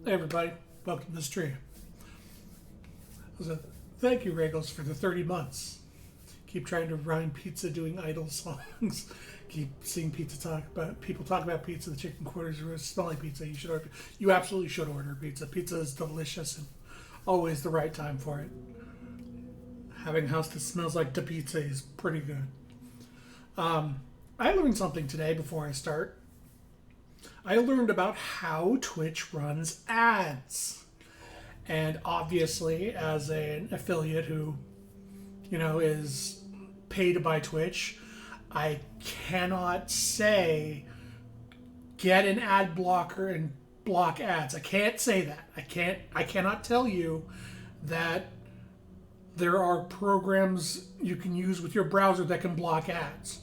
Hey everybody, welcome to the stream. So, thank you, Regals, for the 30 months. Keep trying to rhyme pizza doing idle songs. Keep seeing people talk about pizza, the chicken quarters, or smelling pizza. You absolutely should order pizza. Pizza is delicious and always the right time for it. Having a house that smells like the pizza is pretty good. I learned something today before I start. I learned about how Twitch runs ads. And obviously, as an affiliate who, is paid by Twitch, I cannot say get an ad blocker and block ads. I can't say that. I cannot tell you that there are programs you can use with your browser that can block ads.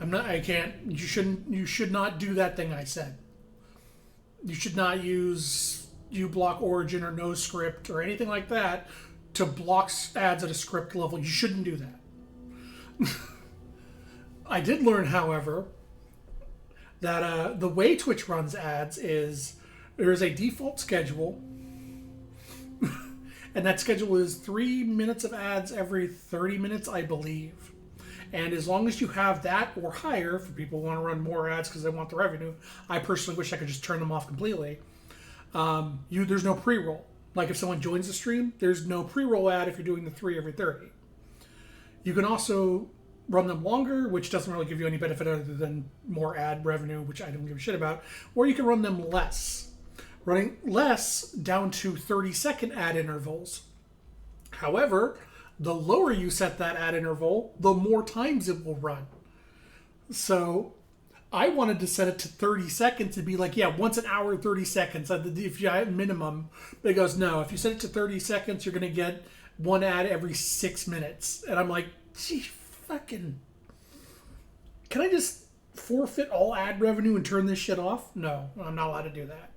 You should not do that thing I said. You should not use uBlock Origin or NoScript or anything like that to block ads at a script level. You shouldn't do that. I did learn, however, that the way Twitch runs ads is there is a default schedule, and that schedule is 3 minutes of ads every 30 minutes, I believe. And as long as you have that or higher, for people who want to run more ads because they want the revenue, I personally wish I could just turn them off completely. There's no pre-roll. Like if someone joins the stream, there's no pre-roll ad if you're doing the 3 every 30. You can also run them longer, which doesn't really give you any benefit other than more ad revenue, which I don't give a shit about. Or you can run them less. Running less down to 30-second ad intervals. However, the lower you set that ad interval, the more times it will run. So I wanted to set it to 30 seconds to be like, yeah, once an hour, 30 seconds. If you have minimum, but it goes, no, if you set it to 30 seconds, you're going to get one ad every 6 minutes. And I'm like, gee, fucking, can I just forfeit all ad revenue and turn this shit off? No, I'm not allowed to do that.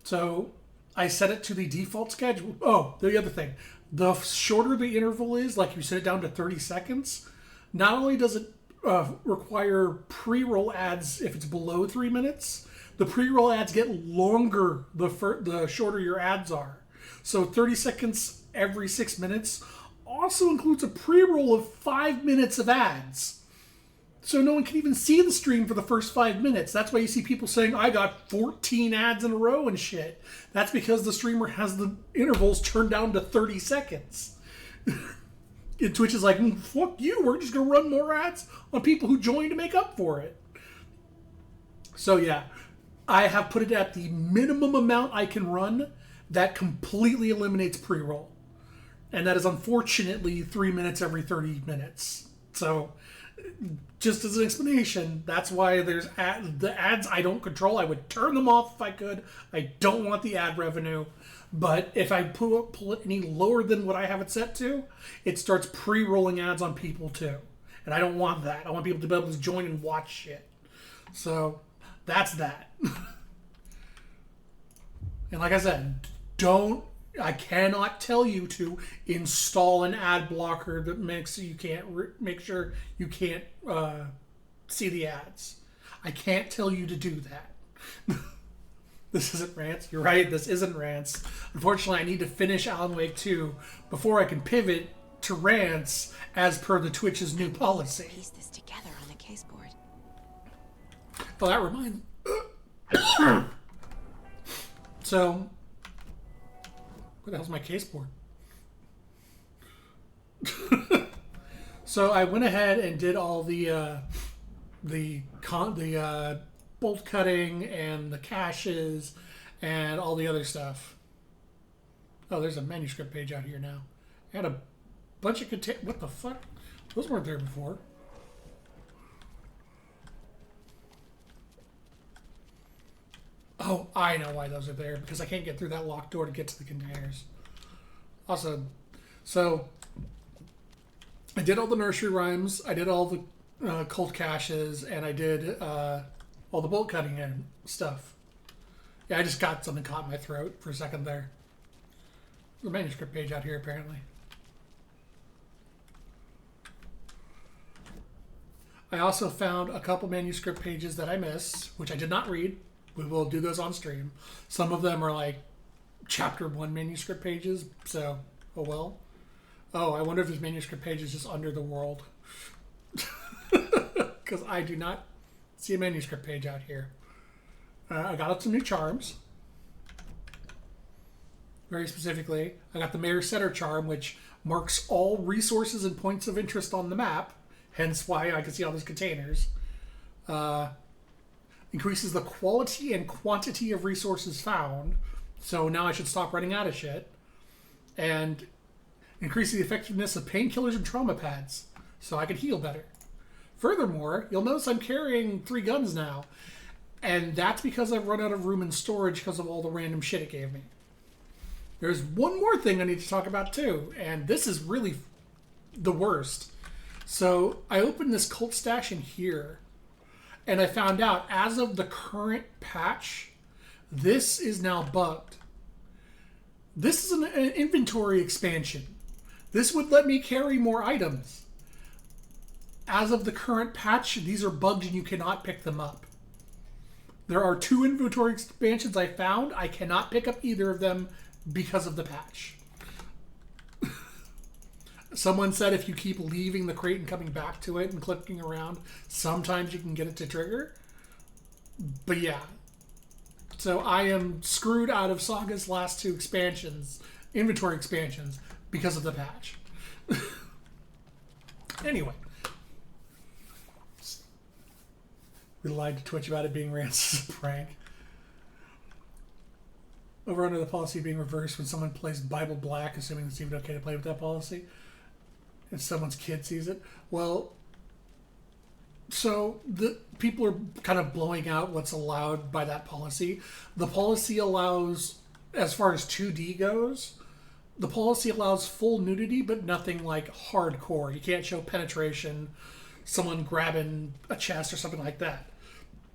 So I set it to the default schedule. Oh, the other thing. The shorter the interval is, like you set it down to 30 seconds, not only does it require pre-roll ads if it's below 3 minutes, the pre-roll ads get longer the shorter your ads are. So 30 seconds every 6 minutes also includes a pre-roll of 5 minutes of ads. So no one can even see the stream for the first 5 minutes. That's why you see people saying, I got 14 ads in a row and shit. That's because the streamer has the intervals turned down to 30 seconds. And Twitch is like, fuck you, we're just going to run more ads on people who join to make up for it. So yeah, I have put it at the minimum amount I can run that completely eliminates pre-roll. And that is unfortunately 3 minutes every 30 minutes. So just as an explanation, that's why there's the ads I don't control. I would turn them off if I could. I don't want the ad revenue. But if I pull it any lower than what I have it set to, it starts pre-rolling ads on people too. And I don't want that. I want people to be able to join and watch shit. So that's that. And like I said, I cannot tell you to install an ad blocker that makes you can't make sure you can't see the ads. I can't tell you to do that. This isn't Rants. You're right, this isn't Rants. Unfortunately, I need to finish Alan Wake 2 before I can pivot to Rants as per the Twitch's new policy. Piece this together on the case board. Well, that reminds. So, where the hell's my case board? So I went ahead and did all the bolt cutting and the caches and all the other stuff. Oh, there's a manuscript page out here now. I had a bunch of what the fuck? Those weren't there before. Oh, I know why those are there. Because I can't get through that locked door to get to the containers. Also, so I did all the nursery rhymes. I did all the cult caches. And I did all the bolt cutting and stuff. Yeah, I just got something caught in my throat for a second there. The manuscript page out here, apparently. I also found a couple manuscript pages that I missed, which I did not read, We will do those on stream. Some of them are like chapter 1 manuscript pages, so oh well. Oh, I wonder if this manuscript page is just under the world. Because I do not see a manuscript page out here. I got some new charms. Very specifically, I got the Mayor Setter charm, which marks all resources and points of interest on the map, hence why I can see all those containers. Increases the quality and quantity of resources found, so now I should stop running out of shit. And increases the effectiveness of painkillers and trauma pads, so I can heal better. Furthermore, you'll notice I'm carrying 3 guns now, and that's because I've run out of room in storage because of all the random shit it gave me. There's one more thing I need to talk about too, and this is really the worst. So I opened this cult stash in here, and I found out as of the current patch, this is now bugged. This is an inventory expansion. This would let me carry more items. As of the current patch, these are bugged and you cannot pick them up. There are 2 inventory expansions I found. I cannot pick up either of them because of the patch. Someone said if you keep leaving the crate and coming back to it and clicking around, sometimes you can get it to trigger. But yeah. So I am screwed out of Saga's last 2 expansions, inventory expansions, because of the patch. Anyway. We lied to Twitch about it being Rance's prank. Over under the policy being reversed when someone plays Bible Black, assuming it's even okay to play with that policy. If someone's kid sees it. Well, so the people are kind of blowing out what's allowed by that policy. The policy allows, as far as 2D goes, the policy allows full nudity, but nothing like hardcore. You can't show penetration, someone grabbing a chest or something like that.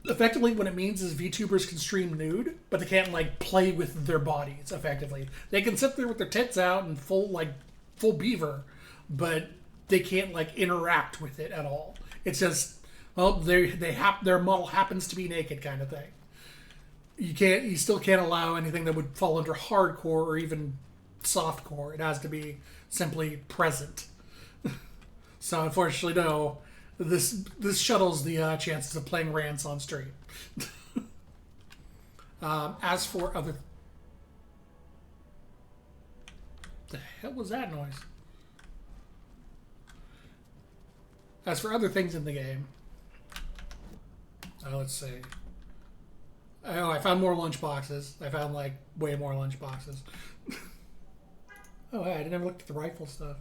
Effectively, what it means is VTubers can stream nude, but they can't like play with their bodies. Effectively, they can sit there with their tits out and full beaver, but they can't like interact with it at all. It's just, well, their model happens to be naked kind of thing. You still can't allow anything that would fall under hardcore or even softcore. It has to be simply present. So unfortunately, no. This shuttles the chances of playing Rance on stream. As for other... The hell was that noise? As for other things in the game... let's see. Oh, I found more lunch boxes. I found, like, way more lunch boxes. Oh, hey, I never looked at the rifle stuff.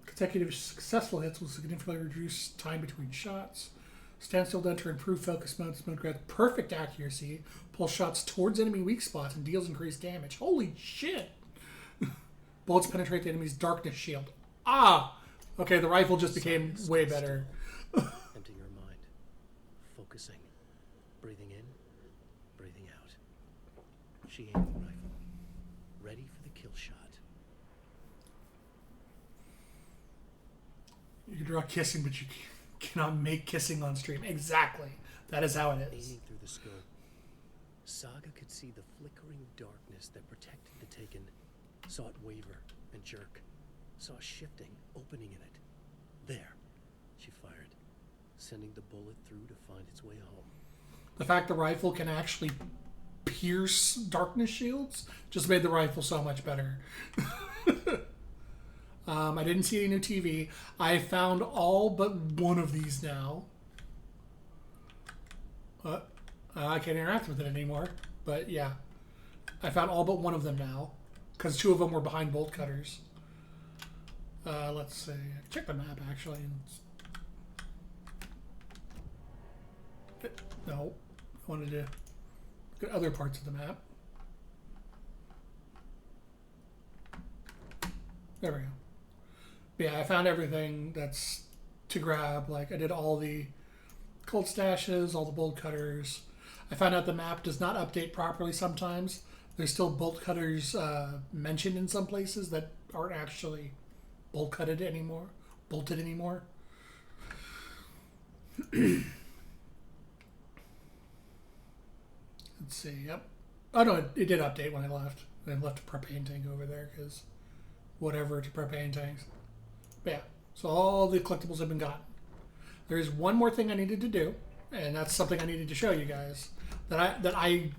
Consecutive successful hits will significantly reduce time between shots. Standstill to enter improved focus mode. This mode grants perfect accuracy, pulls shots towards enemy weak spots, and deals increased damage. Holy shit! Bullets penetrate the enemy's darkness shield. Ah! Okay, the rifle just became way better. Emptying your mind. Focusing. Breathing in, breathing out. She aimed the rifle. Ready for the kill shot. You can draw kissing, but you cannot make kissing on stream. Exactly. That is how it is. Aiming through the scope, Saga could see the flickering darkness that protected the Taken. Saw it waver and jerk. Saw a shifting opening in it. There. She fired, sending the bullet through to find its way home. The fact the rifle can actually pierce darkness shields just made the rifle so much better. I didn't see any new TV. I found all but one of these now. I can't interact with it anymore. But yeah, I found all but one of them now. Because 2 of them were behind bolt cutters. Let's see. Check the map actually. No. I wanted to look at other parts of the map. There we go. But yeah, I found everything that's to grab. Like, I did all the cold stashes, all the bolt cutters. I found out the map does not update properly sometimes. There's still bolt cutters mentioned in some places that aren't actually bolted anymore. Let's see. Yep. Oh no, it did update when I left. I left a propane tank over there because whatever to propane tanks. But yeah. So all the collectibles have been gotten. There is one more thing I needed to do, and that's something I needed to show you guys that I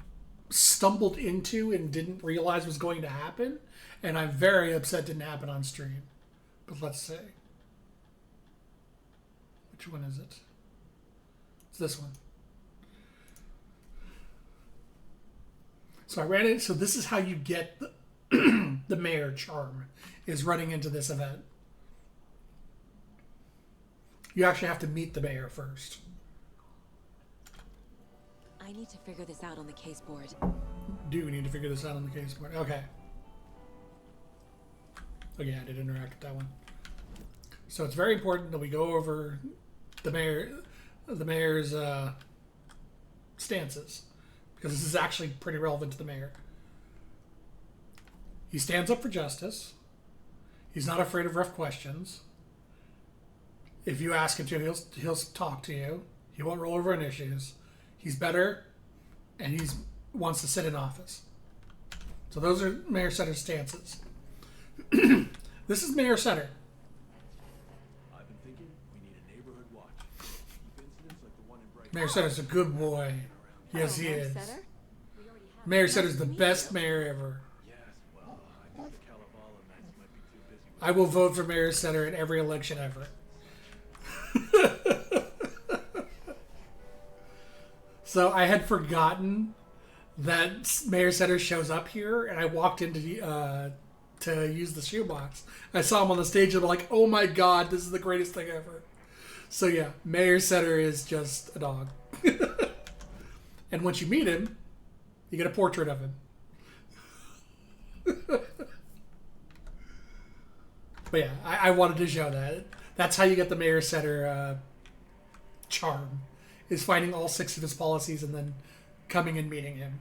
stumbled into and didn't realize was going to happen, and I'm very upset didn't happen on stream. But let's see. Which one is it? It's this one. So I ran it. So this is how you get the mayor charm, is running into this event. You actually have to meet the mayor first. I need to figure this out on the case board. Do we need to figure this out on the case board? Okay. Oh yeah, I did interact with that one. So it's very important that we go over the mayor's stances, because this is actually pretty relevant to the mayor. He stands up for justice. He's not afraid of rough questions. If you ask him to, he'll talk to you. He won't roll over on issues. He's better, and he wants to sit in office. So those are Mayor Setter's stances. This is Mayor Setter. I've been thinking we need a neighborhood watch. Keep incidents like the one in Brighton. Mayor Setter's a good boy. Yes, he is. Mayor Setter's the best mayor ever. Yes, well, I think the Kalevala Knights might be too busy with I will vote for Mayor Setter in every election ever. So I had forgotten that Mayor Setter shows up here, and I walked into to use the shoebox. I saw him on the stage, and I'm like, "Oh my god, this is the greatest thing ever!" So yeah, Mayor Setter is just a dog. And once you meet him, you get a portrait of him. But yeah, I wanted to show that. That's how you get the Mayor Setter charm, is finding all 6 of his policies and then coming and meeting him.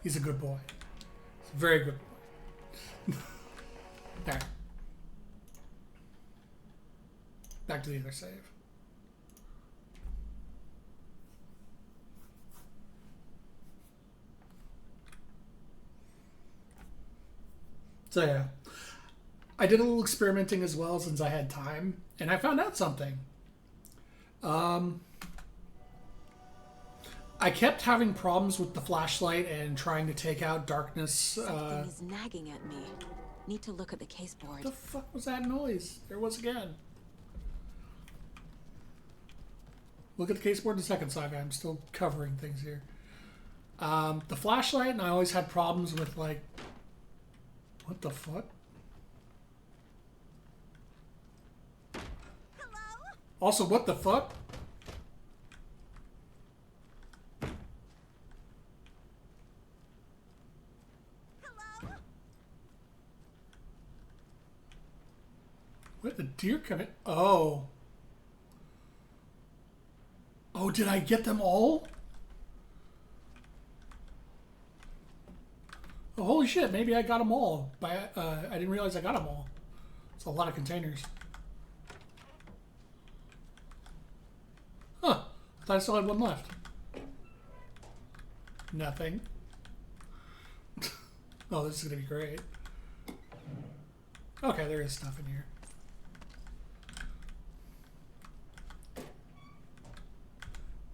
He's a good boy. He's a very good boy. Alright. Back to the other save. So yeah. I did a little experimenting as well since I had time, and I found out something. I kept having problems with the flashlight and trying to take out darkness. Something is nagging at me. Need to look at the case board. What the fuck was that noise? There was again. Look at the case board in a second, Saga. I'm still covering things here. The flashlight, and I always had problems with, like... What the fuck? Hello? Also, what the fuck? Hello? Where the deer come in? Oh. Oh, did I get them all? Oh, holy shit, maybe I got them all. But I didn't realize I got them all. It's a lot of containers. Huh. I thought I still had one left. Nothing. Oh, this is going to be great. Okay, there is stuff in here.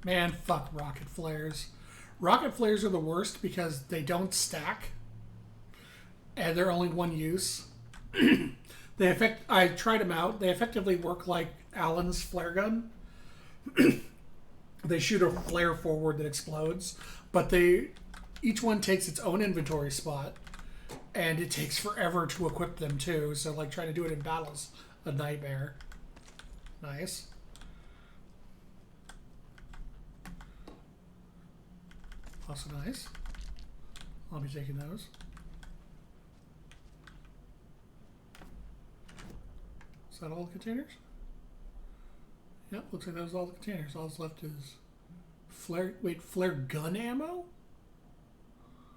Man, fuck rocket flares. Rocket flares are the worst because they don't stack. And they're only one use. I tried them out. They effectively work like Allen's flare gun. They shoot a flare forward that explodes, but each one takes its own inventory spot, and it takes forever to equip them too. So like trying to do it in battle's a nightmare. Nice. Also nice. I'll be taking those. Is that all the containers? Yep, looks like that was all the containers. All that's left is flare. Wait, flare gun ammo?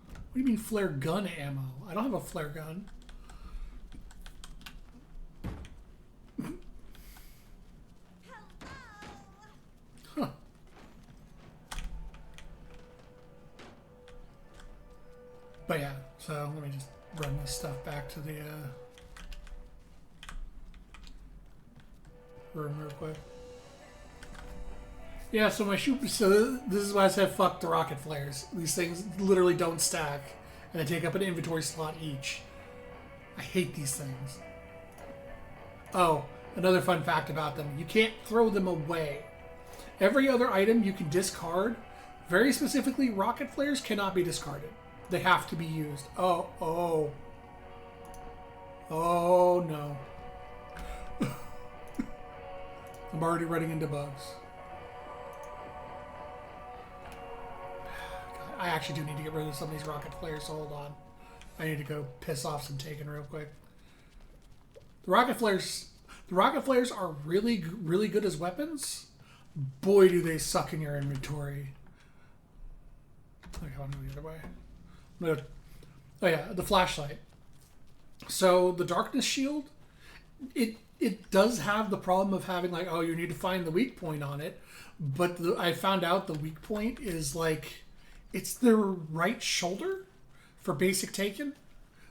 What do you mean flare gun ammo? I don't have a flare gun. Huh. But yeah, so let me just run this stuff back to the room real quick. Yeah, so so this is why I said fuck the rocket flares. These things literally don't stack, and they take up an inventory slot each. I hate these things. Oh, another fun fact about them: you can't throw them away. Every other item you can discard. Very specifically, rocket flares cannot be discarded. They have to be used. Oh no. I'm already running into bugs. I actually do need to get rid of some of these rocket flares, so hold on. I need to go piss off some Taken real quick. The rocket flares are really good as weapons. Boy, do they suck in your inventory. Okay, I'll move the other way. Oh yeah, the flashlight. So the darkness shield, it does have the problem of having like, oh, you need to find the weak point on it, but I found out the weak point is like, it's the right shoulder for basic Taken.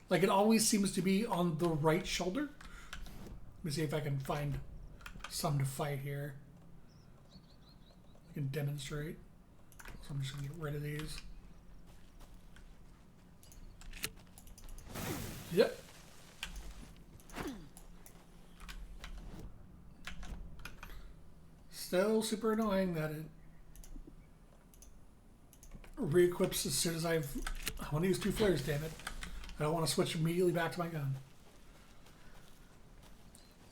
Like it always seems to be on the right shoulder. Let me see if I can find some to fight here. I can demonstrate. So I'm just gonna get rid of these. Yep. Still super annoying that it re-equips as soon as I want to use 2 flares, damn it. I don't want to switch immediately back to my gun.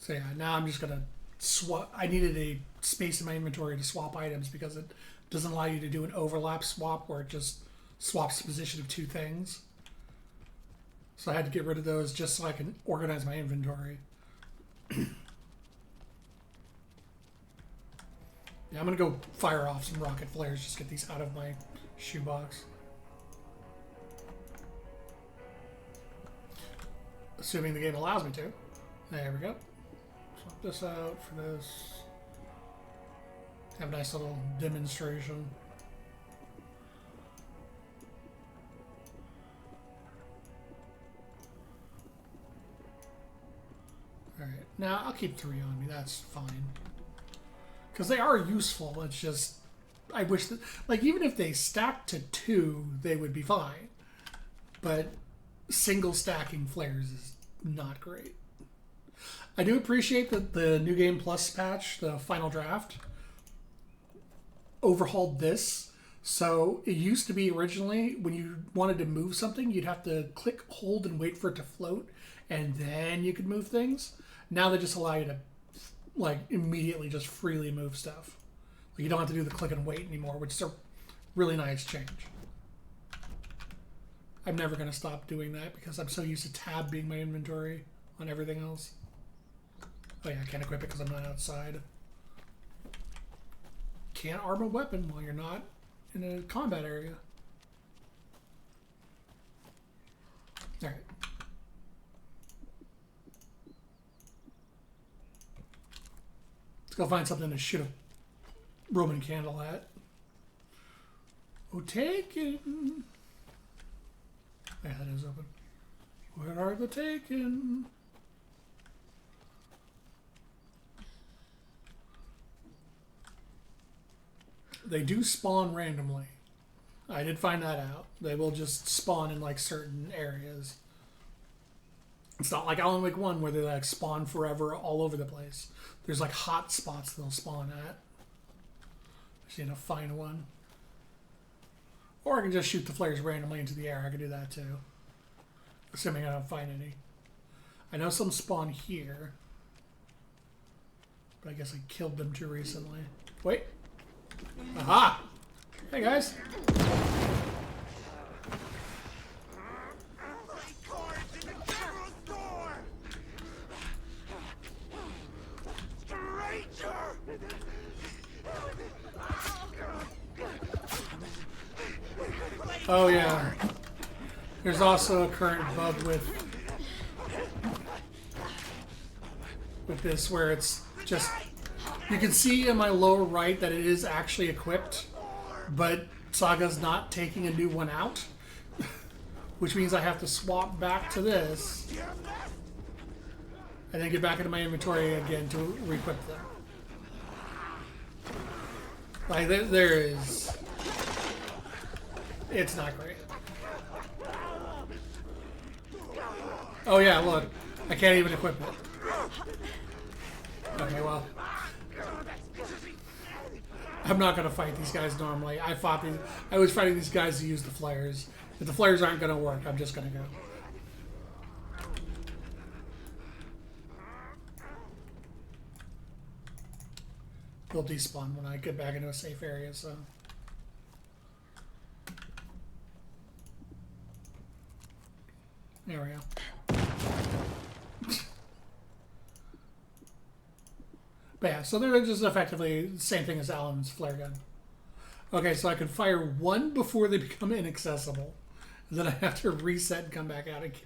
So yeah, now I'm just gonna swap. I needed a space in my inventory to swap items because it doesn't allow you to do an overlap swap where it just swaps the position of 2 things. So I had to get rid of those just so I can organize my inventory. Yeah, I'm gonna go fire off some rocket flares, just get these out of my shoebox. Assuming the game allows me to. There we go. Swap this out for this. Have a nice little demonstration. Alright, now I'll keep 3 on me, that's fine. Because they are useful, it's just, I wish that, like, even if they stack to 2, they would be fine. But single stacking flares is not great. I do appreciate that the New Game Plus patch, the final draft, overhauled this. So it used to be originally, when you wanted to move something, you'd have to click, hold, and wait for it to float, and then you could move things. Now they just allow you to, like, immediately just freely move stuff. Like, you don't have to do the click and wait anymore, which is a really nice change. I'm never going to stop doing that because I'm so used to tab being my inventory on everything else. Oh yeah, I can't equip it because I'm not outside. Can't arm a weapon while you're not in a combat area. Alright. Let's go find something to shoot a Roman candle at. Oh, Taken! Yeah, that is open. Where are the Taken? They do spawn randomly. I did find that out. They will just spawn in like certain areas. It's not like Alan Wake 1 where they like spawn forever all over the place. There's like hot spots they'll spawn at. Just need to find one. Or I can just shoot the flares randomly into the air. I can do that too. Assuming I don't find any. I know some spawn here. But I guess I killed them too recently. Wait. Aha! Hey guys. Oh yeah. There's also a current bug with this where it's just, you can see in my lower right that it is actually equipped, but Saga's not taking a new one out. which means I have to swap back to this and then get back into my inventory again to re-equip them. Like, there is... It's not great. Oh yeah, look. I can't even equip it. Okay, well... I'm not gonna fight these guys normally. I was fighting these guys to use the flares. If the flares aren't gonna work, I'm just gonna go. They'll despawn when I get back into a safe area, so... There we go. But yeah, so they're just effectively the same thing as Alan's flare gun. Okay, so I can fire one before they become inaccessible. And then I have to reset and come back out again.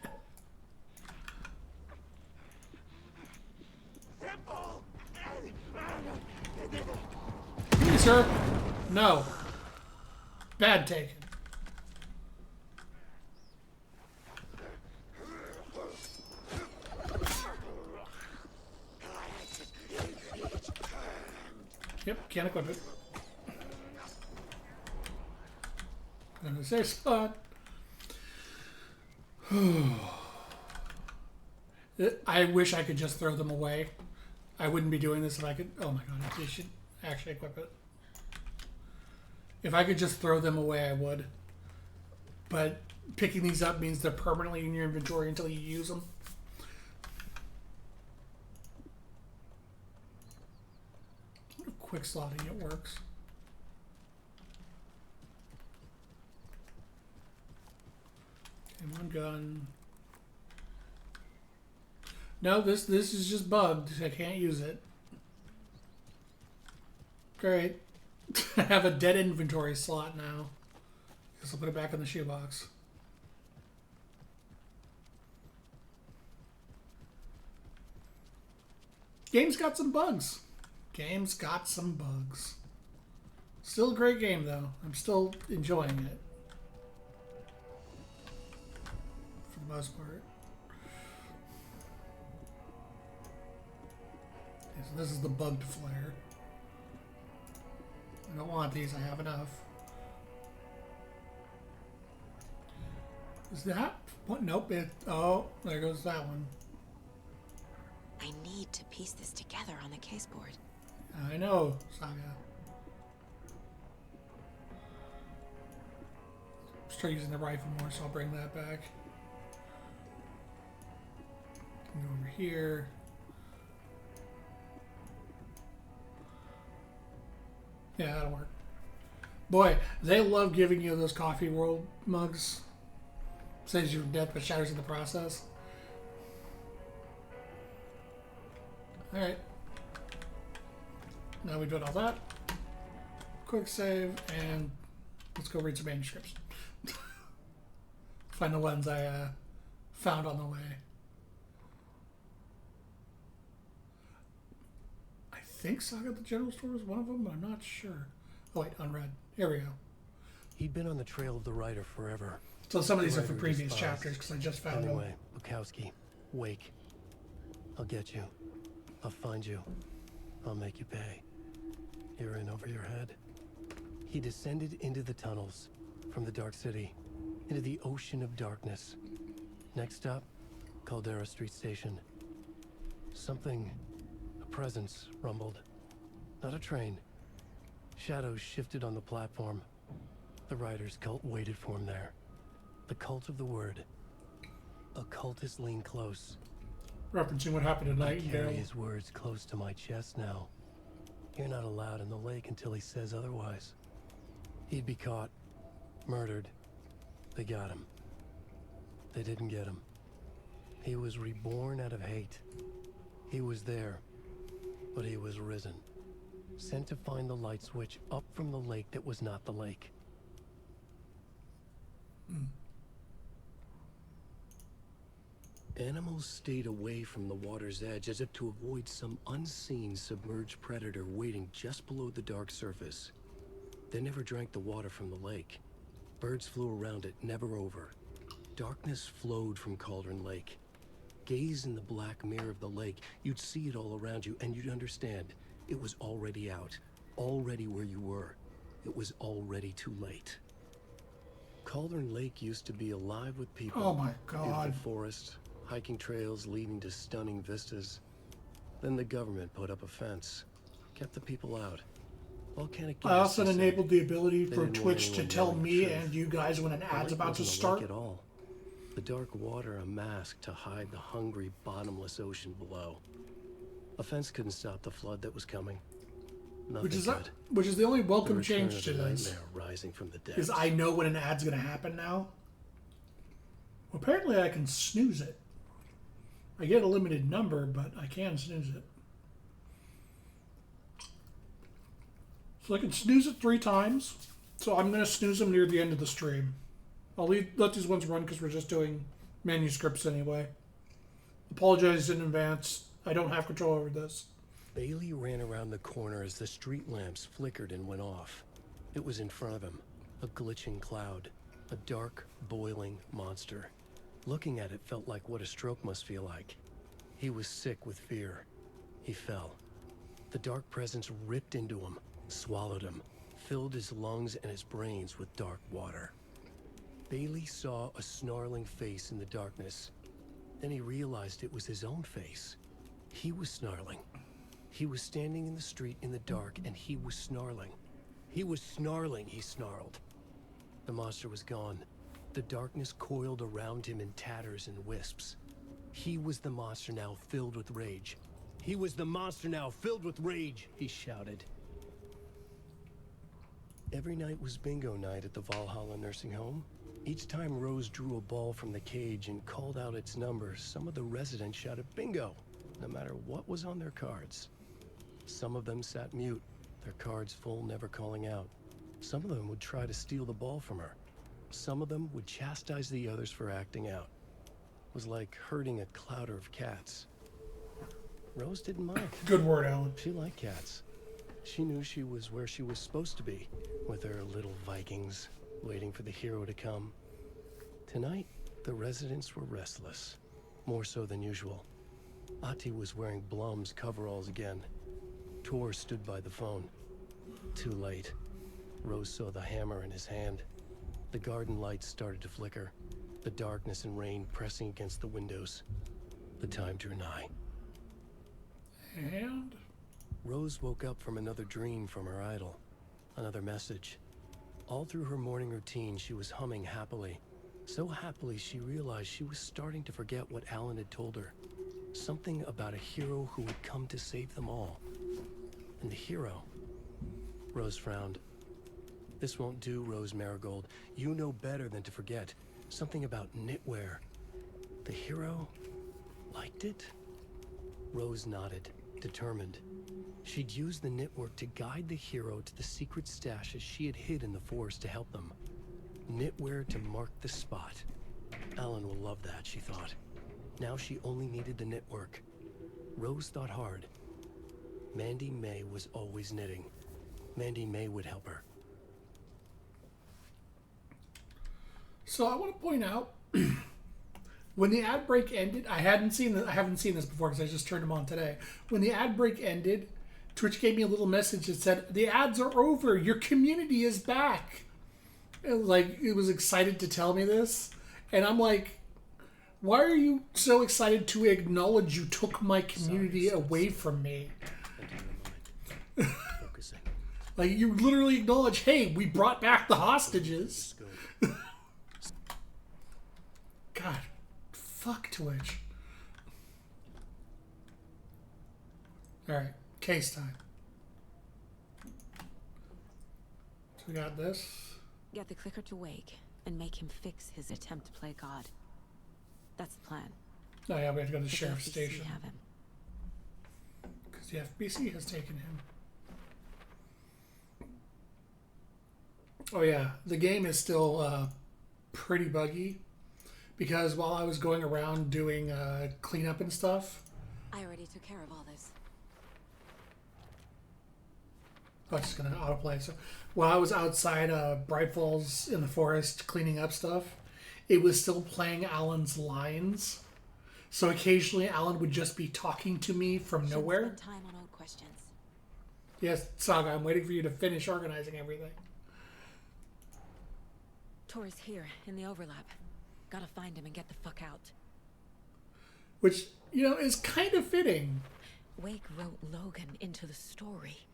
Give me, sir. No. Bad taken. Yep, can't equip it. And a safe spot. I wish I could just throw them away. I wouldn't be doing this if I could. Oh my god, I should actually equip it. If I could just throw them away, I would. But picking these up means they're permanently in your inventory until you use them. Quick slotting, it works. Come on, gun. No, this is just bugged. I can't use it. Great. I have a dead inventory slot now. Guess I'll put it back in the shoebox. Game's got some bugs. Game's got some bugs. Still a great game, though. I'm still enjoying it. For the most part. Okay, so this is the bugged flare. I don't want these. I have enough. Is that... What? Nope. Oh, there goes that one. I need to piece this together on the caseboard. I know, Saga. Start using the rifle more, so I'll bring that back. Go over here. Yeah, that'll work. Boy, they love giving you those Coffee World mugs. Saves you death but shatters in the process. Alright. Now we've done all that. Quick save, and let's go read some manuscripts. Find the ones I found on the way. I think Saga the General Store was one of them, but I'm not sure. Oh wait, unread. Here we go. He'd been on the trail of the writer forever. So some of these are The from writer previous despised. chapters, because I just found them. Anyway, Bukowski, wake. I'll get you. I'll find you. I'll make you pay. You're in over your head. He descended into the tunnels, from the Dark City, into the ocean of darkness. Next stop, Caldera Street Station. Something, a presence, rumbled. Not a train. Shadows shifted on the platform. The Rider's cult waited for him there. The cult of the word. Occultists lean close. Referencing what happened I tonight in carry Daryl. his words close to my chest now. You're not allowed in the lake until he says otherwise. He'd be caught, murdered. They got him. They didn't get him. He was reborn out of hate. He was there, but he was risen. Sent to find the light switch up from the lake that was not the lake. Animals stayed away from the water's edge as if to avoid some unseen submerged predator waiting just below the dark surface. They never drank the water from the lake. Birds flew around it, never over. Darkness flowed from Cauldron Lake. Gaze in the black mirror of the lake. You'd see it all around you, and you'd understand. It was already out. Already where you were. It was already too late. Cauldron Lake used to be alive with people. Oh my God. Beautiful forest, hiking trails leading to stunning vistas. Then the government put up a fence, kept the people out. Volcanic gas. I also they said. enabled the ability They for didn't want Twitch to anyone tell knowing the me truth. and you guys when an The ad's lake about to wasn't a start. lake at all. The dark water a mask to hide the hungry, bottomless ocean below. A fence couldn't stop the flood that was coming. Nothing could. Which is the only The welcome return change of to the this. nightmare rising from the Is depths. I know when an ad's going to happen now. Well, apparently I can snooze it. I get a limited number, but I can snooze it. So I can snooze it 3 times. So I'm going to snooze them near the end of the stream. I'll let these ones run because we're just doing manuscripts anyway. Apologize in advance. I don't have control over this. Bailey ran around the corner as the street lamps flickered and went off. It was in front of him, a glitching cloud, a dark, boiling monster. Looking at it felt like what a stroke must feel like. He was sick with fear. He fell. The dark presence ripped into him, swallowed him, filled his lungs and his brains with dark water. Bailey saw a snarling face in the darkness. Then he realized it was his own face. He was snarling. He was standing in the street in the dark, and he was snarling. He was snarling, he snarled. The monster was gone. The darkness coiled around him in tatters and wisps. He was the monster now filled with rage. He was the monster now filled with rage, he shouted. Every night was bingo night at the Valhalla nursing home. Each time Rose drew a ball from the cage and called out its number, some of the residents shouted bingo, no matter what was on their cards. Some of them sat mute, their cards full, never calling out. Some of them would try to steal the ball from her. Some of them would chastise the others for acting out. It was like herding a clouder of cats. Rose didn't mind. Good word, Alan. She liked cats. She knew she was where she was supposed to be, with her little Vikings, waiting for the hero to come. Tonight, the residents were restless, more so than usual. Ahti was wearing Blum's coveralls again. Tor stood by the phone. Too late. Rose saw the hammer in his hand. The garden lights started to flicker, the darkness and rain pressing against the windows. The time drew nigh. And Rose woke up from another dream from her idol. Another message. All through her morning routine, she was humming happily. So happily, she realized she was starting to forget what Alan had told her. Something about a hero who would come to save them all. And the hero... Rose frowned. This won't do, Rose Marigold. You know better than to forget. Something about knitwear. The hero... liked it? Rose nodded, determined. She'd use the knitwork to guide the hero to the secret stashes she had hid in the forest to help them. Knitwear to mark the spot. Alan will love that, she thought. Now she only needed the knitwork. Rose thought hard. Mandy May was always knitting. Mandy May would help her. so I want to point out, when the ad break ended, I haven't seen this before because I just turned them on today. When the ad break ended, Twitch gave me a little message that said, "The ads are over. Your community is back." It was excited to tell me this, and I'm like, why are you so excited to acknowledge you took my community away from me? Thank you for a moment. Focusing. Like, you literally acknowledge, hey, we brought back the hostages. Good. God, fuck Twitch. Alright, case time. So we got this. Get the clicker to wake and make him fix his attempt to play God. That's the plan. Oh yeah, we have to go to the But sheriff's the FBC station. have him. Because the FBC has taken him. Oh yeah, the game is still pretty buggy. Because while I was going around doing cleanup and stuff... I already took care of all this. Oh, it's just going to autoplay. So while I was outside Bright Falls in the forest cleaning up stuff, it was still playing Alan's lines. So occasionally Alan would just be talking to me from Shouldn't nowhere. spend time on old questions. Yes, Saga, I'm waiting for you to finish organizing everything. Tor's here, in the overlap. Gotta find him and get the fuck out. Which, you know, is kind of fitting. Wake wrote Logan into the story.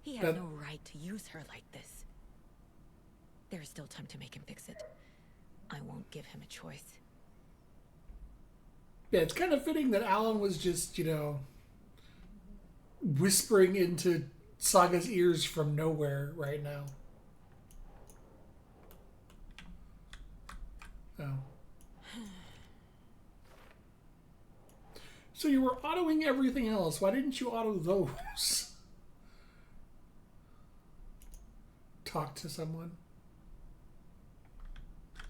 He has But- no right to use her like this. There is still time to make him fix it. I won't give him a choice. Yeah, it's kind of fitting that Alan was just, you know, whispering into Saga's ears from nowhere right now. Oh. So you were autoing everything else. Why didn't you auto those? Talk to someone.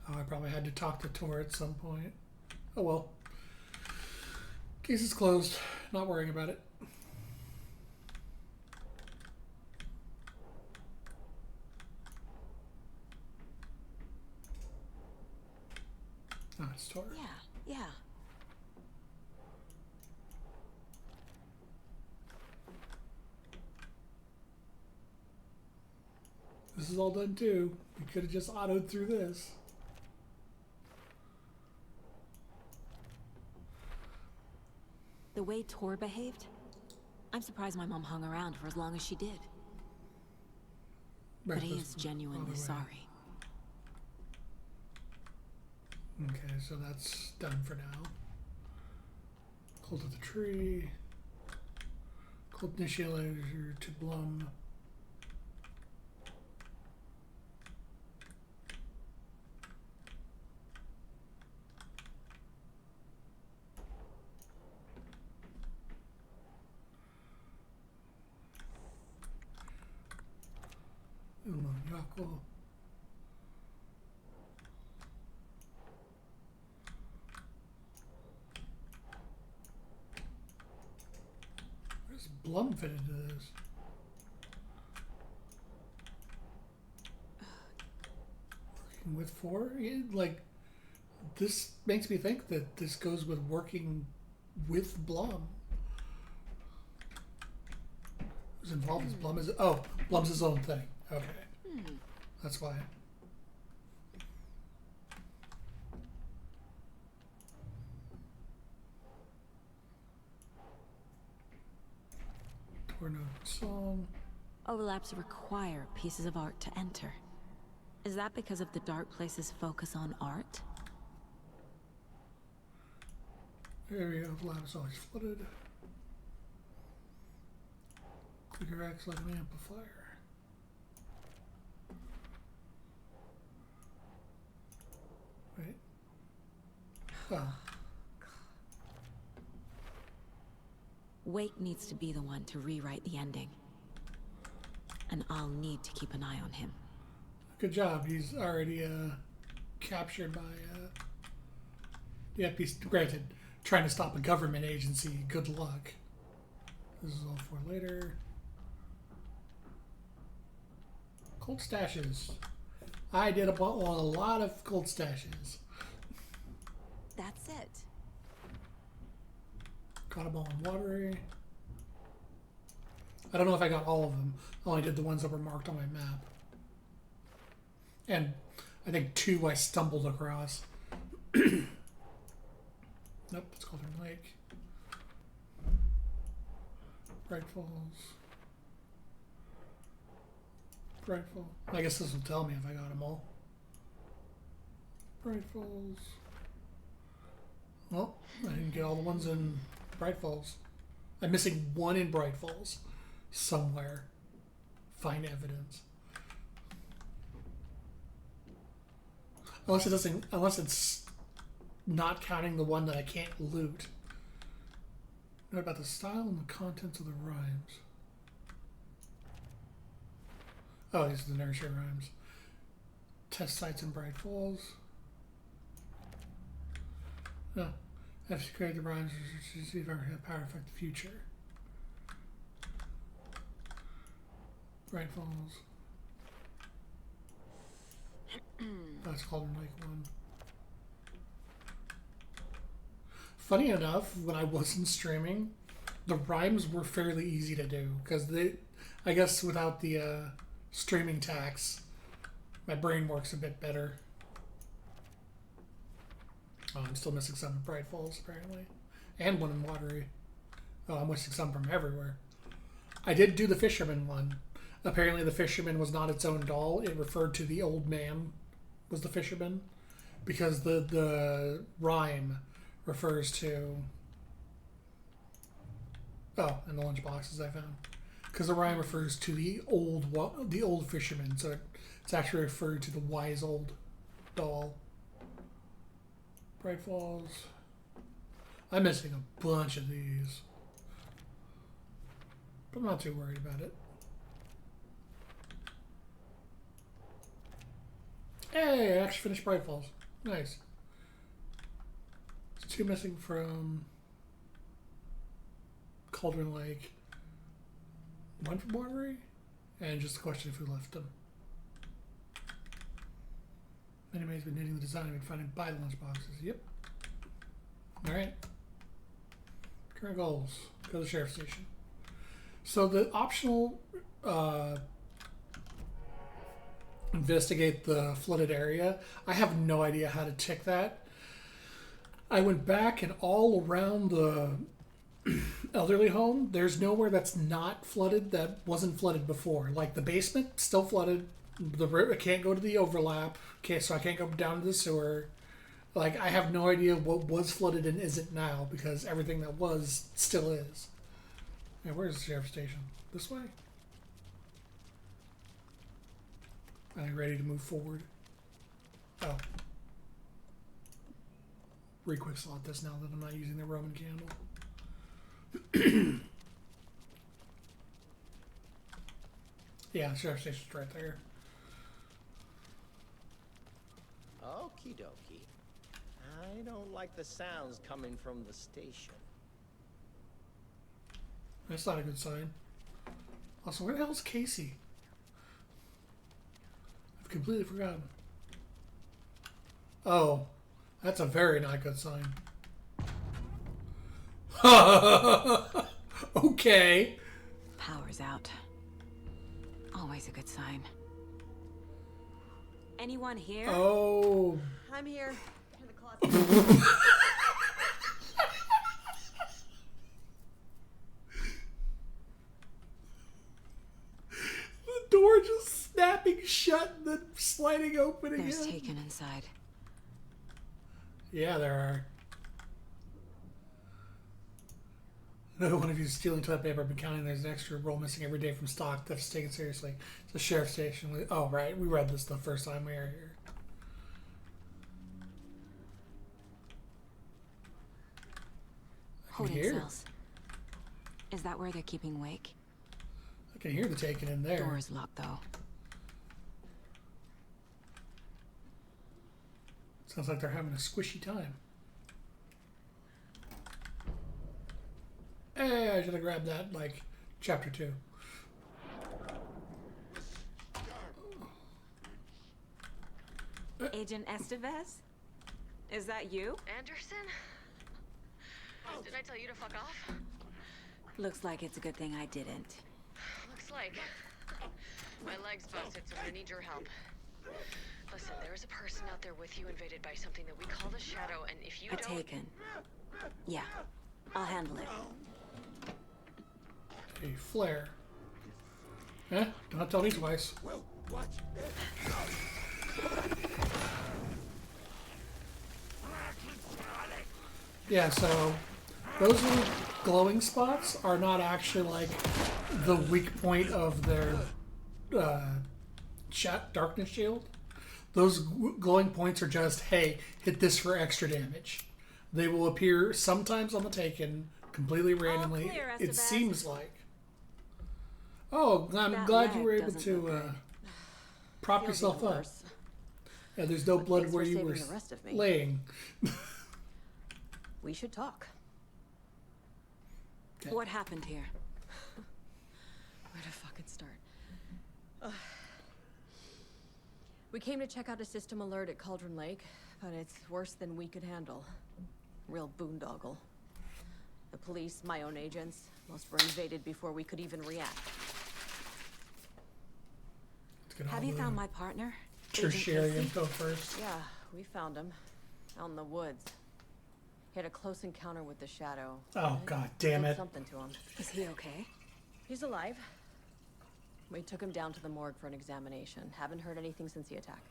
Oh, I probably had to talk to Tor at some point. Oh well. Case is closed. Not worrying about it. Oh, it's Tor. Yeah. This is all done too. We could have just autoed through this. The way Tor behaved, I'm surprised my mom hung around for as long as she did. But he is genuinely sorry. Okay, so that's done for now. Cult of the Tree. Cult Initiator to Blum. Yako. Where's Blum fit into this? Working with four? Like, this makes me think that this goes with working with Blum. Who's involved is Blum is Blum's his own thing. Okay. That's why. Torno song. Overlaps require pieces of art to enter. Is that because of the Dark Place's focus on art? Area of lab is always flooded. Clicker acts like an amplifier. Right. Oh. Wake needs to be the one to rewrite the ending. And I'll need to keep an eye on him. Good job. He's already captured by the FBC. Granted, trying to stop a government agency. Good luck. This is all for later. Cold stashes. I did a lot of cold stashes. That's it. Got them all in watery. I don't know if I got all of them. I only did the ones that were marked on my map. And I think 2 I stumbled across. Nope, it's Cauldron Lake. Bright Falls. Bright Falls. I guess this will tell me if I got them all. Bright Falls. Well, I didn't get all the ones in Bright Falls. I'm missing 1 in Bright Falls. Somewhere. Find evidence. Unless it's not counting the one that I can't loot. Note about the style and the contents of the rhymes. Oh, these are the nursery rhymes. Test sites in Bright Falls. No. After you create the rhymes, you don't have power affect the future. Bright Falls. That's called Lake 1. Funny enough, when I wasn't streaming, the rhymes were fairly easy to do because I guess without the streaming tax, my brain works a bit better. Oh, I'm still missing some in Bright Falls apparently, and one in Watery. Oh, I'm missing some from everywhere. I did do the fisherman one. Apparently, the fisherman was not its own doll. It referred to the old man was the fisherman because the rhyme refers to. Oh, and the lunchboxes I found, because the rhyme refers to the old fisherman, so it's actually referred to the wise old doll. Bright Falls. I'm missing a bunch of these, but I'm not too worried about it. Hey, I actually finished Bright Falls. Nice. There's 2 missing from Cauldron Lake. 1 from Watery, and just a question of who left them. Anybody's been knitting the design and been finding by the lunchboxes. Yep. Alright. Current goals. Go to the sheriff's station. So the optional investigate the flooded area. I have no idea how to tick that. I went back and all around the elderly home, there's nowhere that's not flooded that wasn't flooded before. Like the basement, still flooded. I can't go to the overlap. Okay, so I can't go down to the sewer. Like, I have no idea what was flooded and isn't now because everything that was still is. Yeah, where's the sheriff's station? This way? Are they ready to move forward? Oh. Re-quick slot this now that I'm not using the Roman candle. Yeah, the sheriff's station's right there. Okie dokie. I don't like the sounds coming from the station. That's not a good sign. Also, where the hell's Casey? I've completely forgotten. Oh, that's a very not good sign. Okay. Power's out. Always a good sign. Anyone here? Oh. I'm here. In the closet. The door just snapping shut and then sliding open again. There's Taken inside. Yeah, there are. No one of you is stealing toilet paper. I've been counting. There's an extra roll missing every day from stock. That's taken seriously. It's a sheriff's station. Oh, right. We read this the first time we were here. I can Holding hear. cells. Is that where they're keeping Wake? I can hear the Taken in there. Door is locked though. Sounds like they're having a squishy time. Hey, I should have grabbed that like chapter 2. Agent Estevez? Is that you? Anderson? Did I tell you to fuck off? Looks like it's a good thing I didn't. Looks like. My leg's busted, so I need your help. Listen, there is a person out there with you invaded by something that we call the Shadow, and if you A don't... Taken. Yeah, I'll handle it. A flare. Eh? Don't tell me twice. Well, what? Yeah, so those little glowing spots are not actually like the weak point of their darkness shield. Those glowing points are just, hey, hit this for extra damage. They will appear sometimes on the Taken, completely randomly. clear, It Estevez. seems like. Oh, I'm That glad you leg were able doesn't to look good. prop Feels yourself even up. worse. Yeah, there's no blood thanks where for you saving were the rest of me. laying. We should talk. Okay. What happened here? Where to fucking start? We came to check out a system alert at Cauldron Lake, but it's worse than we could handle. Real boondoggle. The police, my own agents, most were invaded before we could even react. Let's get Have all you the found my partner? Agent tertiary Casey? info first. Yeah, we found him. Out in the woods. He had a close encounter with the Shadow. Oh, god damn Did it. something to him. Is he okay? He's alive. We took him down to the morgue for an examination. Haven't heard anything since the attack.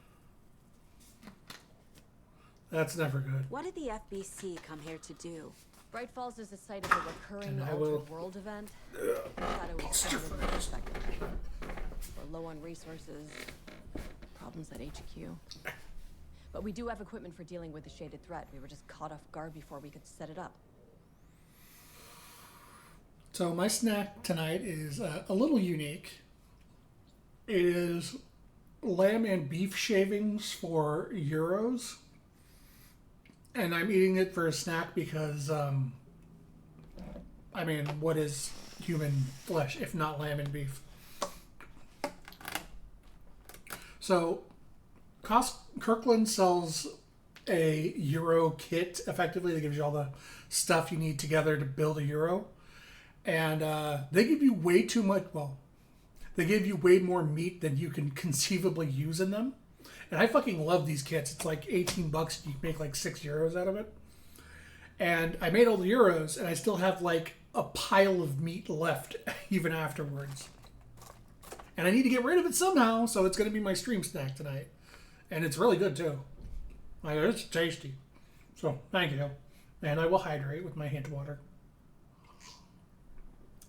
That's never good. What did the FBC come here to do? Bright Falls is the site of a recurring And I altered will- world event. Shadow is founded and respected. We're low on resources, problems at HQ. But we do have equipment for dealing with the shaded threat. We were just caught off guard before we could set it up. So my snack tonight is a little unique. It is lamb and beef shavings for euros. And I'm eating it for a snack because, I mean, what is human flesh if not lamb and beef? So, Kirkland sells a Euro kit, effectively, that gives you all the stuff you need together to build a Euro. And they give you way too much, well, they give you way more meat than you can conceivably use in them. And I fucking love these kits. It's like 18 bucks. You can make like 6 euros out of it. And I made all the euros, and I still have like a pile of meat left even afterwards. And I need to get rid of it somehow, so it's going to be my stream snack tonight. And it's really good too. Like, it's tasty. So, thank you. And I will hydrate with my hint water.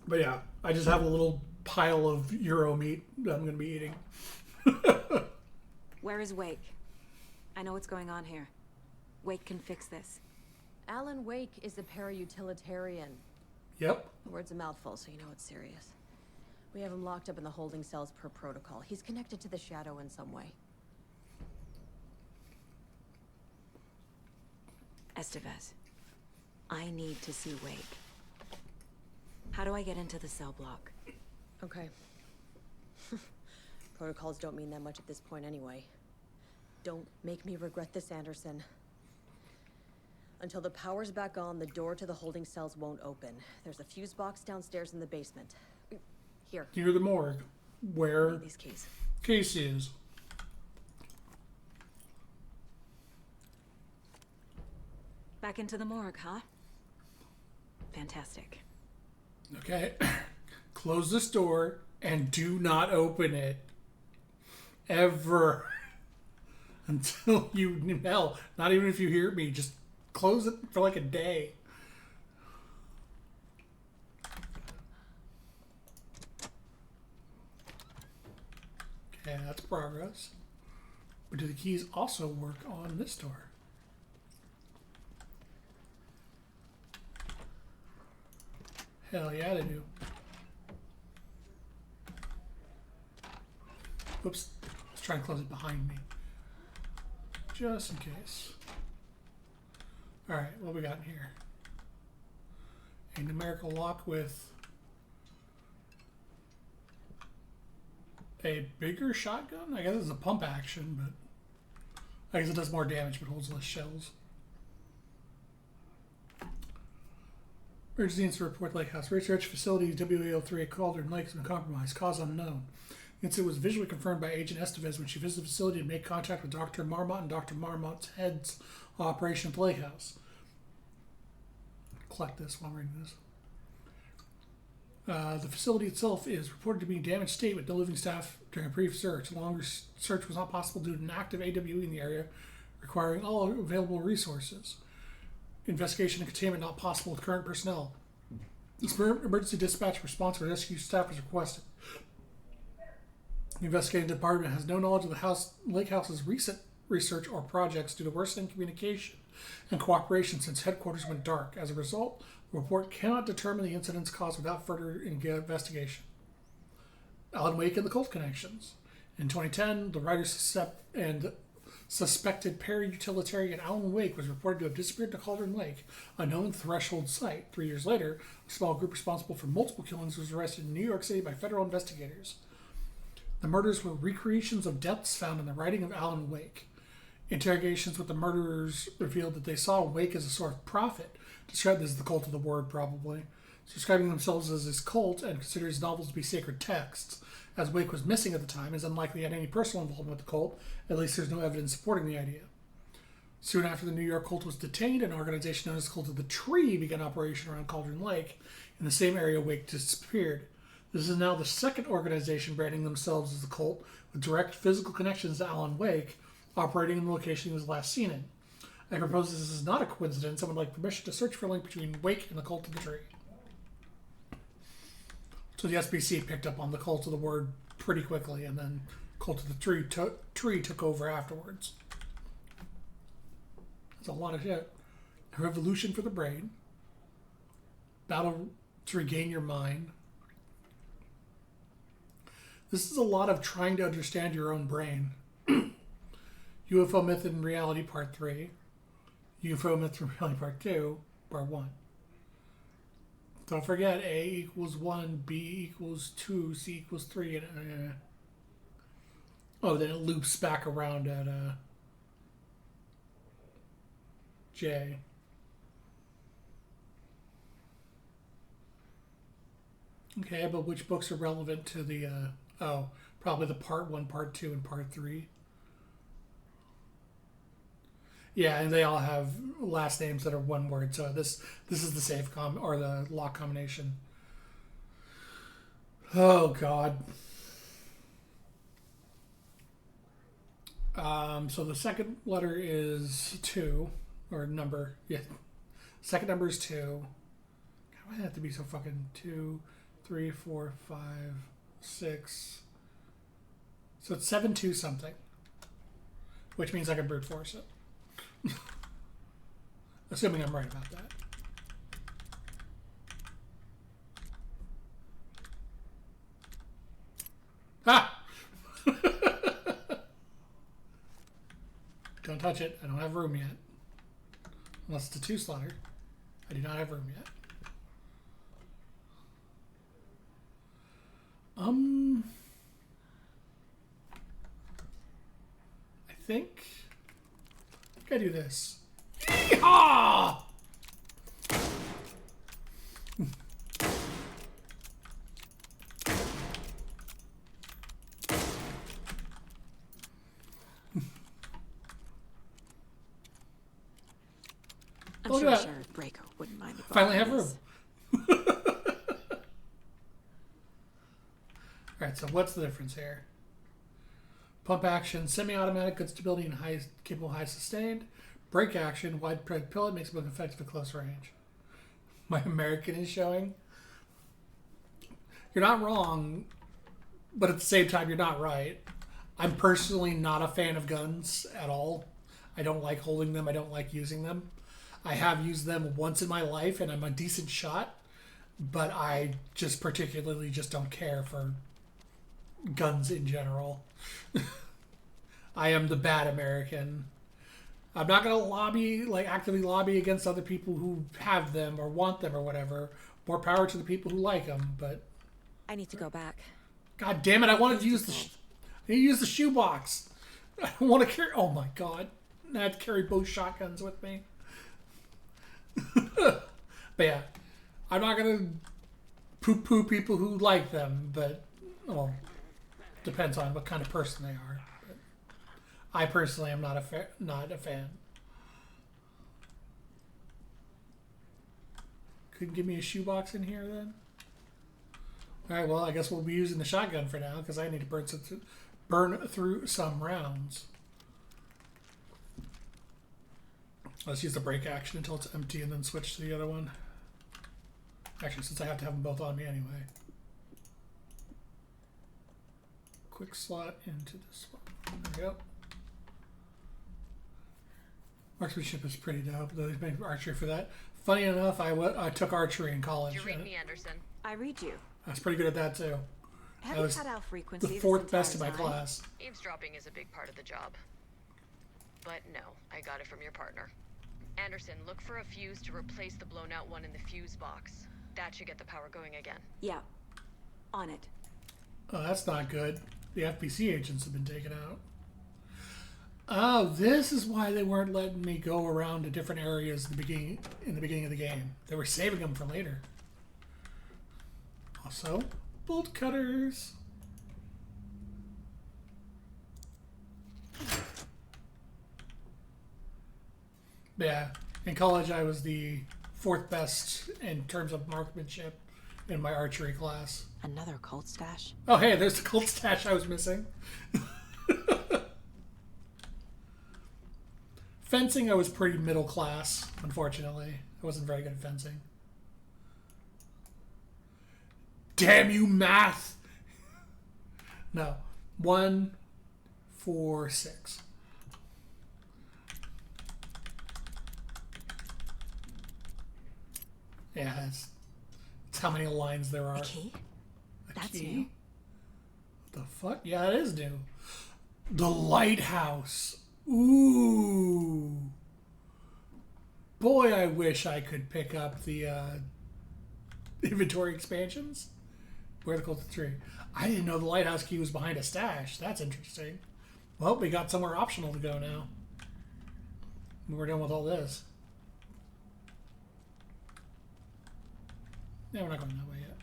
But yeah, I just have a little pile of Euro meat that I'm going to be eating. Where is Wake? I know what's going on here. Wake can fix this. Alan Wake is a para-utilitarian. Yep. The word's a mouthful, so you know it's serious. We have him locked up in the holding cells per protocol. He's connected to the Shadow in some way. Estevez, I need to see Wake. How do I get into the cell block? Okay. Protocols don't mean that much at this point anyway. Don't make me regret this, Anderson. Until the power's back on, the door to the holding cells won't open. There's a fuse box downstairs in the basement. Here. Near the morgue, where Need these keys. Casey is. Back into the morgue, huh? Fantastic. Okay. Close this door and do not open it. Ever. Until you, hell, not even if you hear me, just close it for like a day. Okay, that's progress. But do the keys also work on this door? Hell yeah, they do. Oops. Let's try and close it behind me. Just in case. Alright, what we got in here? A numerical lock with a bigger shotgun? I guess it's a pump action, but I guess it does more damage but holds less shells. Emergency incident report Lake House. Research facility WAO3 at Cauldron Lake has been compromised. Cause unknown. The incident was visually confirmed by Agent Estevez when she visited the facility and made contact with Dr. Marmot and Dr. Marmot's heads of operation at the Lake House. Collect this while I'm reading this. The facility itself is reported to be in damaged state with no living staff during a brief search. A longer search was not possible due to an active AWE in the area, requiring all available resources. Investigation and containment not possible with current personnel. This emergency dispatch response for rescue staff is requested. The investigating department has no knowledge of the Lake House's recent research or projects due to worsening communication and cooperation since headquarters went dark. As a result, the report cannot determine the incident's cause without further investigation. Alan Wake and the cult connections. In 2010, the writer suspected para-utilitarian Alan Wake was reported to have disappeared to Cauldron Lake, a known threshold site. 3 years later, a small group responsible for multiple killings was arrested in New York City by federal investigators. The murders were recreations of deaths found in the writing of Alan Wake. Interrogations with the murderers revealed that they saw Wake as a sort of prophet, described as the cult of the word, probably, describing themselves as his cult and considered his novels to be sacred texts. As Wake was missing at the time, is unlikely he had any personal involvement with the cult. At least there's no evidence supporting the idea. Soon after the New York cult was detained, an organization known as the Cult of the Tree began operation around Cauldron Lake. In the same area, Wake disappeared. This is now the second organization branding themselves as the cult, with direct physical connections to Alan Wake, operating in the location he was last seen in. I propose this is not a coincidence. I would like permission to search for a link between Wake and the Cult of the Tree. So the SBC picked up on the Cult of the Word pretty quickly, and then Cult of the Tree took over afterwards. That's a lot of shit. A revolution for the brain. Battle to regain your mind. This is a lot of trying to understand your own brain. UFO Myth and Reality Part 3. UFO Myth and Reality Part 2, Part 1. Don't forget, A equals 1, B equals 2, C equals 3, and oh, then it loops back around at J. Okay, but which books are relevant to the, oh, probably the Part 1, Part 2, and Part 3. Yeah, and they all have last names that are one word, so this is the safe or the lock combination. Oh God. So the second letter is 2, or number. Yeah, second number is 2. Why does it have to be so fucking 2, 3, 4, 5, 6? So it's 7-2 something, which means I can brute force it. Assuming I'm right about that. Ah! Don't touch it. I don't have room yet. Unless it's a 2-slotter. I do not have room yet. I think I do this. Yeehaw! I'm Look sure at that. Sheriff Breaker wouldn't mind if Finally I have did room. this. Alright, so what's the difference here? Pump action, semi-automatic, good stability, and high capable high sustained. Brake action, widespread pellet, makes it look effective at close range. My American is showing. You're not wrong, but at the same time, you're not right. I'm personally not a fan of guns at all. I don't like holding them. I don't like using them. I have used them once in my life, and I'm a decent shot, but I just particularly just don't care for guns in general. I am the bad American. I'm not going to actively lobby against other people who have them or want them or whatever. More power to the people who like them, but I need to go back. God damn it, I wanted to use I need to use the shoebox. I don't want to carry, oh my God. I have to carry both shotguns with me. But yeah, I'm not going to poo-poo people who like them, but, well, depends on what kind of person they are. But I personally am not a fan. Couldn't give me a shoebox in here then? Alright, well, I guess we'll be using the shotgun for now, because I need to burn through some rounds. Let's use the brake action until it's empty and then switch to the other one. Actually, since I have to have them both on me anyway. Quick slot into this one. There we go. Marksmanship is pretty dope. They made archery for that. Funny enough, I took archery in college. Did you read me, Anderson? I read you. I was pretty good at that too. Have I you was cut out frequency the this 4th best in entire my time? class. Eavesdropping is a big part of the job. But no, I got it from your partner. Anderson, look for a fuse to replace the blown out one in the fuse box. That should get the power going again. Yeah. On it. Oh, that's not good. The FBC agents have been taken out. Oh, this is why they weren't letting me go around to different areas in the beginning of the game. They were saving them for later. Also, bolt cutters. Yeah, in college I was the 4th best in terms of marksmanship in my archery class. Another cult stash? Oh, hey, there's the cult stash I was missing. Fencing, I was pretty middle class, unfortunately. I wasn't very good at fencing. Damn you, math! No. 1, 4, 6. Yeah, that's how many lines there are. A key? That's Key? new. What the fuck? Yeah, it is new. The lighthouse. Ooh. Boy, I wish I could pick up the inventory expansions. Where the close to the tree. I didn't know the lighthouse key was behind a stash. That's interesting. Well, we got somewhere optional to go now. We're done with all this. Yeah, we're not going that way yet.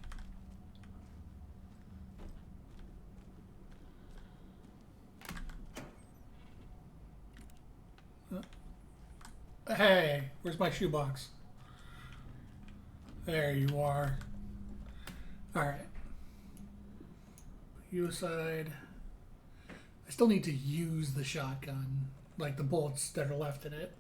Hey, where's my shoebox? There you are. Alright. You aside. I still need to use the shotgun. Like the bullets that are left in it.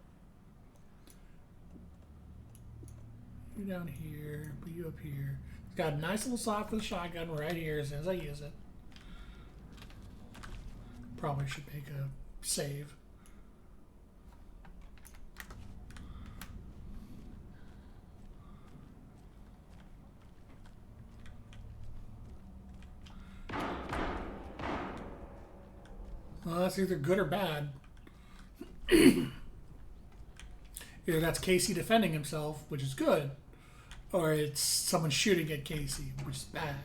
You down here, put you up here. It's got a nice little slot for the shotgun right here as soon as I use it. Probably should make a save. Well, that's either good or bad. Either that's Casey defending himself, which is good, or it's someone shooting at Casey, which is bad.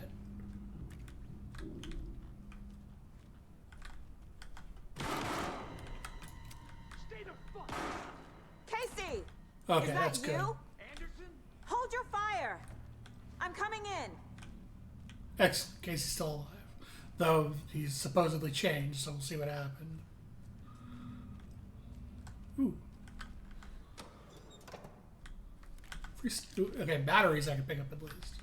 Casey! Okay, Is that that's good. you? Hold your fire! I'm coming in! Excellent. Casey's still alive. Though he's supposedly changed, so we'll see what happened. Ooh. Okay, batteries I can pick up at least.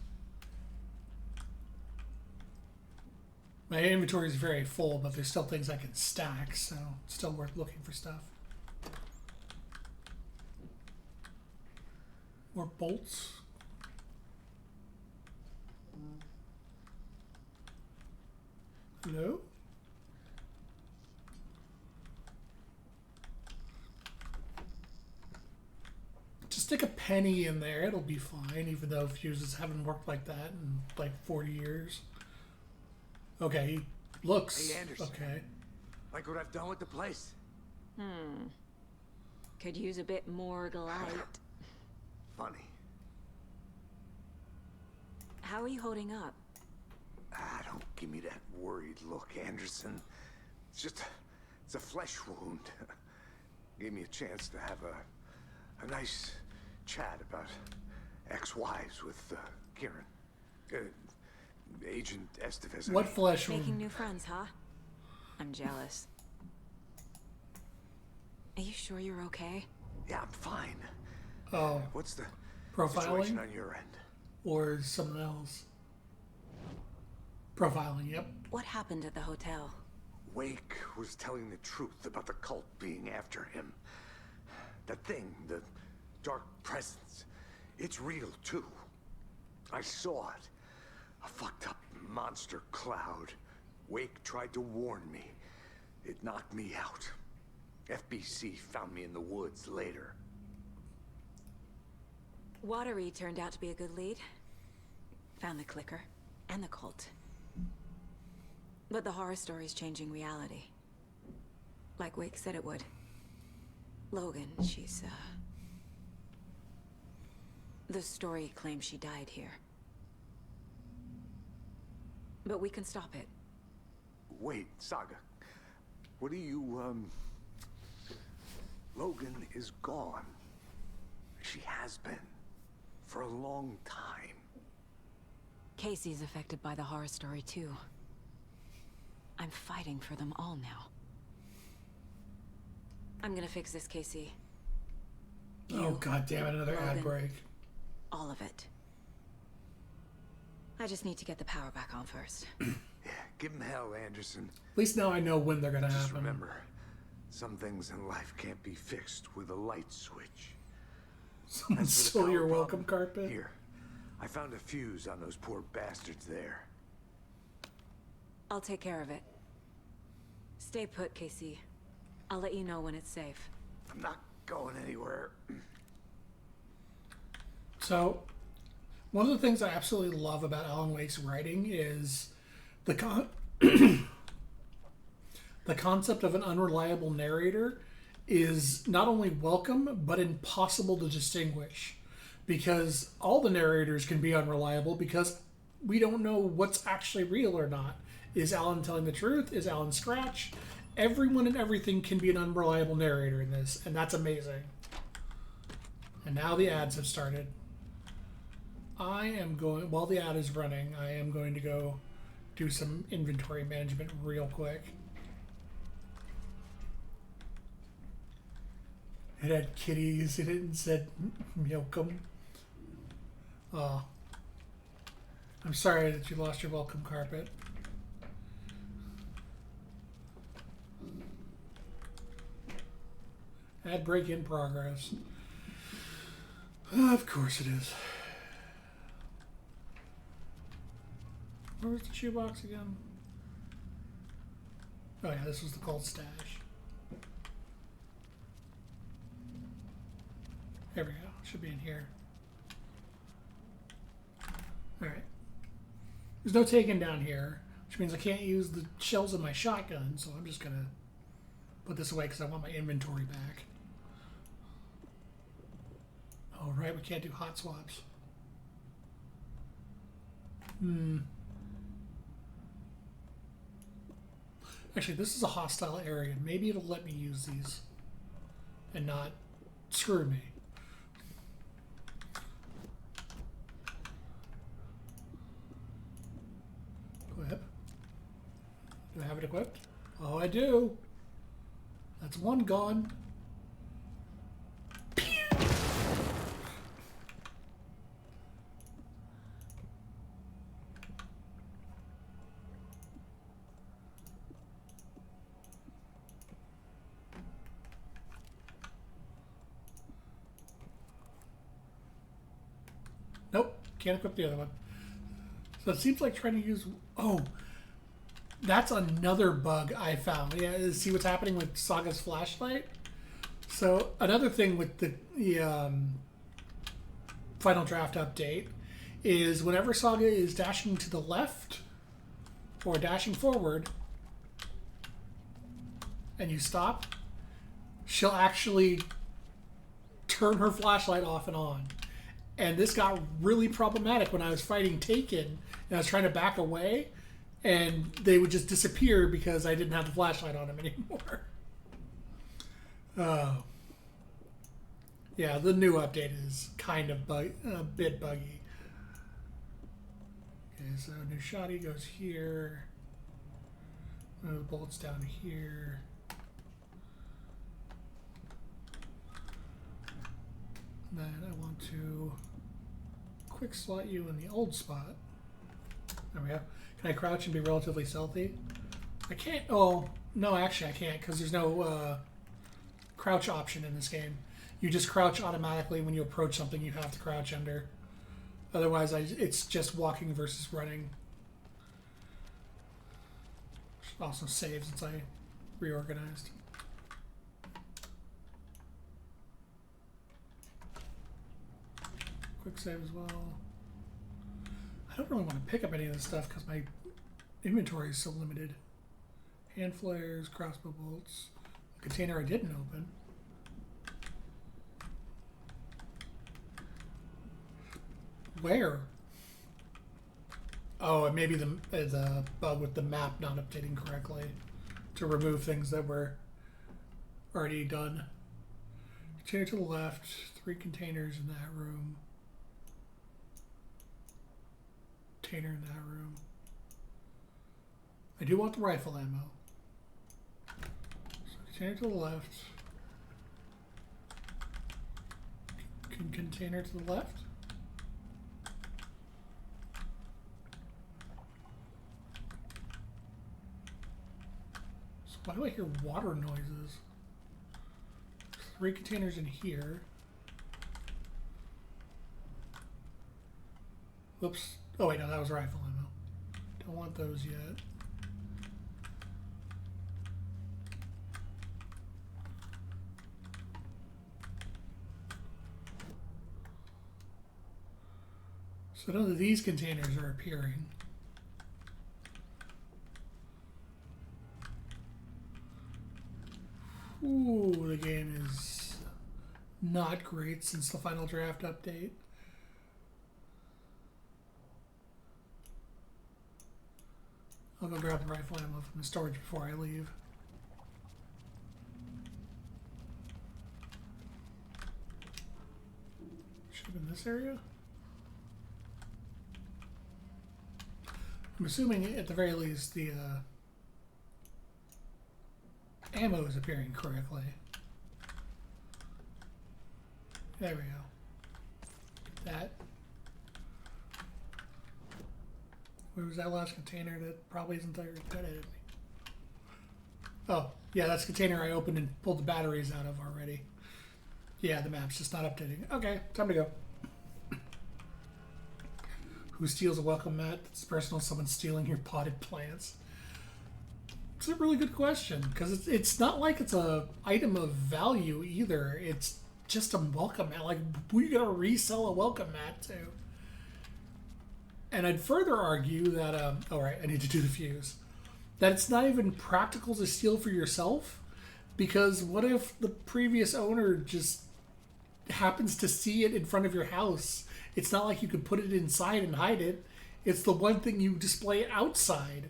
My inventory is very full, but there's still things I can stack, so it's still worth looking for stuff. More bolts. Hello? Just stick a penny in there, it'll be fine, even though fuses haven't worked like that in like 40 years. Okay, he looks Hey, Anderson. okay. Like what I've done with the place? Could use a bit more light. Funny. How are you holding up? Ah, don't give me that worried look, Anderson. It's a flesh wound. Gave me a chance to have a nice chat about ex-wives with Kieran. Agent Estevez. What flesh Making wound? new friends, huh? I'm jealous. Are you sure you're okay? Yeah, I'm fine. Oh, What's the profiling situation on your end? or someone else? Profiling, yep. What happened at the hotel? Wake was telling the truth about the cult being after him. That thing, the dark presence, it's real too. I saw it. A fucked up monster cloud. Wake tried to warn me. It knocked me out. FBC found me in the woods later. Watery turned out to be a good lead. Found the clicker and the cult. But the horror story's changing reality. Like Wake said it would. Logan, she's, the story claims she died here. But we can stop it. Wait, Saga. What are you, is gone. She has been. For a long time. Casey's affected by the horror story too. I'm fighting for them all now. I'm gonna fix this, Casey. Oh, god damn it, another ad Logan. break. All of it. I just need to get the power back on first. Yeah, give him hell, Anderson. At least now I know when they're gonna Just happen. remember, some things in life can't be fixed with a light switch. Someone As for the stole power your problem, welcome carpet. Here, I found a fuse on those poor bastards there. I'll take care of it. Stay put, Casey. I'll let you know when it's safe. I'm not going anywhere. So, one of the things I absolutely love about Alan Wake's writing is the the concept of an unreliable narrator is not only welcome, but impossible to distinguish. Because all the narrators can be unreliable because we don't know what's actually real or not. Is Alan telling the truth? Is Alan Scratch? Everyone and everything can be an unreliable narrator in this, and that's amazing. And now the ads have started. I am going, while the ad is running, I am going to go do some inventory management real quick. It had kitties in it and said milk 'em. Oh. I'm sorry that you lost your welcome carpet. Ad break in progress. Of course it is. Where was the shoebox again? Oh yeah, this was the cold stash. There we go. Should be in here. Alright. There's no taking down here, which means I can't use the shells in my shotgun, so I'm just gonna put this away because I want my inventory back. Oh, right, we can't do hot swaps. Actually, this is a hostile area. Maybe it'll let me use these and not screw me. Equip. Do I have it equipped? Oh, I do. That's one gone. Nope, can't equip the other one. So it seems like trying to use... Oh, that's another bug I found. Yeah, see what's happening with Saga's flashlight? So another thing with the Final Draft update is whenever Saga is dashing to the left or dashing forward and you stop, she'll actually turn her flashlight off and on. And this got really problematic when I was fighting Taken and I was trying to back away and they would just disappear because I didn't have the flashlight on them anymore. Oh. Yeah, the new update is kind of a bit buggy. Okay, so new shotty goes here. Move the bullets down here. Then I want to quick slot you in the old spot. There we go. Can I crouch and be relatively stealthy? I can't. Oh, no, actually I can't because there's no crouch option in this game. You just crouch automatically when you approach something you have to crouch under. Otherwise, it's just walking versus running. Also save since I reorganized. Quick save as well. I don't really want to pick up any of this stuff because my inventory is so limited. Hand flares, crossbow bolts, a container I didn't open. Where? Oh, and maybe the bug with the map not updating correctly to remove things that were already done. Container to the left. 3 containers in that room. Container in that room. I do want the rifle ammo. So container to the left. Container to the left. So why do I hear water noises? 3 containers in here. Whoops. Oh wait, no, that was rifle ammo. Don't want those yet. So none of these containers are appearing. Ooh, the game is not great since the final draft update. I'll go grab the rifle ammo from the storage before I leave. Should have been this area? I'm assuming at the very least the ammo is appearing correctly. There we go. Get that. Where was that last container that probably isn't there? Got it. Oh, yeah, that's the container I opened and pulled the batteries out of already. Yeah, the map's just not updating. Okay, time to go. Who steals a welcome mat? It's personal. Someone stealing your potted plants. It's a really good question because it's not like it's a item of value either. It's just a welcome mat. Like, who are you gonna resell a welcome mat to? And I'd further argue that all right, I need to do the fuse. That it's not even practical to steal for yourself, because what if the previous owner just happens to see it in front of your house? It's not like you could put it inside and hide it. It's the one thing you display outside.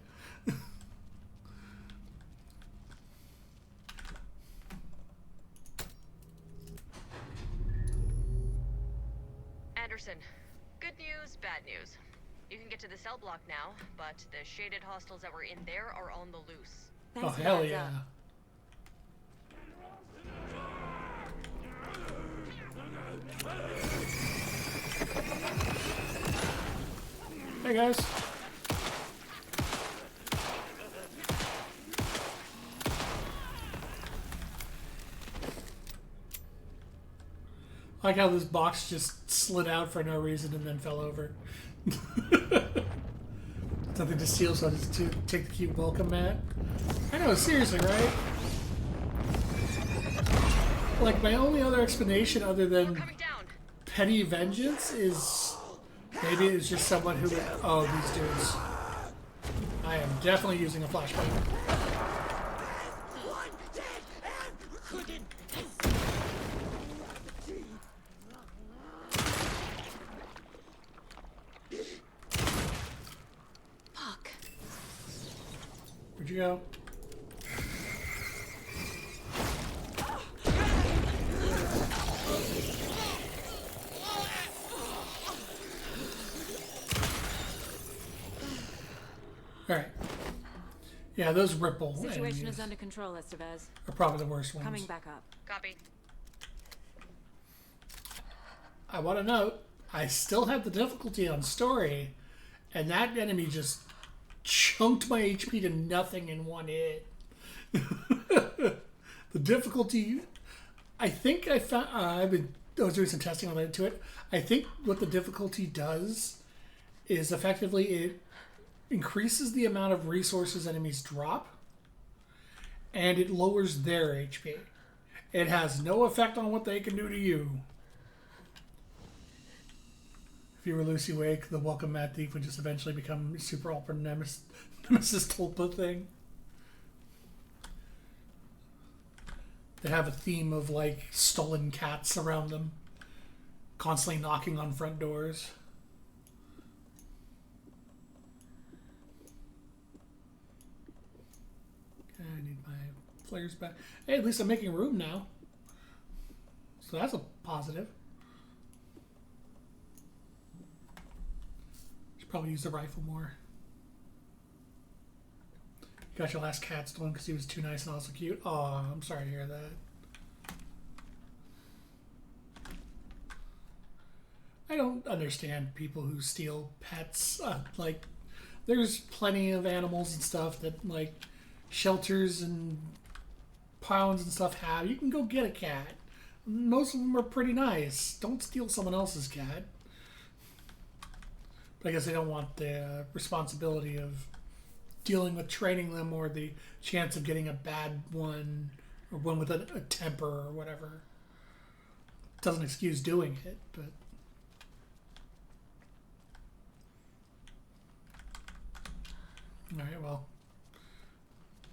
Anderson, good news, bad news. You can get to the cell block now, but the shaded hostiles that were in there are on the loose. Oh, hell yeah. Hey guys. I like how this box just slid out for no reason and then fell over. Nothing to steal, so I just take the cute welcome mat. I know, seriously, right? Like, my only other explanation other than petty vengeance is maybe it's just someone who... Oh, these dudes. I am definitely using a flashlight. Fuck. Where'd you go? Alright. Yeah, those ripple Situation enemies is under control, Estevez. are probably the worst ones. Coming back up. Copy. I want to note, I still have the difficulty on story, and that enemy just chunked my HP to nothing in one hit. The difficulty, I think I found, I was doing some testing related to it. I think what the difficulty does is effectively it increases the amount of resources enemies drop, and it lowers their HP. It has no effect on what they can do to you. If you were Lucy Wake, the welcome mat thief would just eventually become super ultra nemesis Tulpa thing. They have a theme of like stolen cats around them, constantly knocking on front doors. Okay, I need my flares back. Hey, at least I'm making room now. So that's a positive. Should probably use the rifle more. You got your last cat stolen because he was too nice and also cute. Oh, I'm sorry to hear that. I don't understand people who steal pets. Like, there's plenty of animals and stuff that, like, shelters and pounds and stuff have. You can go get a cat. Most of them are pretty nice. Don't steal someone else's cat. But I guess they don't want the responsibility of dealing with training them or the chance of getting a bad one or one with a temper or whatever. Doesn't excuse doing it, but... Alright, well.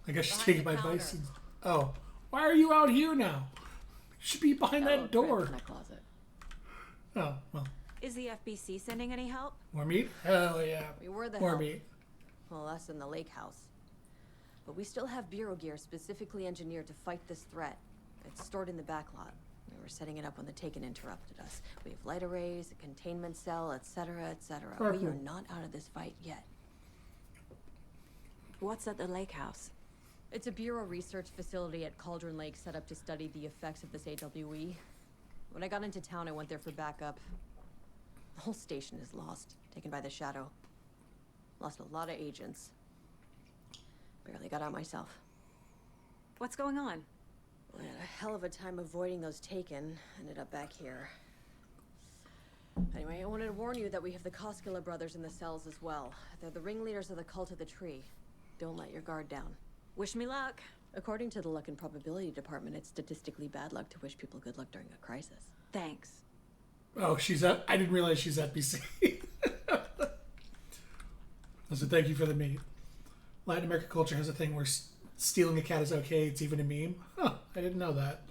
I guess she's taking my advice. And, oh. Why are you out here now? You should be behind that door. My closet. Oh, well. Is the FBC sending any help? More meat? Hell yeah. We were the More help. meat. Well, us in the lake house. But we still have Bureau gear specifically engineered to fight this threat. It's stored in the back lot. We were setting it up when the Taken interrupted us. We have light arrays, a containment cell, etc., etc. Perfect. We are not out of this fight yet. What's at the lake house? It's a Bureau research facility at Cauldron Lake set up to study the effects of this AWE. When I got into town, I went there for backup. The whole station is lost, taken by the Shadow. Lost a lot of agents. Barely got out myself. What's going on? We had a hell of a time avoiding those Taken. Ended up back here. Anyway, I wanted to warn you that we have the Koskela brothers in the cells as well. They're the ringleaders of the Cult of the Tree. Don't let your guard down. Wish me luck. According to the Luck and Probability Department, it's statistically bad luck to wish people good luck during a crisis. Thanks. Oh, I didn't realize she's at BC. So thank you for the meat. Latin American culture has a thing where stealing a cat is okay. It's even a meme. Huh, I didn't know that.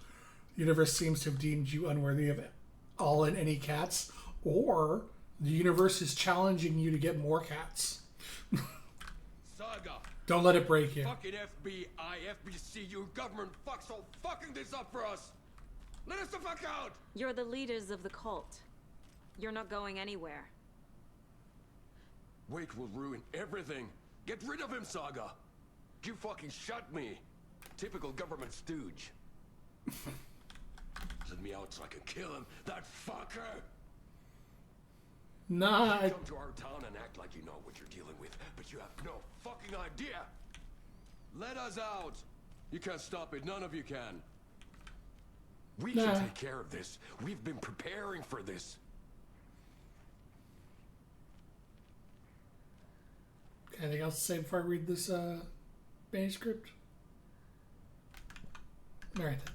The universe seems to have deemed you unworthy of all and any cats, or the universe is challenging you to get more cats. Saga! Don't let it break you. Fucking FBI, FBC, your government fucks all fucking this up for us! Let us the fuck out! You're the leaders of the cult. You're not going anywhere. Wake will ruin everything. Get rid of him, Saga! You fucking shot me! Typical government stooge. Let me out so I can kill him, that fucker! Nah, You come to our town and act like you know what you're dealing with, but you have no fucking idea! Let us out! You can't stop it, none of you can. We can take care of this. We've been preparing for this. Anything else to say before I read this manuscript? Alright then.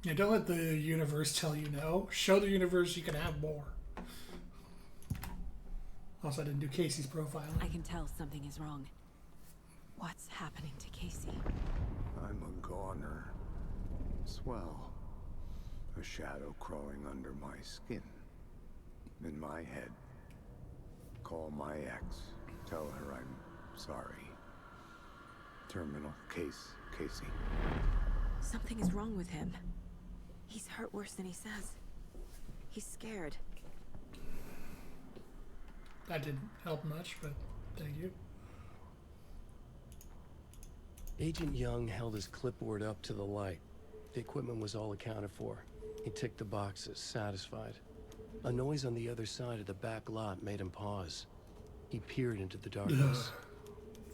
Yeah, don't let the universe tell you no. Show the universe you can have more. Also, I didn't do Casey's profiling. I can tell something is wrong. What's happening to Casey? I'm a goner. Swell. A shadow crawling under my skin. In my head. Call my ex. Tell her I'm sorry. Terminal case, Casey. Something is wrong with him. He's hurt worse than he says. He's scared. That didn't help much, but thank you. Agent Young held his clipboard up to the light. The equipment was all accounted for. He ticked the boxes, satisfied. A noise on the other side of the back lot made him pause. He peered into the darkness.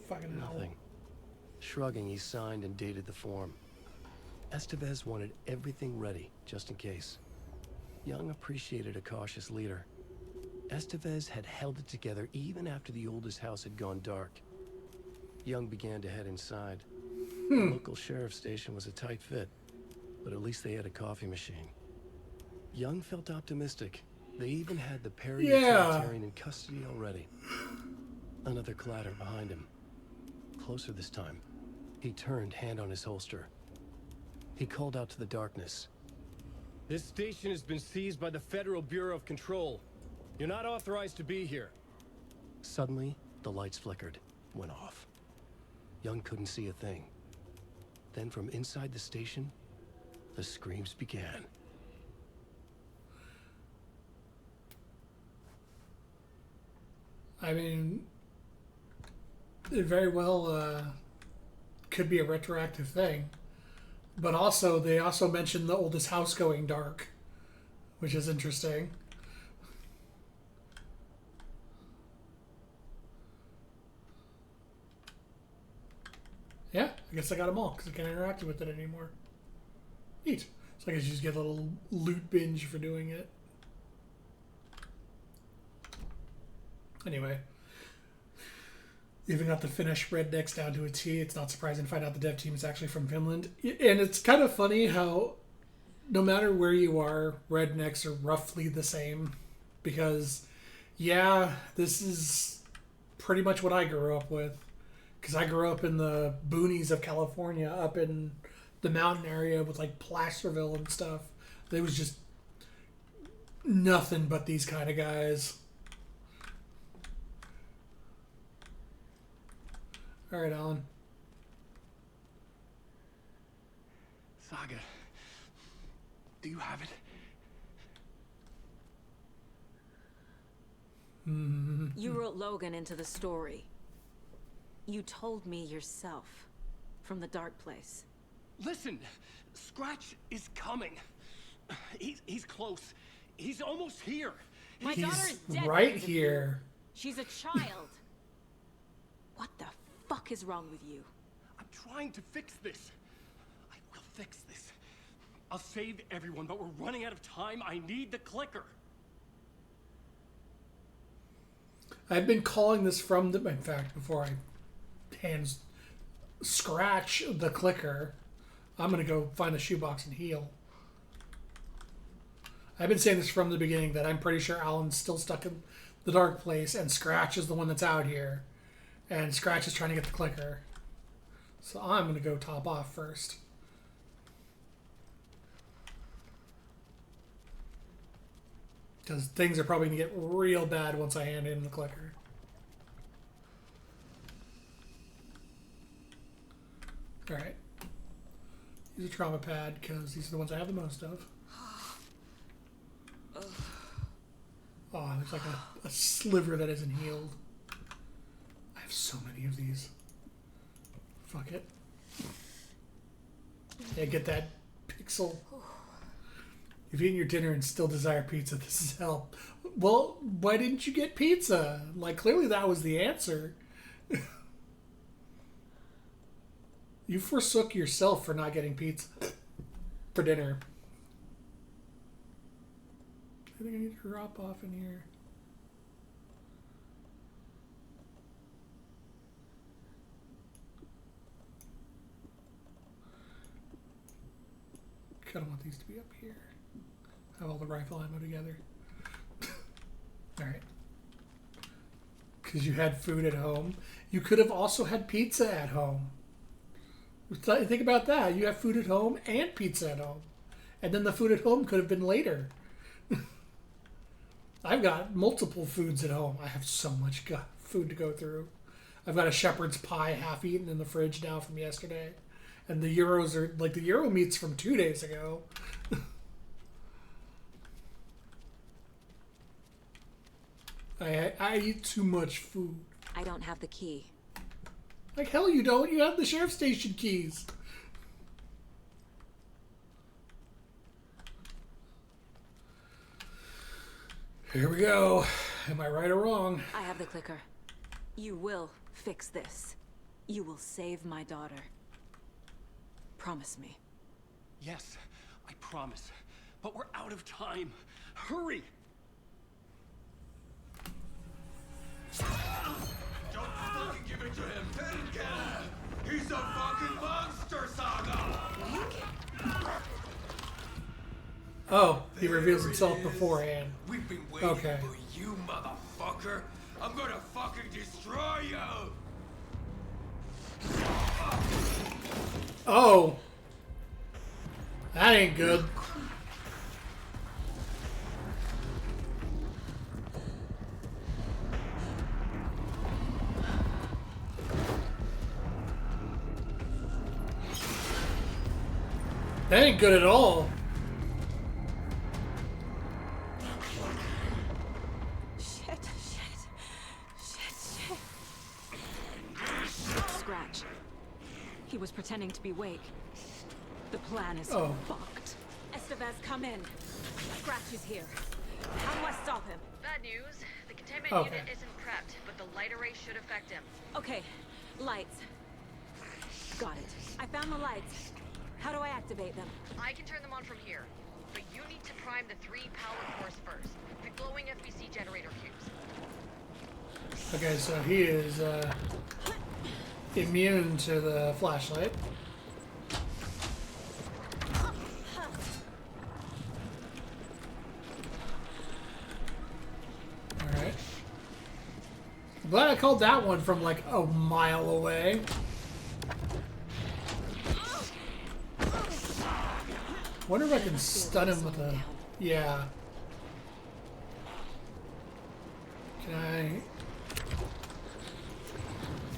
Fucking hell. Nothing. Shrugging, he signed and dated the form. Estevez wanted everything ready, just in case. Young appreciated a cautious leader. Estevez had held it together even after the oldest house had gone dark. Young began to head inside. The local sheriff's station was a tight fit, but at least they had a coffee machine. Young felt optimistic. They even had the Perry utilitarian in custody already. Another clatter behind him. Closer this time. He turned, hand on his holster. He called out to the darkness. This station has been seized by the Federal Bureau of Control. You're not authorized to be here. Suddenly, the lights flickered, went off. Young couldn't see a thing. Then from inside the station, the screams began. I mean, it very well could be a retroactive thing. But also, they also mentioned the oldest house going dark, which is interesting. Yeah, I guess I got them all because I can't interact with it anymore. Neat. So I guess you just get a little loot binge for doing it. Anyway, even got the Finnish rednecks down to a T. It's not surprising to find out the dev team is actually from Finland. And it's kind of funny how no matter where you are, rednecks are roughly the same. Because, yeah, this is pretty much what I grew up with. Because I grew up in the boonies of California, up in the mountain area with like Placerville and stuff. There was just nothing but these kind of guys. All right, Alan. Saga, do you have it? You wrote Logan into the story. You told me yourself from the dark place. Listen, Scratch is coming. He's close. He's almost here. My daughter is He's dead. right because of you. here. She's a child. What the fuck is wrong with you? I'm trying to fix this. I will fix this. I'll save everyone, but we're running out of time. I need the clicker. I've been calling this from the... In fact, before I hands Scratch the clicker, I'm going to go find the shoebox and heal. I've been saying this from the beginning that I'm pretty sure Alan's still stuck in the dark place and Scratch is the one that's out here. And Scratch is trying to get the clicker. So I'm going to go top off first. Because things are probably going to get real bad once I hand in the clicker. Alright. Use a trauma pad because these are the ones I have the most of. Oh, there's like a sliver that isn't healed. I have so many of these. Fuck it. Yeah, get that pixel. You've eaten your dinner and still desire pizza. This is hell. Well, why didn't you get pizza? Like, clearly that was the answer. You forsook yourself for not getting pizza for dinner. I think I need to drop off in here. Kind of want these to be up here. Have all the rifle ammo together. Alright. Because you had food at home. You could have also had pizza at home. Think about that. You have food at home and pizza at home. And then the food at home could have been later. I've got multiple foods at home. I have so much food to go through. I've got a shepherd's pie half eaten in the fridge now from yesterday. And the Euros are like the Euro meat's from 2 days ago. I eat too much food. I don't have the key. Like hell you don't. You have the sheriff station keys. Here we go. Am I right or wrong? I have the clicker. You will fix this. You will save my daughter. Promise me. Yes, I promise. But we're out of time. Hurry! Don't fucking give it to him! He's a fucking monster, Saga! Oh, he reveals himself beforehand. We've been waiting Okay. for you, motherfucker! I'm gonna fucking destroy you! Oh! That ain't good. That ain't good at all. Shit. Scratch. He was pretending to be Wake. The plan is fucked. Estevez, come in. Scratch is here. How do I stop him? Bad news. The containment unit isn't prepped, but the light array should affect him. Okay, lights. Got it. I found the lights. How do I activate them? I can turn them on from here, but you need to prime the 3 power cores first. The glowing FBC generator fuse. Okay, so he is immune to the flashlight. Alright. I'm glad I called that one from like a mile away. Wonder if I can stun him with a... Yeah. Can I...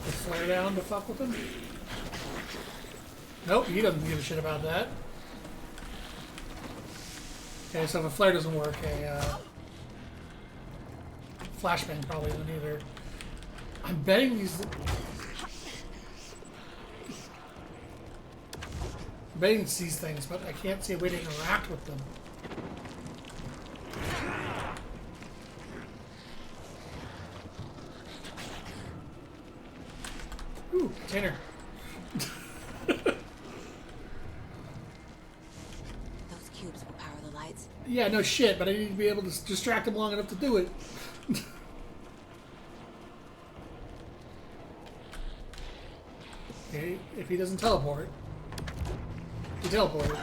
put flare down to fuck with him? Nope, he doesn't give a shit about that. Okay, so if a flare doesn't work, a flashbang probably doesn't either. I'm betting these... I'm betting it's these things, but I can't see a way to interact with them. Ooh, container. Those cubes will power the lights. Yeah, no shit, but I need to be able to distract him long enough to do it. Okay, if he doesn't teleport. He teleported.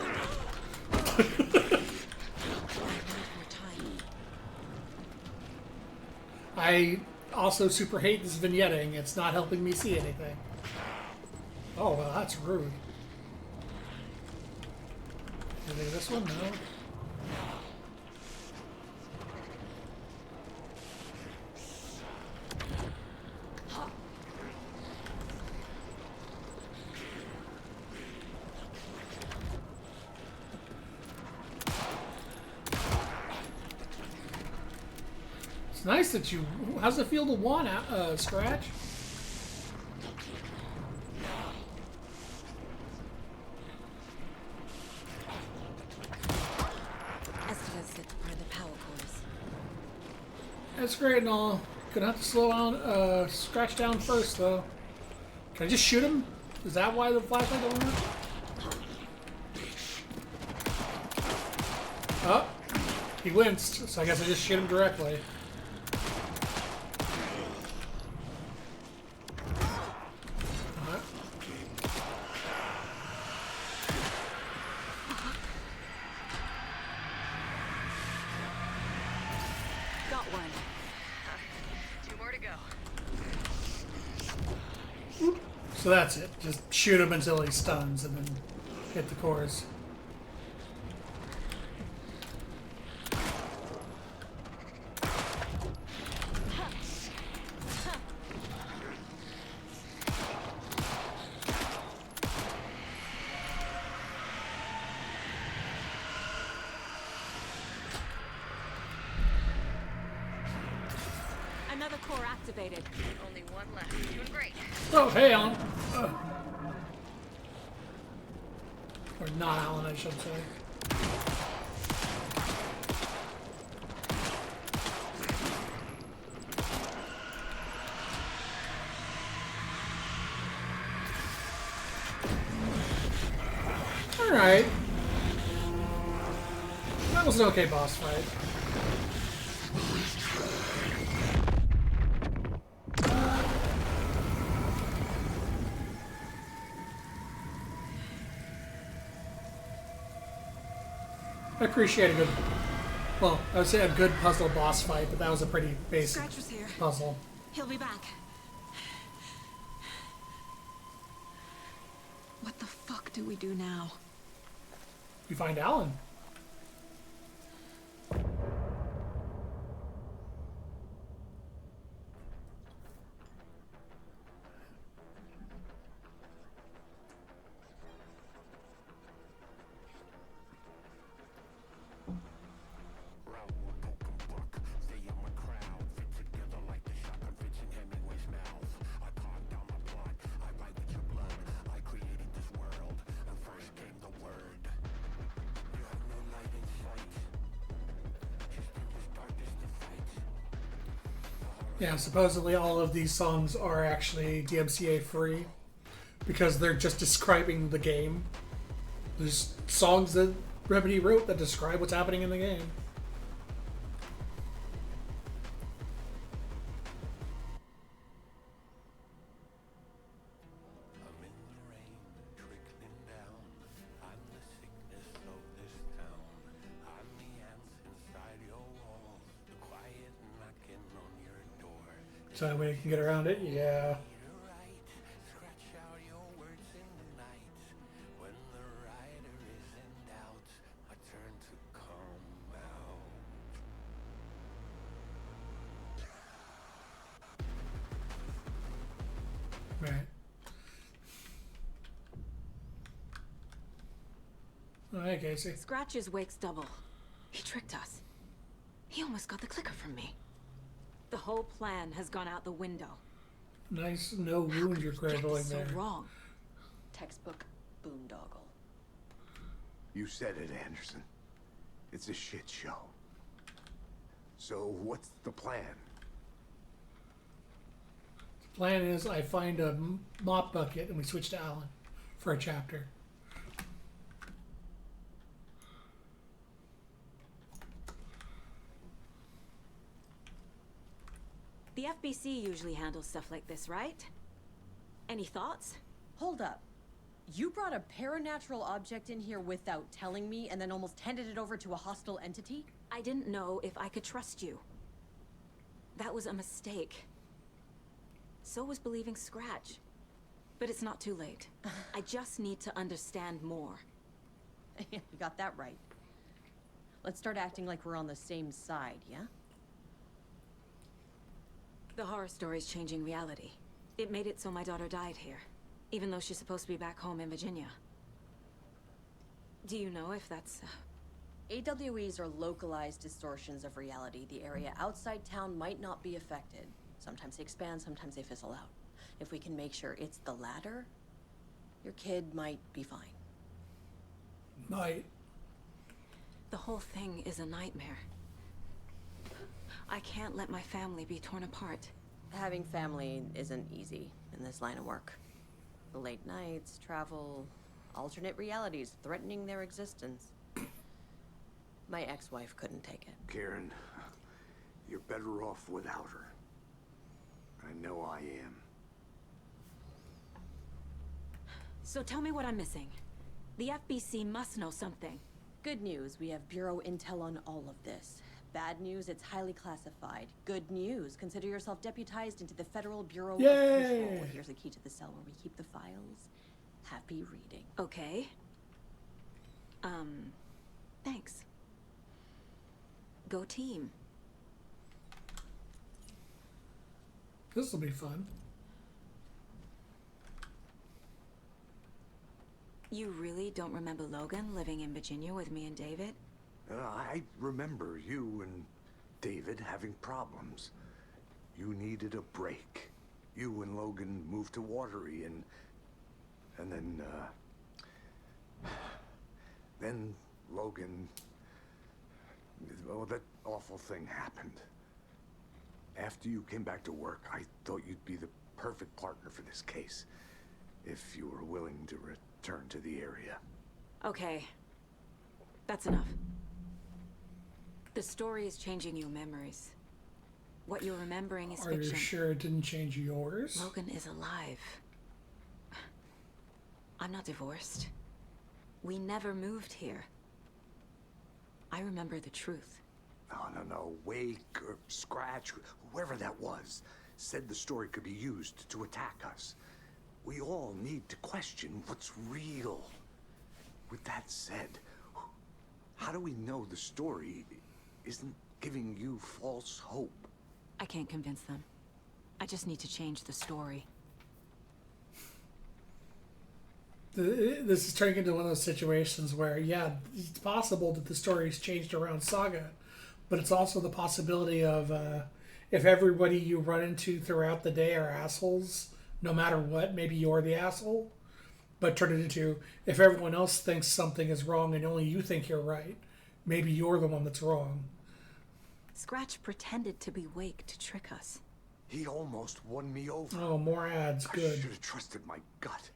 I also super hate this vignetting. It's not helping me see anything. Oh, well, that's rude. Anything of this one? No. It's nice that you... How's it feel to want Scratch? Estevez said to prime the power cores. That's great and all. Gonna have to slow down, Scratch down first, though. Can I just shoot him? Is that why the flashlight don't work? Oh, he winced, so I guess I just shoot him directly. Got one. 2 more to go. So that's it. Just shoot him until he stuns and then hit the cores. Another core activated. Only 1 left. Doing great. Oh, hey, Alan. Or not Alan, I should say. Alright. That was an okay boss fight. I appreciate a good, well, I would say a good puzzle boss fight, but that was a pretty basic Scratch was here. puzzle. He'll be back. What the fuck do we do now? We find Alan. Yeah, supposedly all of these songs are actually DMCA free because they're just describing the game. There's songs that Remedy wrote that describe what's happening in the game. I'm in the rain, trickling down. I'm the sickness of this town. I'm the ants inside your walls, the quiet knocking on your door. So that way you can get around it? Yeah. You're right, scratch out your words in the night. When the rider is in doubt, I turn to calm out. Right. Alright, Casey. Scratch is Wake's double. He tricked us. He almost got the clicker from me. The whole plan has gone out the window. Nice no wound you're Get cradling this so there. wrong. Textbook boondoggle. You said it, Anderson. It's a shit show. So what's the plan? Plan is I find a mop bucket and we switch to Alan for a chapter. The FBC usually handles stuff like this, right? Any thoughts? Hold up. You brought a paranatural object in here without telling me and then almost handed it over to a hostile entity? I didn't know if I could trust you. That was a mistake. So was believing Scratch. But it's not too late. I just need to understand more. You got that right. Let's start acting like we're on the same side, yeah? The horror story's changing reality. It made it so my daughter died here, even though she's supposed to be back home in Virginia. Do you know if that's... AWEs are localized distortions of reality. The area outside town might not be affected. Sometimes they expand, sometimes they fizzle out. If we can make sure it's the latter, your kid might be fine. Might. The whole thing is a nightmare. I can't let my family be torn apart. Having family isn't easy in this line of work. The late nights, travel, alternate realities threatening their existence. My ex-wife couldn't take it. Karen, you're better off without her. I know I am. So tell me what I'm missing. The FBC must know something. Good news, we have Bureau intel on all of this. Bad news, it's highly classified. Good news, consider yourself deputized into the Federal Bureau of Control. Here's a key to the cell where we keep the files. Happy reading. Okay. Thanks. Go team. This will be fun. You really don't remember Logan living in Virginia with me and David? I remember you and David having problems. You needed a break. You and Logan moved to Watery and then Logan, well, that awful thing happened. After you came back to work, I thought you'd be the perfect partner for this case, if you were willing to return to the area. Okay. That's enough. The story is changing your memories. What you're remembering is Are fiction. you sure it didn't change yours? Logan is alive. I'm not divorced. We never moved here. I remember the truth. No. Wake or Scratch, whoever that was, said the story could be used to attack us. We all need to question what's real. With that said, how do we know the story isn't giving you false hope? I can't convince them. I just need to change the story. This is turning into one of those situations where, yeah, it's possible that the story's changed around Saga, but it's also the possibility of if everybody you run into throughout the day are assholes, no matter what, maybe you're the asshole, but turn it into if everyone else thinks something is wrong and only you think you're right, maybe you're the one that's wrong. Scratch pretended to be Wake to trick us. He almost won me over. Oh, more ads. I Good. should have trusted my gut.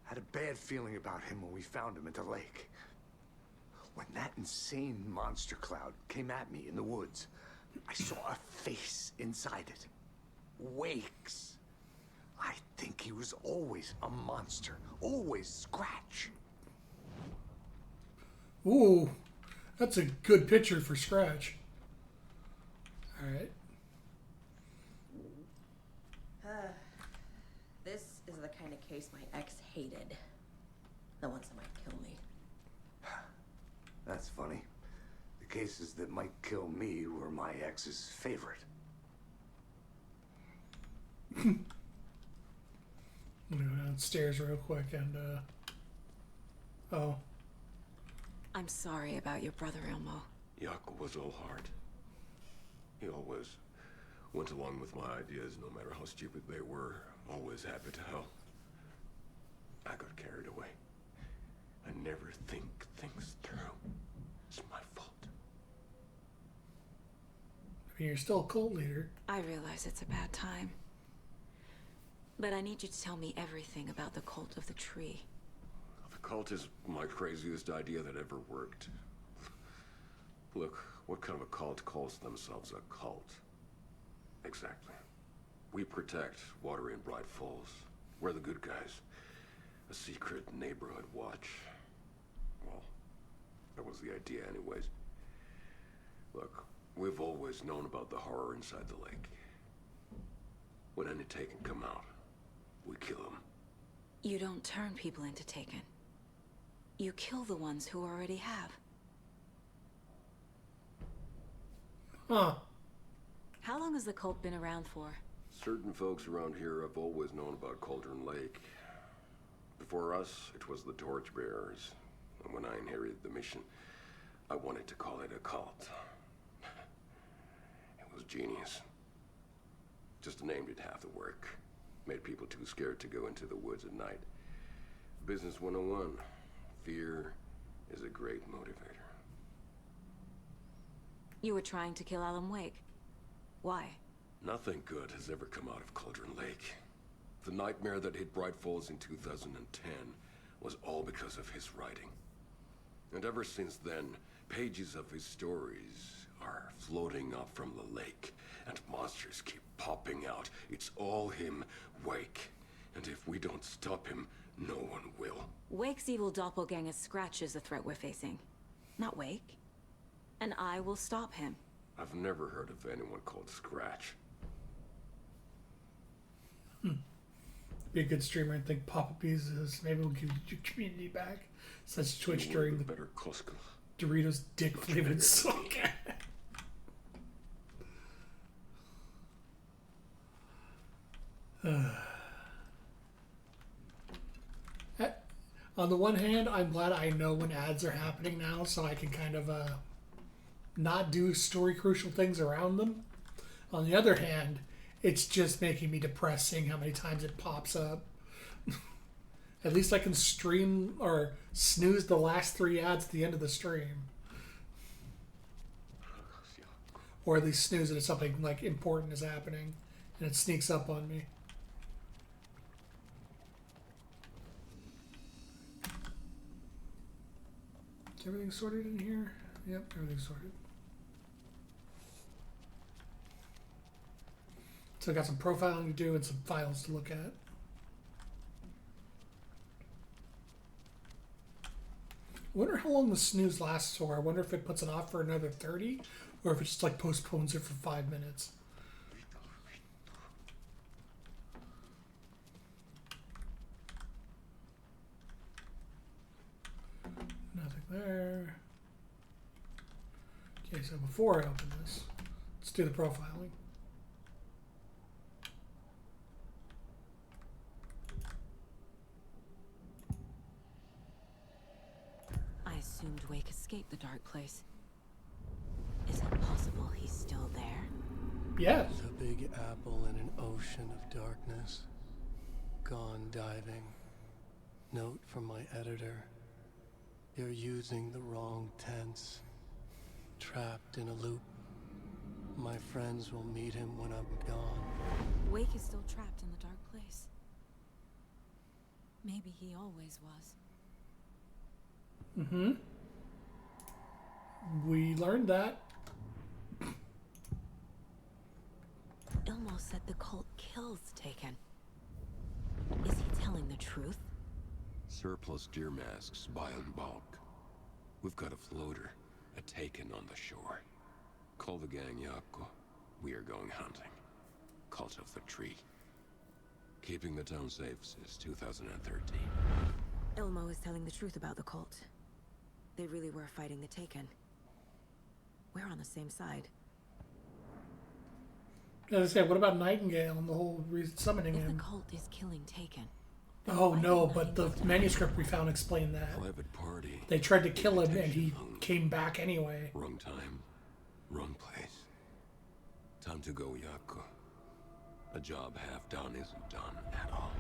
Had a bad feeling about him when we found him at the lake. When that insane monster cloud came at me in the woods, I saw a face inside it. Wakes. I think he was always a monster. Always Scratch. Ooh, that's a good picture for Scratch. All right. This is the kind of case my ex hated. The ones that might kill me. That's funny. The cases that might kill me were my ex's favorite. I'm gonna go downstairs real quick and, oh. I'm sorry about your brother, Elmo. Jakob was all heart. He always went along with my ideas, no matter how stupid they were. Always happy to help. I got carried away. I never think things through. It's my fault. I mean, you're still a cult leader. I realize it's a bad time. But I need you to tell me everything about the Cult of the Tree. The cult is my craziest idea that ever worked. Look, what kind of a cult calls themselves a cult? Exactly. We protect water in Bright Falls. We're the good guys. A secret neighborhood watch. Well, that was the idea anyways. Look, we've always known about the horror inside the lake. When any Taken come out, we kill them. You don't turn people into Taken. You kill the ones who already have. Huh. How long has the cult been around for? Certain folks around here have always known about Cauldron Lake. Before us, it was the Torchbearers. And when I inherited the mission, I wanted to call it a cult. It was genius. Just the name did half the work. Made people too scared to go into the woods at night. Business 101. Fear is a great motivator. You were trying to kill Alan Wake. Why? Nothing good has ever come out of Cauldron Lake. The nightmare that hit Bright Falls in 2010 was all because of his writing. And ever since then, pages of his stories are floating up from the lake, and monsters keep popping out. It's all him, Wake. And if we don't stop him, no one will. Wake's evil doppelganger Scratch is the threat we're facing, not Wake. And I will stop him. I've never heard of anyone called Scratch. Be a good streamer and think Papa Bees is. Maybe we'll give your community back. Such Twitch during the better Costco. Doritos dick flavored song. On the one hand, I'm glad I know when ads are happening now, so I can kind of not do story crucial things around them. On the other hand, it's just making me depressed seeing how many times it pops up. At least I can stream or snooze the last 3 ads at the end of the stream. Or at least snooze it if something like important is happening and it sneaks up on me. Is everything sorted in here? Yep, everything's sorted. So I got some profiling to do and some files to look at. I wonder how long the snooze lasts for. I wonder if it puts it off for another 30 or if it just like postpones it for 5 minutes. Nothing there. Okay, so before I open this, let's do the profiling. I assumed Wake escaped the dark place. Is it possible he's still there? Yes. The Big Apple in an ocean of darkness. Gone diving. Note from my editor. You're using the wrong tense. Trapped in a loop. My friends will meet him when I'm gone. Wake is still trapped in the dark place. Maybe he always was. Mm-hmm. We learned that. Ilmo said the cult kills Taken. Is he telling the truth? Surplus deer masks buy in bulk. We've got a floater, a Taken on the shore. Call the gang Yako. We are going hunting. Cult of the Tree. Keeping the town safe since 2013. Ilmo is telling the truth about the cult. They really were fighting the Taken. We're on the same side. As I say, what about Nightingale and the whole reason summoning If him? the cult is killing Taken, then Oh why no, did but the Nightingale manuscript we found explained that. Private party. They tried to kill him and he came back anyway. Wrong time, wrong place. Time to go, Yako. A job half done isn't done at all.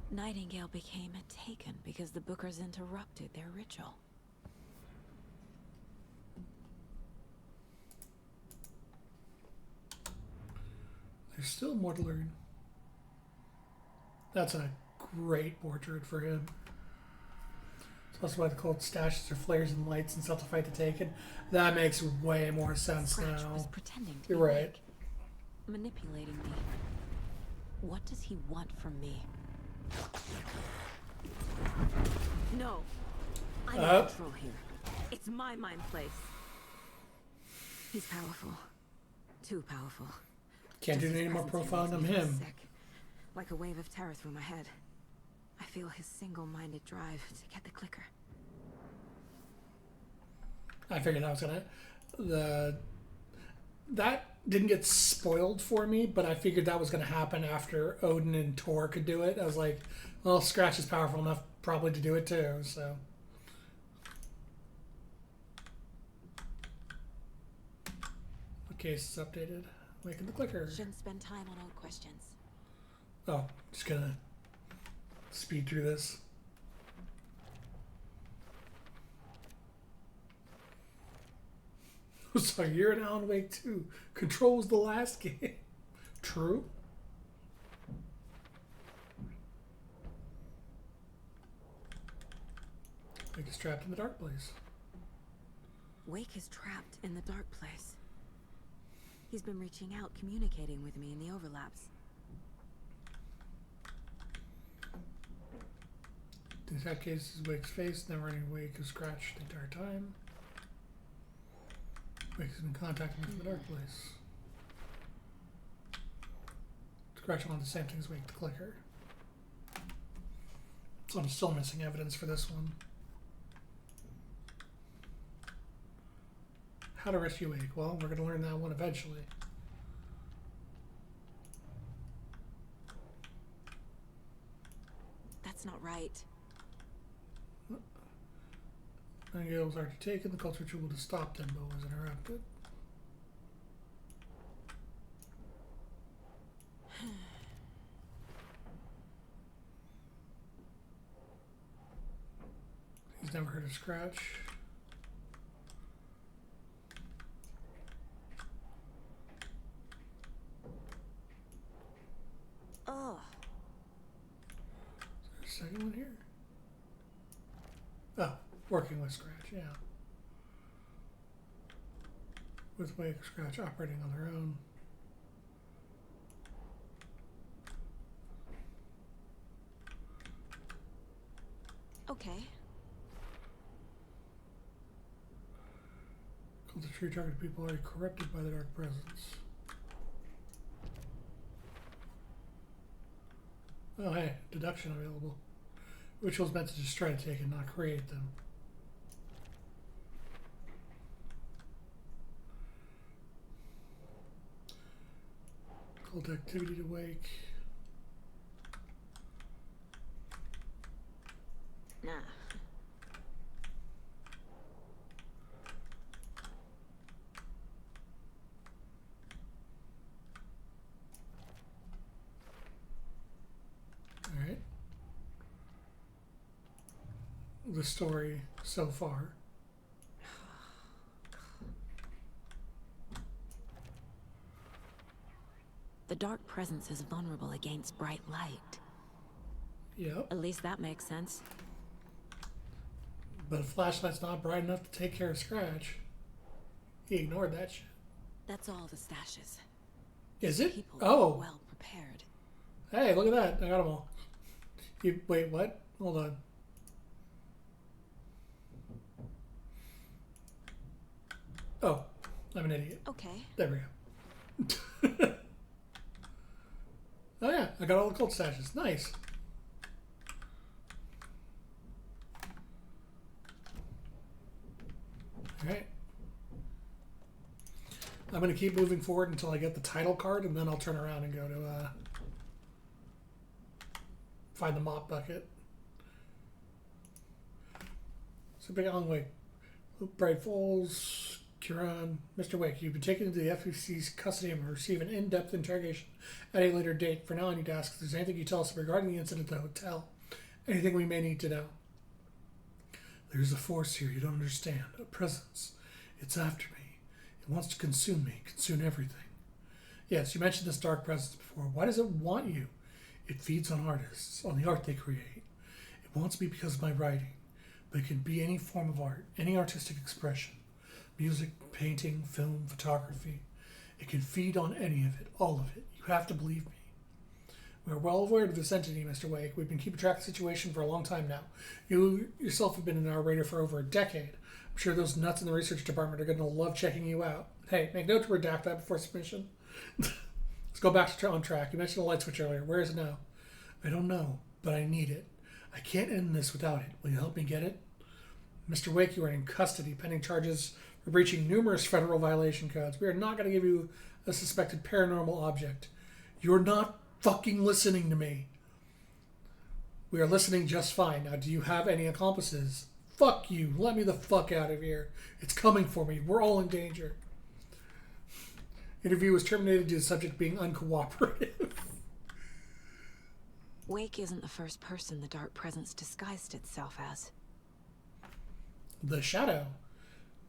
Nightingale became a Taken because the Bookers interrupted their ritual. There's still more to learn. That's a great portrait for him. So that's why the cult stashes their flares and lights and stuff to fight the Taken. That makes way more sense Scratch now. was pretending to You're be right. Wake, manipulating me. What does he want from me? No. I'm in control here. It's my mind place. He's powerful. Too powerful. Can't do Just his any more presence profound here than makes me him. sick. Like a wave of terror through my head. I feel his single-minded drive to get the clicker. I figured that was that didn't get spoiled for me, but I figured that was gonna happen after Odin and Tor could do it. I was like, well, Scratch is powerful enough probably to do it too, so. The case is updated. Making the clicker. Shouldn't spend time on old questions. Oh, just gonna speed through this. So you're in Alan Wake 2. Control's the last game. True. Wake is trapped in the dark place. Wake is trapped in the dark place. He's been reaching out, communicating with me in the overlaps. In that case, is Wake's face, never any Wake is Scratch the entire time. Wake has been contacting me from the dark place. Scratch wanted the same thing as Wake the clicker. So I'm still missing evidence for this one. How to rescue Wake? Well, we're going to learn that one eventually. That's not right. Nightingale was already taken. The cult ritual to stop them, but was interrupted. He's never heard of Scratch. Oh. Is there a second one here? Oh, working with Scratch, yeah. With Wake, Scratch operating on their own. Okay. Called the true target people already corrupted by the dark presence. Oh hey, deduction available. Rituals meant to just try to take and not create them. Cult activity to Wake. Nah. Alright. The story so far. The Dark Presence is vulnerable against bright light. Yep. At least that makes sense. But a flashlight's not bright enough to take care of Scratch. He ignored that shit. That's all the stashes. Is it? People Oh. are well prepared. Hey, look at that. I got them all. Wait, what? Hold on. Oh, I'm an idiot. Okay. There we go. Oh yeah, I got all the cult stashes. Nice. Alright. I'm going to keep moving forward until I get the title card, and then I'll turn around and go to find the mop bucket. So big Alan Wake. Bright Falls, Kiran, Mr. Wake, you've been taken into the FBC's custody and will receive an in-depth interrogation at a later date. For now, I need to ask if there's anything you tell us regarding the incident at the hotel. Anything we may need to know. There's a force here you don't understand. A presence. It's after me. It wants to consume me, consume everything. Yes, you mentioned this dark presence before. Why does it want you? It feeds on artists, on the art they create. It wants me because of my writing. But it can be any form of art, any artistic expression. Music, painting, film, photography. It can feed on any of it, all of it. You have to believe me. We are well aware of this entity, Mr. Wake. We've been keeping track of the situation for a long time now. You yourself have been in our radar for over a decade. I'm sure those nuts in the research department are going to love checking you out. Hey, make note to redact that before submission. Let's go back to on track. You mentioned the light switch earlier. Where is it now? I don't know, but I need it. I can't end this without it. Will you help me get it? Mr. Wake, you are in custody pending charges for breaching numerous federal violation codes. We are not going to give you a suspected paranormal object. You're not fucking listening to me. We are listening just fine. Now, do you have any accomplices? Fuck you. Let me the fuck out of here. It's coming for me. We're all in danger. Interview was terminated due to the subject being uncooperative. Wake isn't the first person the Dark Presence disguised itself as. The Shadow.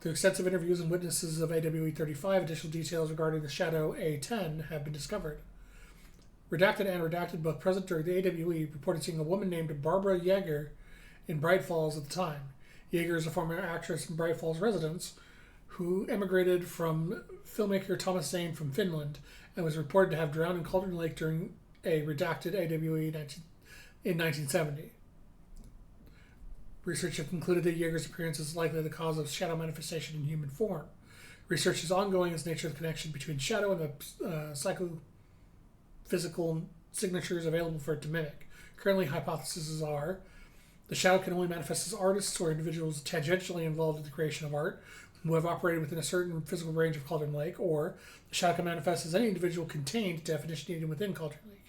Through extensive interviews and witnesses of AWE 35, additional details regarding the Shadow A10 have been discovered. Redacted and Redacted, both present during the AWE, reported seeing a woman named Barbara Yeager in Bright Falls at the time. Yeager is a former actress in Bright Falls residence who emigrated from filmmaker Thomas Zane from Finland and was reported to have drowned in Cauldron Lake during a redacted AWE in 1970. Research have concluded that Yeager's appearance is likely the cause of shadow manifestation in human form. Research is ongoing as nature of the connection between shadow and the psychophysical signatures available for it to mimic. Currently, hypotheses are the shadow can only manifest as artists or individuals tangentially involved in the creation of art who have operated within a certain physical range of Cauldron Lake, or the shadow can manifest as any individual contained, definition needed within Cauldron Lake.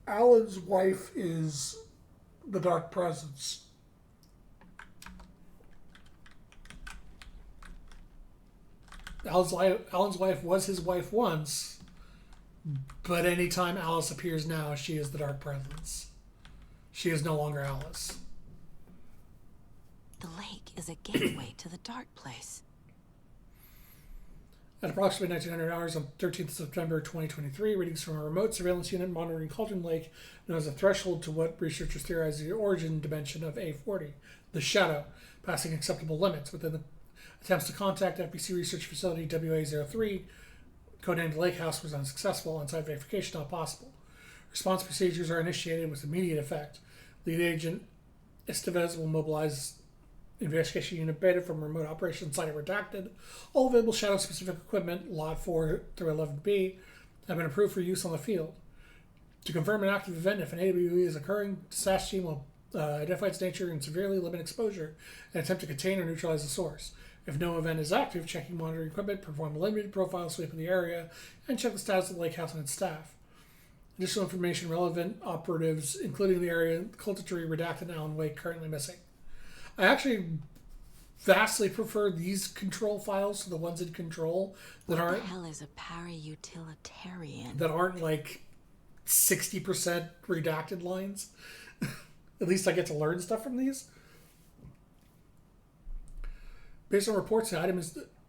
Alan's wife is the Dark Presence. Alan's wife was his wife once, but anytime Alice appears now, she is the Dark Presence. She is no longer Alice. The lake is a gateway to the dark place. At approximately 1900 hours on 13th September 2023, readings from a remote surveillance unit monitoring Cauldron Lake, known as a threshold to what researchers theorize the origin dimension of A40, the Shadow, passing acceptable limits. Within the attempts to contact FBC research facility WA03, codenamed Lake House, was unsuccessful. On-site verification not possible. Response procedures are initiated with immediate effect. Lead agent Estevez will mobilize investigation unit beta from remote operations site redacted. All available shadow-specific equipment, Lot 4 through 11B, have been approved for use on the field. To confirm an active event, if an AWE is occurring, the SAS team will identify its nature and severely limit exposure and attempt to contain or neutralize the source. If no event is active, checking monitoring equipment, perform a limited profile sweep of the area, and check the status of the lake house and its staff. Additional information relevant operatives, including the area cultistry redacted and Alan Wake, currently missing. I actually vastly prefer these control files to the ones in control that aren't. What the hell is a para-utilitarian? That aren't like 60% redacted lines. At least I get to learn stuff from these. Based on reports, the item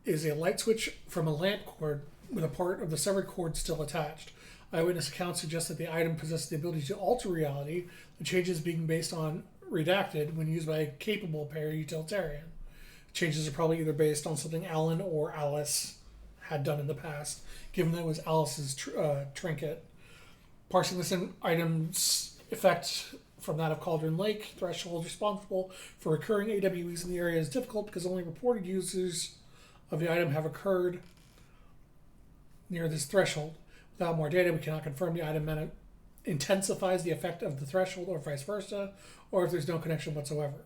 is a light switch from a lamp cord with a part of the severed cord still attached. Eyewitness accounts suggest that the item possesses the ability to alter reality, the changes being based on redacted when used by a capable para-utilitarian. Changes are probably either based on something Alan or Alice had done in the past, given that it was Alice's trinket. Parsing this item's effect from that of Cauldron Lake, thresholds responsible for recurring AWEs in the area is difficult because only reported users of the item have occurred near this threshold. Without more data, we cannot confirm the item intensifies the effect of the threshold or vice versa, or if there's no connection whatsoever.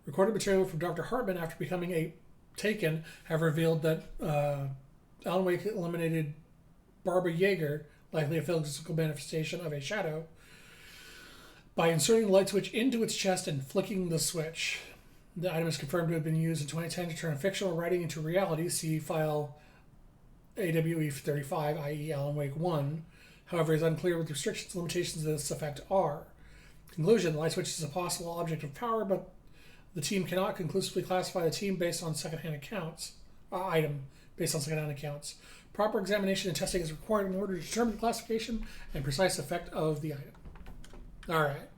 Recorded material from Dr. Hartman after becoming a Taken have revealed that Alan Wake eliminated Barbara Yeager, likely a physical manifestation of a shadow, by inserting the light switch into its chest and flicking the switch. The item is confirmed to have been used in 2010 to turn fictional writing into reality. See file AWE 35, i.e. Alan Wake 1. However, it is unclear what the restrictions and limitations of this effect are. Conclusion: the light switch is a possible object of power, but the team cannot conclusively classify the team based on secondhand accounts. Item based on secondhand accounts. Proper examination and testing is required in order to determine the classification and precise effect of the item. All right.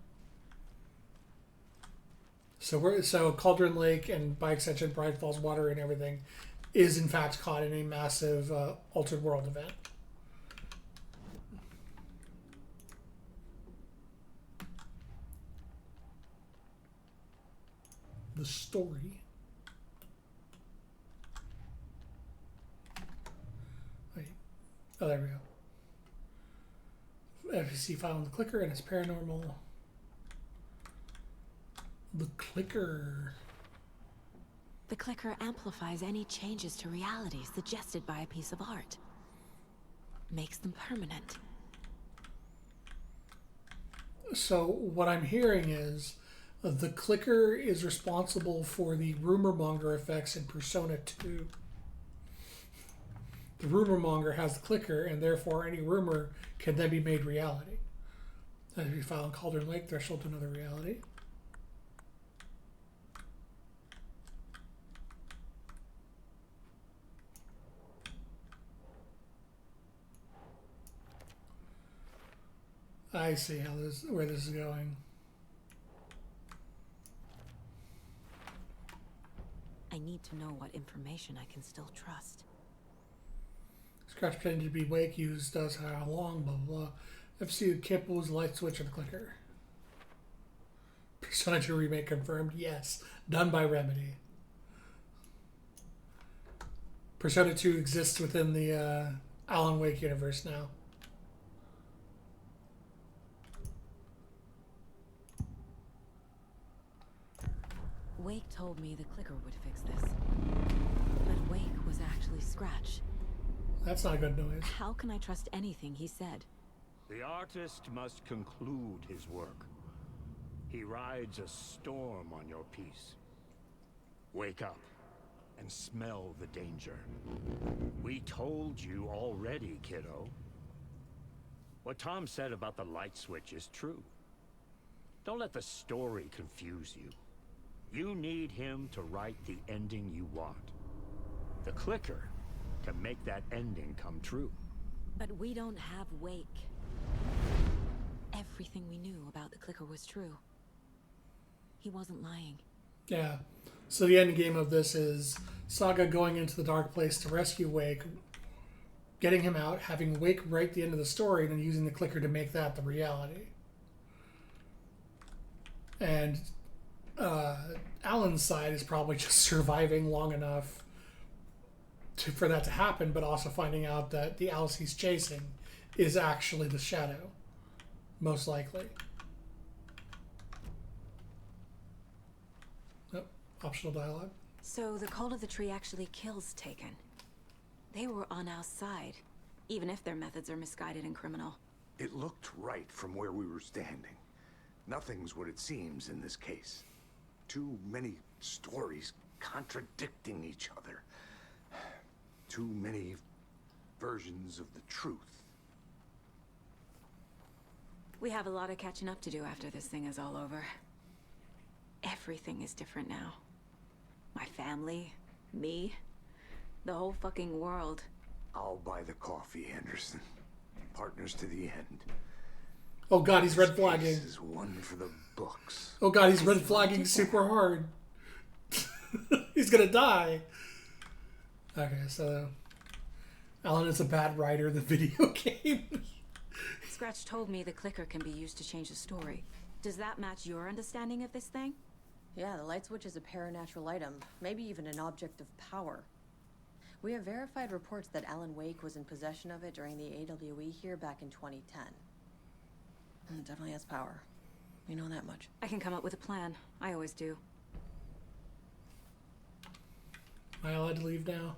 So Cauldron Lake and by extension Bright Falls Water and everything is in fact caught in a massive altered world event. The story. Wait. Oh, there we go. FTC file on the clicker and it's paranormal. The clicker. The clicker amplifies any changes to reality suggested by a piece of art. Makes them permanent. So what I'm hearing is the clicker is responsible for the rumor monger effects in Persona 2. The rumor monger has the clicker, and therefore any rumor can then be made reality. As we file in Cauldron Lake, threshold to another reality. I see where this is going. I need to know what information I can still trust. Scratch pretending to be Wake used does how long, blah blah blah. FC Kipple's light switch and clicker. Persona 2 remake confirmed, yes. Done by Remedy. Persona 2 exists within the Alan Wake universe now. Wake told me the clicker would fix this. But Wake was actually Scratch. That's not a good noise. How can I trust anything he said? The artist must conclude his work. He rides a storm on your piece. Wake up and smell the danger. We told you already, kiddo. What Tom said about the light switch is true. Don't let the story confuse you. You need him to write the ending you want. The clicker can make that ending come true. But we don't have Wake. Everything we knew about the clicker was true. He wasn't lying. Yeah. So the end game of this is Saga going into the dark place to rescue Wake, getting him out, having Wake write the end of the story, and then using the clicker to make that the reality. And Alan's side is probably just surviving long enough for that to happen, but also finding out that the Alice he's chasing is actually the Shadow, most likely. Oh, optional dialogue. So the Cult of the Tree actually kills Taken. They were on our side, even if their methods are misguided and criminal. It looked right from where we were standing. Nothing's what it seems in this case. Too many stories contradicting each other. Too many versions of the truth. We have a lot of catching up to do after this thing is all over. Everything is different now. My family, me, the whole fucking world. I'll buy the coffee, Anderson. Partners to the end. Oh god, he's red flagging. This is one for the books. Oh god, he's red flagging super hard. He's gonna die. Okay, so Alan is a bad writer in the video game. Scratch told me the clicker can be used to change the story. Does that match your understanding of this thing? Yeah, the light switch is a paranatural item, maybe even an object of power. We have verified reports that Alan Wake was in possession of it during the AWE here back in 2010. It definitely has power. We know that much. I can come up with a plan. I always do. Am I allowed to leave now?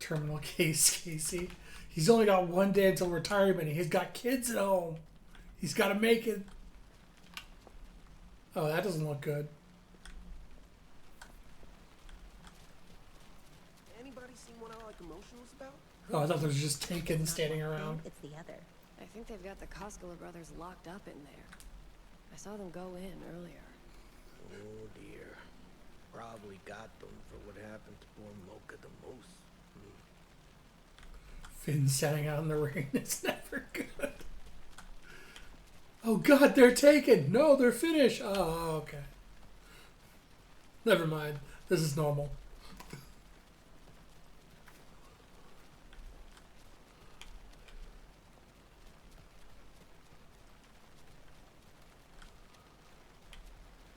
Terminal case, Casey. He's only got one day until retirement. He's got kids at home. He's got to make it. Oh, that doesn't look good. Anybody seen what I like emotionals about? Oh, I thought there was just Taken standing around. It's the other. I think they've got the Koskela brothers locked up in there. I saw them go in earlier. Oh dear. Probably got them for what happened to poor Mocha the Moose. Finn standing out in the rain is never good. Oh god, they're taken! No, they're finished! Oh, okay. Never mind. This is normal.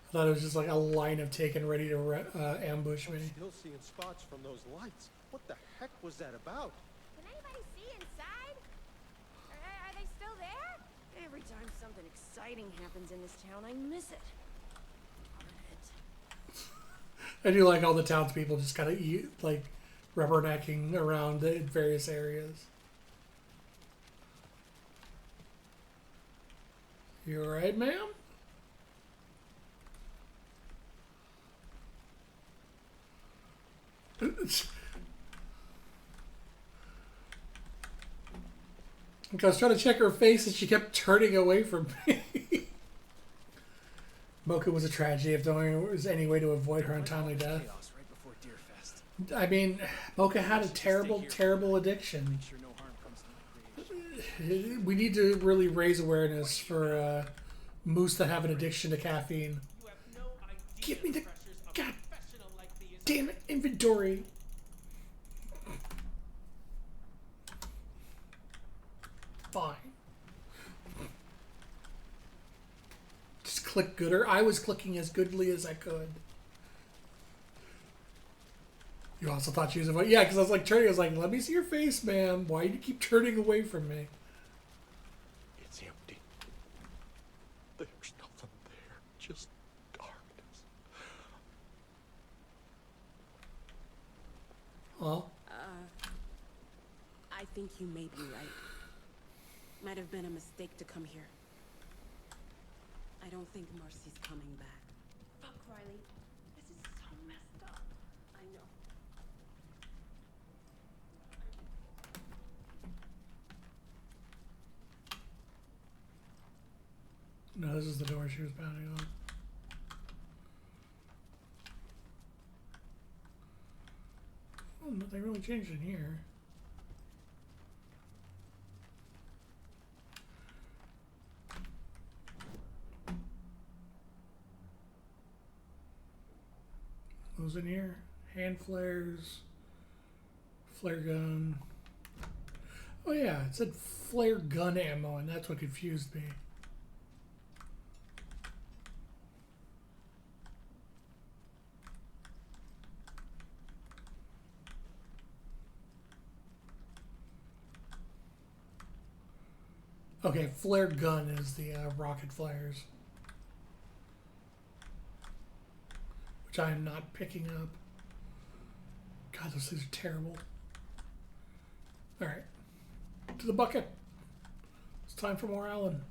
I thought it was just like a line of Taken ready to ambush me. I'm still seeing spots from those lights. What the heck was that about? Can anybody see inside? Are they still there? Every time something exciting happens in this town, I miss it. I do like all the townspeople just kind of like rubbernecking around the various areas. You alright, ma'am? I was trying to check her face and she kept turning away from me. Mocha was a tragedy if there was any way to avoid her untimely death. I mean, Mocha had a terrible, terrible addiction. We need to really raise awareness for moose that have an addiction to caffeine. Give me the god damn it, inventory. Fine. Just click gooder. I was clicking as goodly as I could. You also thought she was a... Yeah, because I was like turning. I was like, let me see your face, man. Why do you keep turning away from me? It's empty. There's nothing there. Just darkness. Huh? I think you may be right. Might have been a mistake to come here. I don't think Mercy's coming back. Fuck, Riley. This is so messed up. I know. No, this is the door she was pounding on. Oh, nothing really changed in here. What was in here? Hand flares, flare gun. Oh yeah, it said flare gun ammo, and that's what confused me. Okay, flare gun is the rocket flares, which I am not picking up. God, those things are terrible. All right, to the bucket. It's time for more Alan.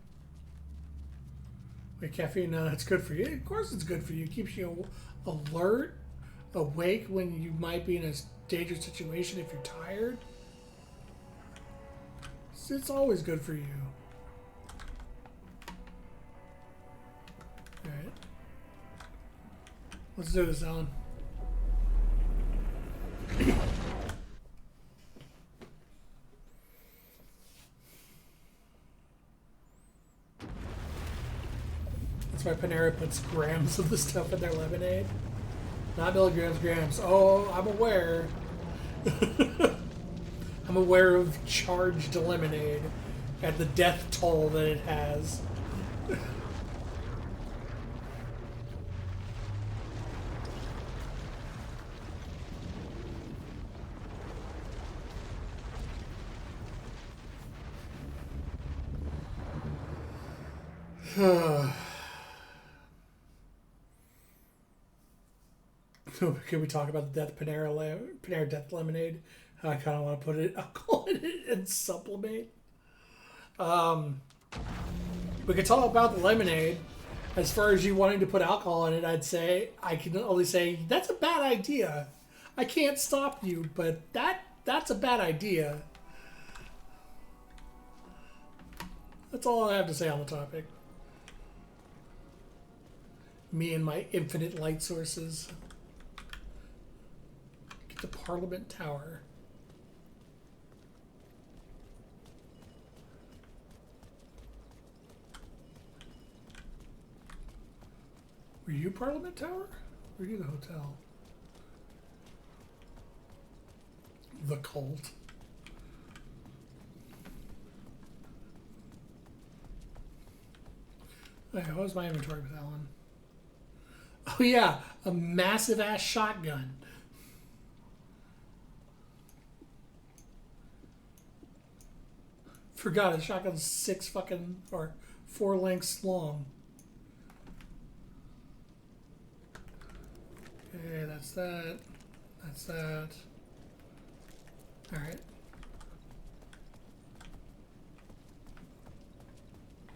Wait, caffeine? No, that's good for you. Of course, it's good for you. It keeps you alert, awake when you might be in a dangerous situation if you're tired. it's always good for you. All right. Let's do this, Alan. That's why Panera puts grams of the stuff in their lemonade. Not milligrams, grams. Oh, I'm aware. I'm aware of charged lemonade and the death toll that it has. Can we talk about the Panera Death Lemonade? I kind of want to put alcohol in it and supplement. We could talk about the lemonade. As far as you wanting to put alcohol in it, I can only say that's a bad idea. I can't stop you, but that's a bad idea. That's all I have to say on the topic. Me and my infinite light sources. Get to Parliament Tower. Were you Parliament Tower? Or were you the hotel? The cult. Okay, what was my inventory with Alan? Oh yeah, a massive ass shotgun. Forgot a shotgun's 4 lengths long. Okay, that's that. That's that. Alright.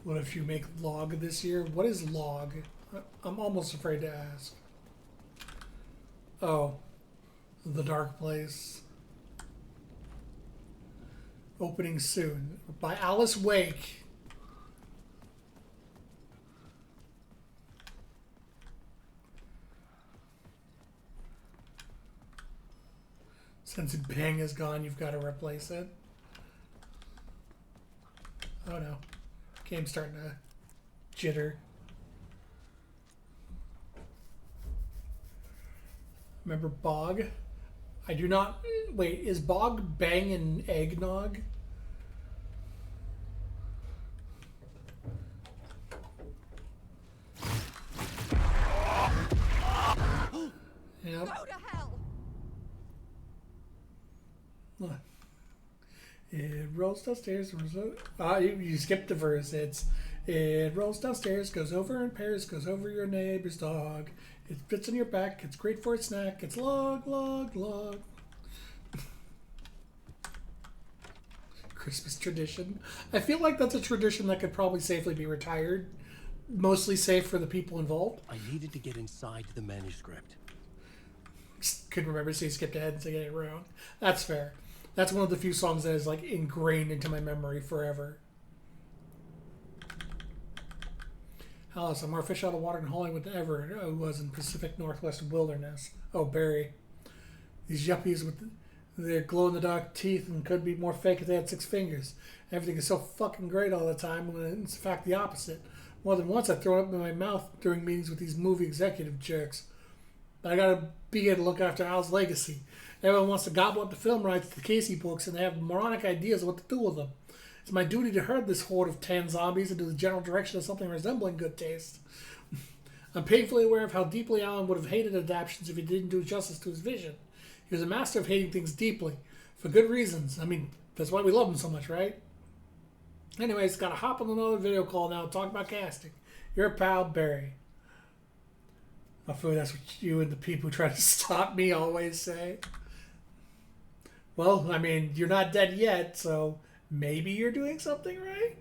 What if you make log this year? What is log? I'm almost afraid to ask. Oh. The Dark Place. Opening soon. By Alice Wake. Since Bang is gone, you've got to replace it. Oh no. Game's starting to jitter. Remember Bog? I do not... Wait, is Bog Bang and Eggnog? Yep. Go to hell! Look. It rolls downstairs. You skipped the verse. It rolls downstairs, goes over in pairs, goes over your neighbor's dog. It fits on your back. It's great for a snack. It's log, log, log. Christmas tradition. I feel like that's a tradition that could probably safely be retired. Mostly safe for the people involved. I needed to get inside the manuscript. Couldn't remember, so you skipped ahead and said it wrong. That's fair. That's one of the few songs that is like ingrained into my memory forever. Alice, I'm more fish out of water in Hollywood than ever I was in Pacific Northwest wilderness. Oh, Barry. These yuppies with their glow-in-the-dark teeth and could be more fake if they had 6 fingers. Everything is so fucking great all the time when it's in fact the opposite. More than once I've thrown up in my mouth during meetings with these movie executive jerks. But I gotta be here to look after Al's legacy. Everyone wants to gobble up the film rights to the Casey books and they have moronic ideas of what to do with them. It's my duty to herd this horde of 10 zombies into the general direction of something resembling good taste. I'm painfully aware of how deeply Alan would have hated adaptations if he didn't do justice to his vision. He was a master of hating things deeply. For good reasons. I mean, that's why we love him so much, right? Anyways, gotta hop on another video call now and talk about casting. Your pal, Barry. I feel that's what you and the people who try to stop me always say. Well, I mean, you're not dead yet, so maybe you're doing something right?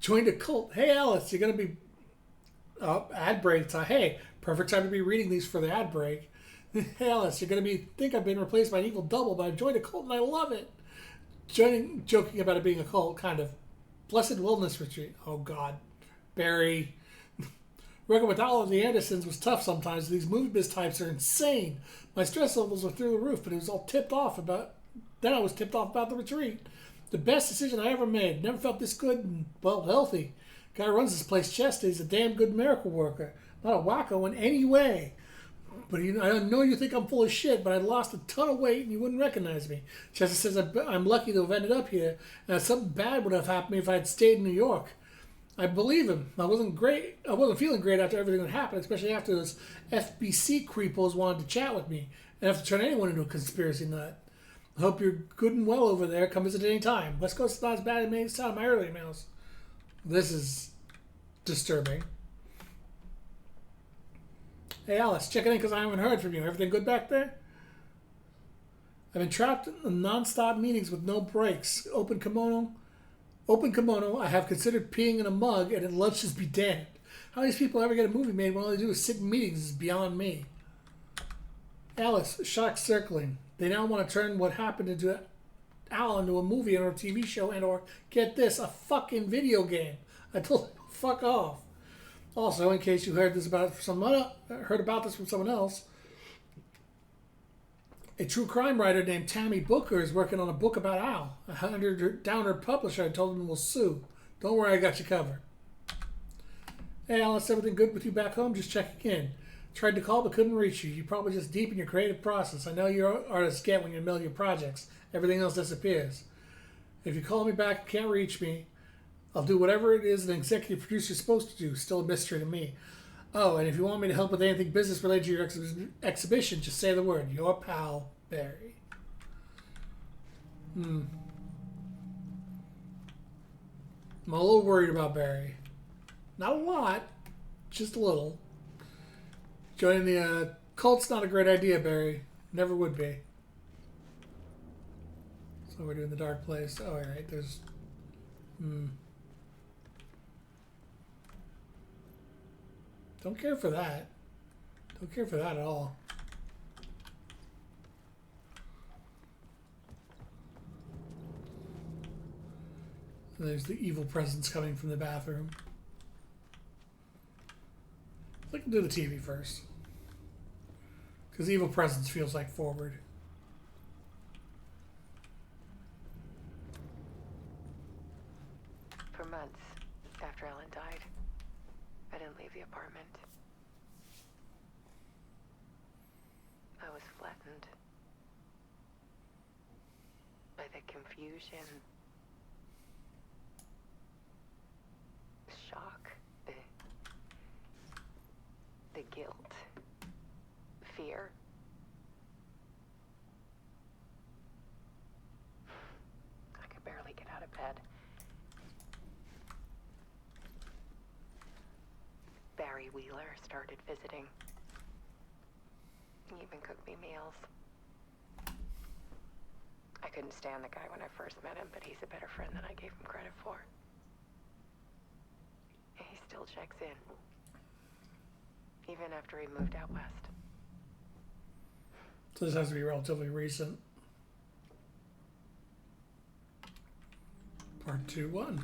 Joined a cult. Hey, Alice, you're going to be... Oh, ad break time. Hey, perfect time to be reading these for the ad break. Hey Alice, you're gonna think I've been replaced by an evil double, but I joined a cult and I love it. Joking about it being a cult, kind of. Blessed Wilderness Retreat. Oh God, Barry. Working with all of the Andersons was tough sometimes. These movie biz types are insane. My stress levels were through the roof, but it was all tipped off about. Then I was tipped off about the retreat. The best decision I ever made. Never felt this good and, well, healthy. Guy who runs this place, Chester, he's a damn good miracle worker. Not a wacko in any way. But I know you think I'm full of shit, but I lost a ton of weight and you wouldn't recognize me. Chester says I'm lucky to have ended up here, and that something bad would have happened to me if I had stayed in New York. I believe him. I wasn't feeling great after everything that happened, especially after those FBC creepos wanted to chat with me and have to turn anyone into a conspiracy nut. I hope you're good and well over there. Come visit any time. West Coast is not as bad as it made it sound in my early emails. This is disturbing. Hey Alice, checking in because I haven't heard from you. Everything good back there? I've been trapped in non-stop meetings with no breaks. Open kimono. I have considered peeing in a mug, and at lunch just be damned. How these people ever get a movie made when all they do is sit in meetings is beyond me. Alice, shock circling. They now want to turn what happened into Al into a movie or a TV show and or, get this, a fucking video game. I told them, fuck off. Also, in case you heard this from someone else, a true crime writer named Tammy Booker is working on a book about Al. I hunted down her publisher and told him we'll sue. Don't worry, I got you covered. Hey Alice, everything good with you back home? Just checking in. Tried to call but couldn't reach you. You're probably just deep in your creative process. I know you're artists get when you're in the middle of your projects. Everything else disappears. If you call me back and can't reach me, I'll do whatever it is an executive producer is supposed to do. Still a mystery to me. Oh, and if you want me to help with anything business related to your exhibition, just say the word. Your pal, Barry. I'm a little worried about Barry. Not a lot, just a little. Joining the cult's not a great idea, Barry. Never would be. So we're doing the dark place. Oh, alright, there's... Don't care for that. Don't care for that at all. And there's the evil presence coming from the bathroom. I can do the TV first. Because evil presence feels like forward. For months after Ellen died, I didn't leave the apartment. I was flattened by the confusion, shock, the guilt, fear. I could barely get out of bed. Barry Wheeler started visiting. He even cooked me meals. I couldn't stand the guy when I first met him, but he's a better friend than I gave him credit for. He still checks in. Even after he moved out west. So this has to be relatively recent. Part 2-1.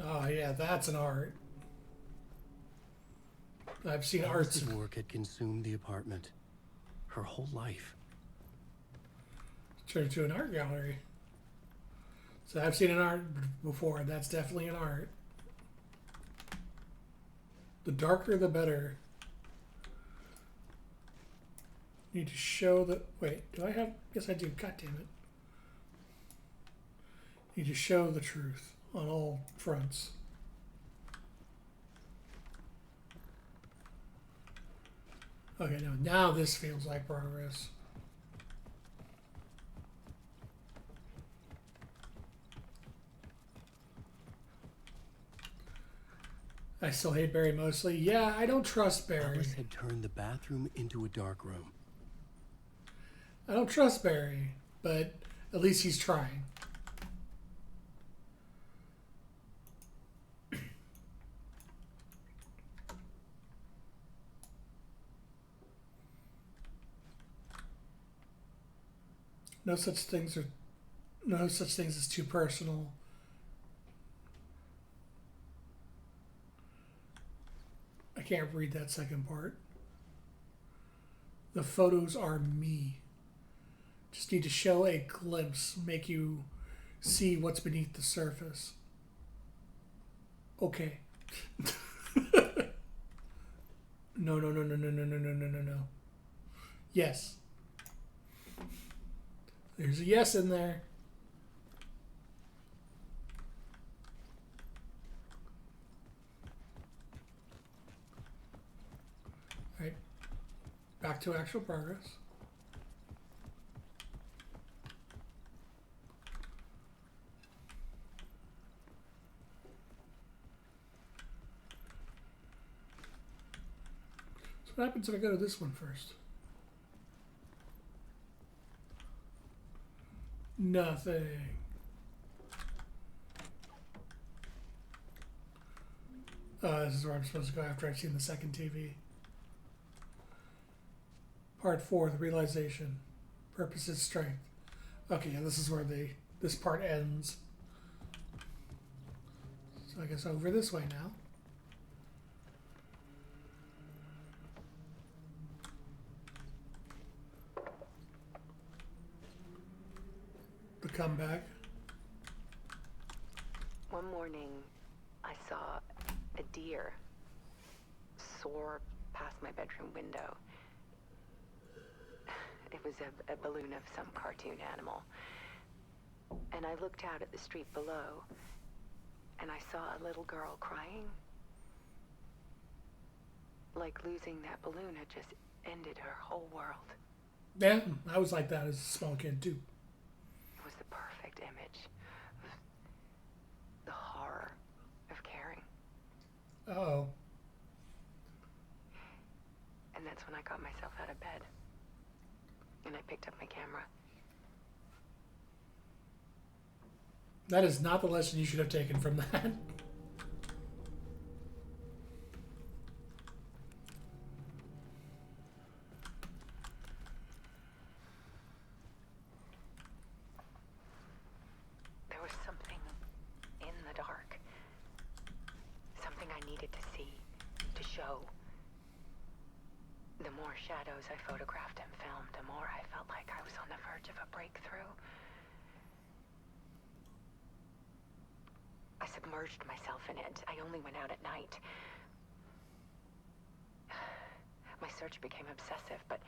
Oh yeah, that's an art. I've seen arts. Alice's work had consumed the apartment. Her whole life. Turned to an art gallery. So I've seen an art before, and that's definitely an art. The darker, the better. Need to show the... Wait, do I have... Yes, I do. God damn it. Need to show the truth on all fronts. Okay, now this feels like progress. I still hate Barry mostly. Yeah, I don't trust Barry. Alice had turned the bathroom into a dark room. I don't trust Barry, but at least he's trying. No such things as too personal. I can't read that second part. The photos are me. Just need to show a glimpse, make you see what's beneath the surface. Okay. No. Yes. There's a yes in there. Right. Back to actual progress. So what happens if I go to this one first? Nothing. This is where I'm supposed to go after I've seen the second TV. Part 4, the realization. Purpose is strength. Okay, yeah, this is where this part ends. So I guess over this way now. The comeback. One morning, I saw a deer soar past my bedroom window. It was a balloon of some cartoon animal. And I looked out at the street below, and I saw a little girl crying. Like losing that balloon had just ended her whole world. Yeah, I was like that as a small kid too. It was the perfect image of the horror of caring. Uh-oh. And that's when I got myself out of bed. And I picked up my camera. That is not the lesson you should have taken from that. There was something in the dark. Something I needed to see, to show. The more shadows I photographed and filmed, the more I felt like I was on the verge of a breakthrough. I submerged myself in it. I only went out at night. My search became obsessive, but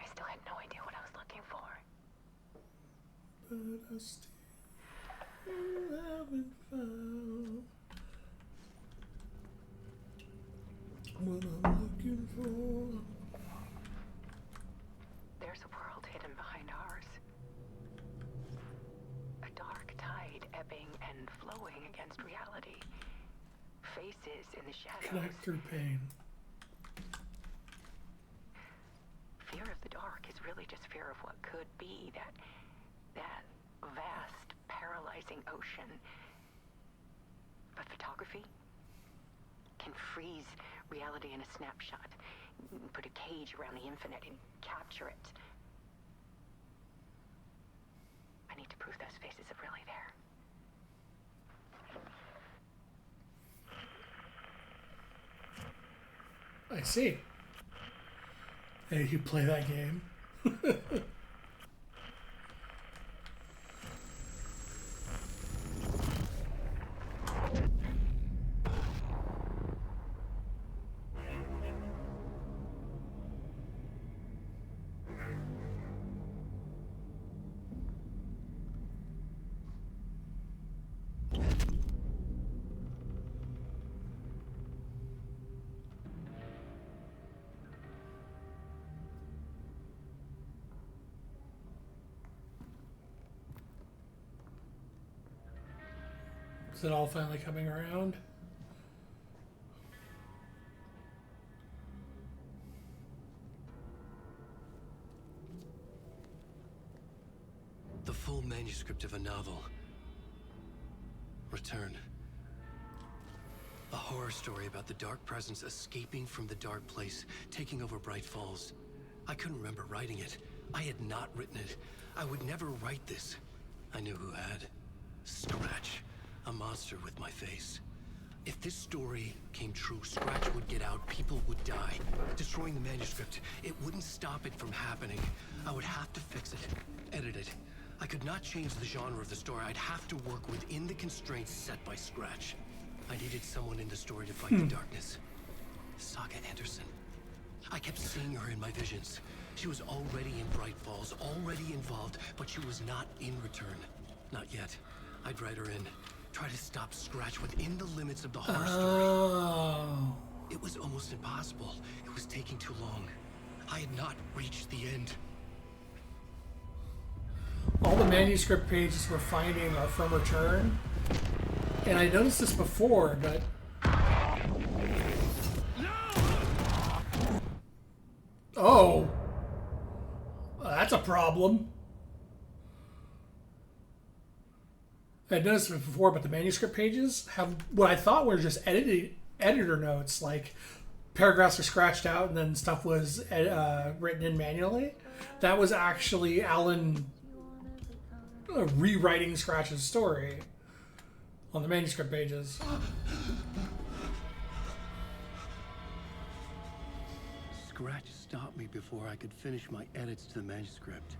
I still had no idea what I was looking for. But I still haven't found what I'm looking for. There's a world hidden behind ours. A dark tide ebbing and flowing against reality. Faces in the shadows. Connect through pain. Fear of the dark is really just fear of what could be, that vast, paralyzing ocean. But photography can freeze reality in a snapshot, put a cage around the infinite and capture it. I need to prove those faces are really there. I see. Hey, you play that game? Is it all finally coming around? The full manuscript of a novel. Return. A horror story about the dark presence escaping from the dark place, taking over Bright Falls. I couldn't remember writing it. I had not written it. I would never write this. I knew who had. Scratch. A monster with my face. If this story came true, Scratch would get out, people would die. Destroying the manuscript, it wouldn't stop it from happening. I would have to fix it, edit it. I could not change the genre of the story. I'd have to work within the constraints set by Scratch. I needed someone in the story to fight the darkness. Saga Anderson. I kept seeing her in my visions. She was already in Bright Falls, already involved, but she was not in Return. Not yet. I'd write her in. Try to stop Scratch within the limits of the horror story. It was almost impossible. It was taking too long. I had not reached the end. All the manuscript pages we're finding are from Return. And I noticed this before, but... Oh. That's a problem. I noticed it before, but the manuscript pages have what I thought were just editor notes, like paragraphs are scratched out and then stuff was written in manually. That was actually Alan rewriting Scratch's story on the manuscript pages. Scratch stopped me before I could finish my edits to the manuscript.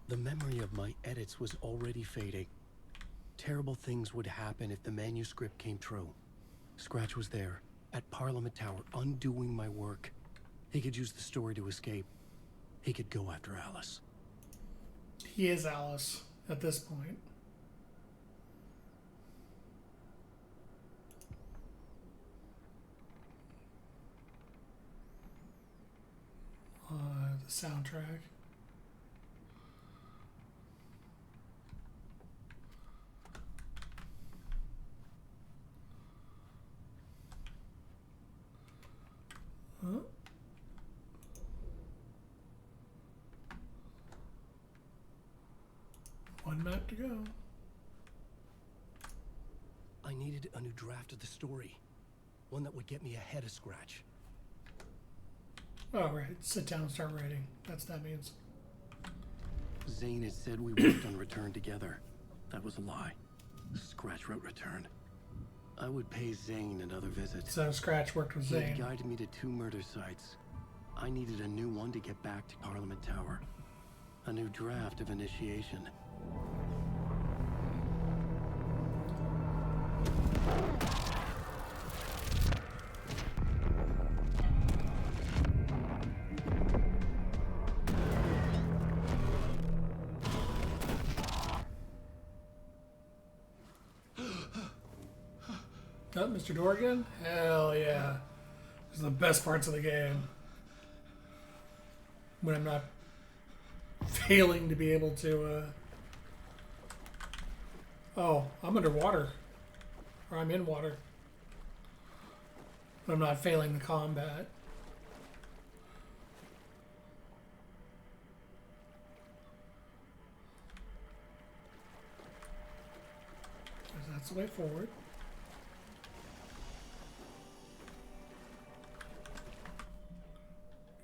The memory of my edits was already fading. Terrible things would happen if the manuscript came true. Scratch was there, at Parliament Tower, undoing my work. He could use the story to escape. He could go after Alice. He is Alice at this point. The soundtrack. Huh? One map to go. I needed a new draft of the story. One that would get me ahead of Scratch. Oh, right. Sit down and start writing. That's what that means. Zane had said we worked on Return together. That was a lie. Scratch wrote Return. I would pay Zane another visit. So Scratch worked with Zane. He guided me to 2 murder sites. I needed a new one to get back to Parliament Tower. A new draft of Initiation. Oh, Mr. Dorgan? Hell yeah. These are the best parts of the game. When I'm not failing to be able to, Oh, I'm underwater. Or I'm in water. But I'm not failing the combat. That's the way forward.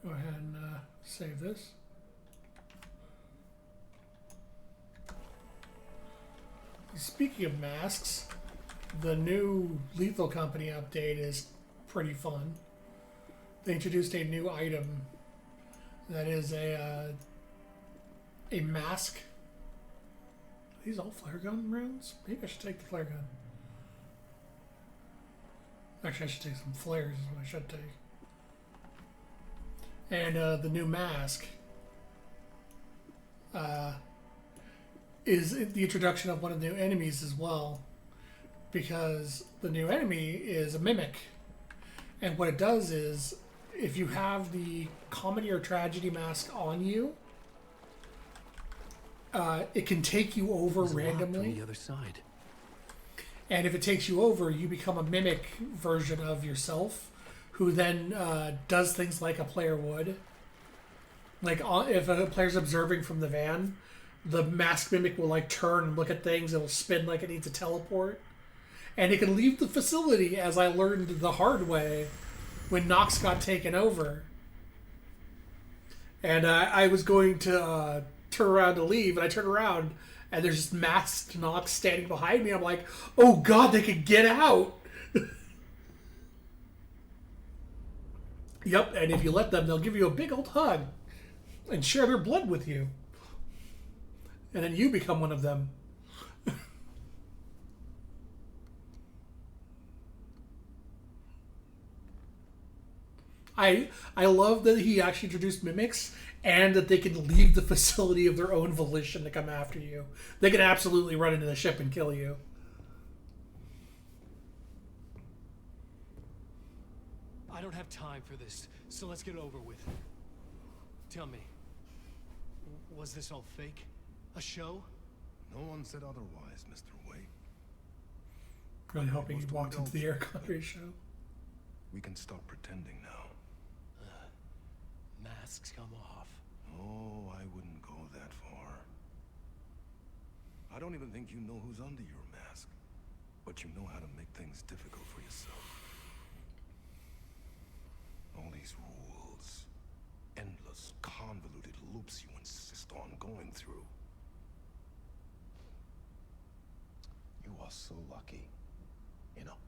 Go ahead and save this. Speaking of masks, the new Lethal Company update is pretty fun. They introduced a new item that is a mask. Are these all flare gun rounds? Maybe I should take the flare gun. Actually, I should take some flares is what I should take. And the new mask is the introduction of one of the new enemies as well, because the new enemy is a mimic. And what it does is, if you have the comedy or tragedy mask on you, it can take you over randomly. On the other side. And if it takes you over, you become a mimic version of yourself, who then does things like a player would. Like, if a player's observing from the van, the mask mimic will like turn and look at things. It'll spin like it needs to teleport. And it can leave the facility, as I learned the hard way, when Nox got taken over. And I was going to turn around to leave, and I turn around, and there's just masked Nox standing behind me. I'm like, oh god, they could get out! Yep, and if you let them, they'll give you a big old hug and share their blood with you. And then you become one of them. I love that he actually introduced mimics and that they can leave the facility of their own volition to come after you. They can absolutely run into the ship and kill you. I don't have time for this, so let's get it over with. Tell me, was this all fake? A show? No one said otherwise, Mr. Wake. Really hoping he walked into the Air Connery show. We can stop pretending now. Masks come off. Oh, I wouldn't go that far. I don't even think you know who's under your mask. But you know how to make things difficult for yourself. All these rules. Endless, convoluted loops you insist on going through. You are so lucky. You know.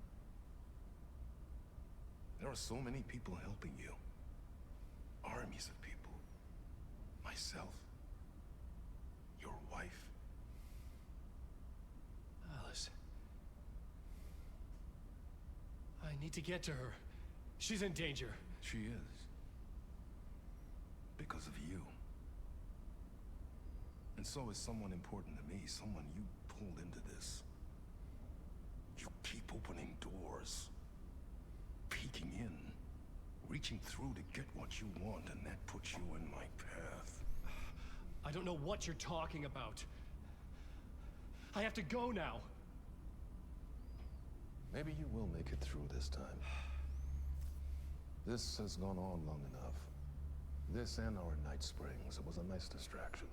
There are so many people helping you. Armies of people. Myself. Your wife. Alice. I need to get to her. She's in danger. She is. Because of you. And so is someone important to me, someone you pulled into this. You keep opening doors. Peeking in. Reaching through to get what you want, and that puts you in my path. I don't know what you're talking about. I have to go now. Maybe you will make it through this time. This has gone on long enough. This and our night springs. It was a nice distraction.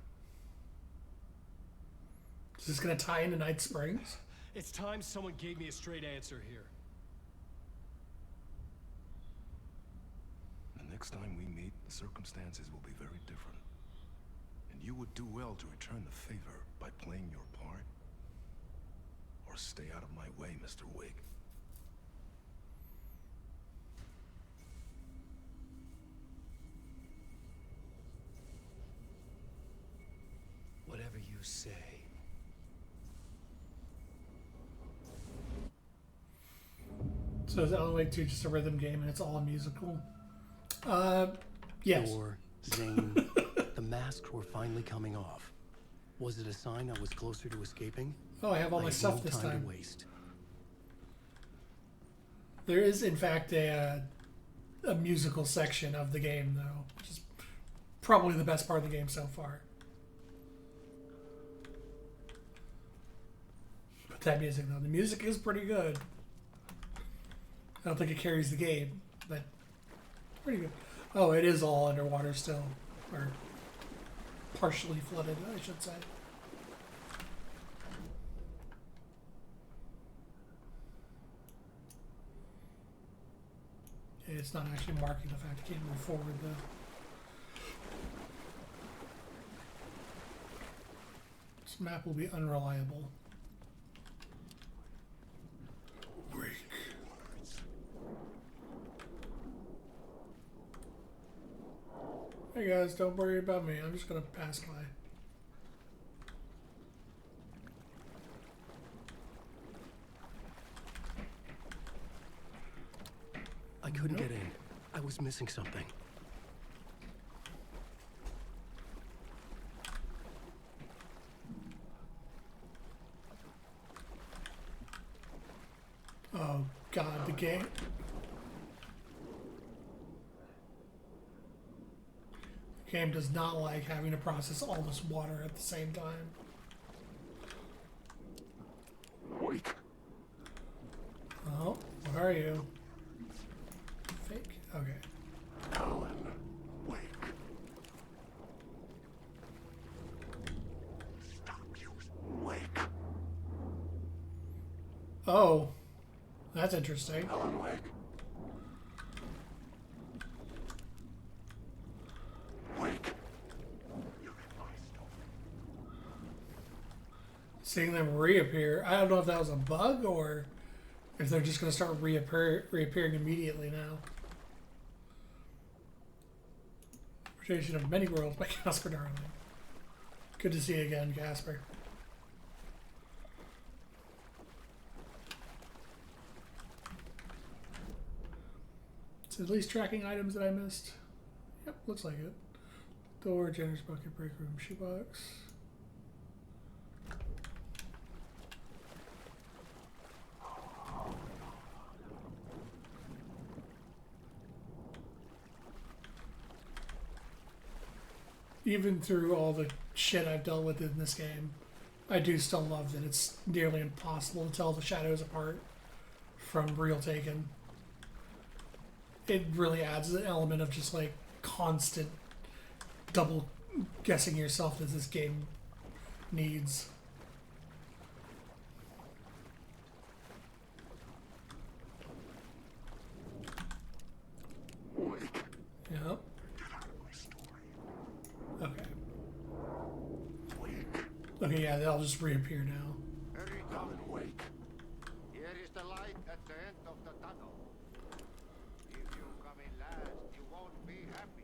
Is this going to tie into Night Springs? It's time someone gave me a straight answer here. Next time we meet, the circumstances will be very different. And you would do well to return the favor by playing your part. Or stay out of my way, Mr. Wake. Whatever you say. So is Alan Wake 2 just a rhythm game and it's all a musical? Yes. Or, Zane, the masks were finally coming off. Was it a sign I was closer to escaping? Oh, I have all my had stuff no this time time. to waste. There is, in fact, a musical section of the game, though, which is probably the best part of the game so far. But that music, though, the music is pretty good. I don't think it carries the game, but pretty good. Oh, it is all underwater still, or partially flooded, I should say. It's not actually marking the fact it can't move forward, though. This map will be unreliable. Hey guys, don't worry about me. I'm just gonna pass by. I couldn't get in. I was missing something. Oh god, the game. The game does not like having to process all this water at the same time. Wake. Oh, where are you? Fake? Okay. Alan, wake. Stop you. Wake. Oh, that's interesting. Alan, wake. Seeing them reappear. I don't know if that was a bug or if they're just going to start reappearing immediately now. Appreciation of Many Worlds by Casper Darling. Good to see you again, Casper. It's at least tracking items that I missed. Yep, looks like it. Door, generous bucket, break room, shoebox. Even through all the shit I've dealt with in this game, I do still love that it's nearly impossible to tell the shadows apart from real Taken. It really adds an element of just like constant double guessing yourself that this game needs. Yep. Okay. Okay, yeah, they'll just reappear now. Hurry, come and wake. Here is the light at the end of the tunnel. If you come in last, you won't be happy.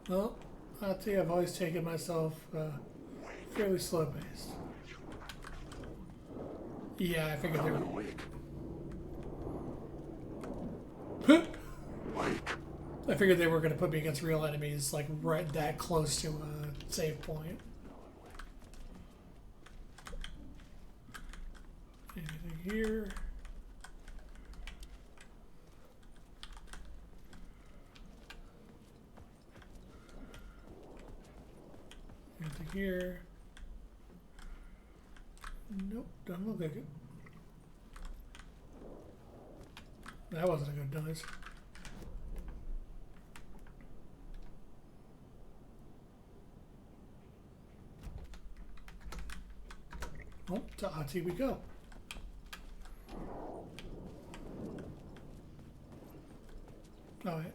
Well, I think I've always taken myself fairly slow paced. Yeah, I figured they were. I figured they were going to put me against real enemies, like right that close to a save point. Anything here? Anything here? Nope, doesn't look like it. That wasn't a good noise. Oh, to Ahti we go. Alright.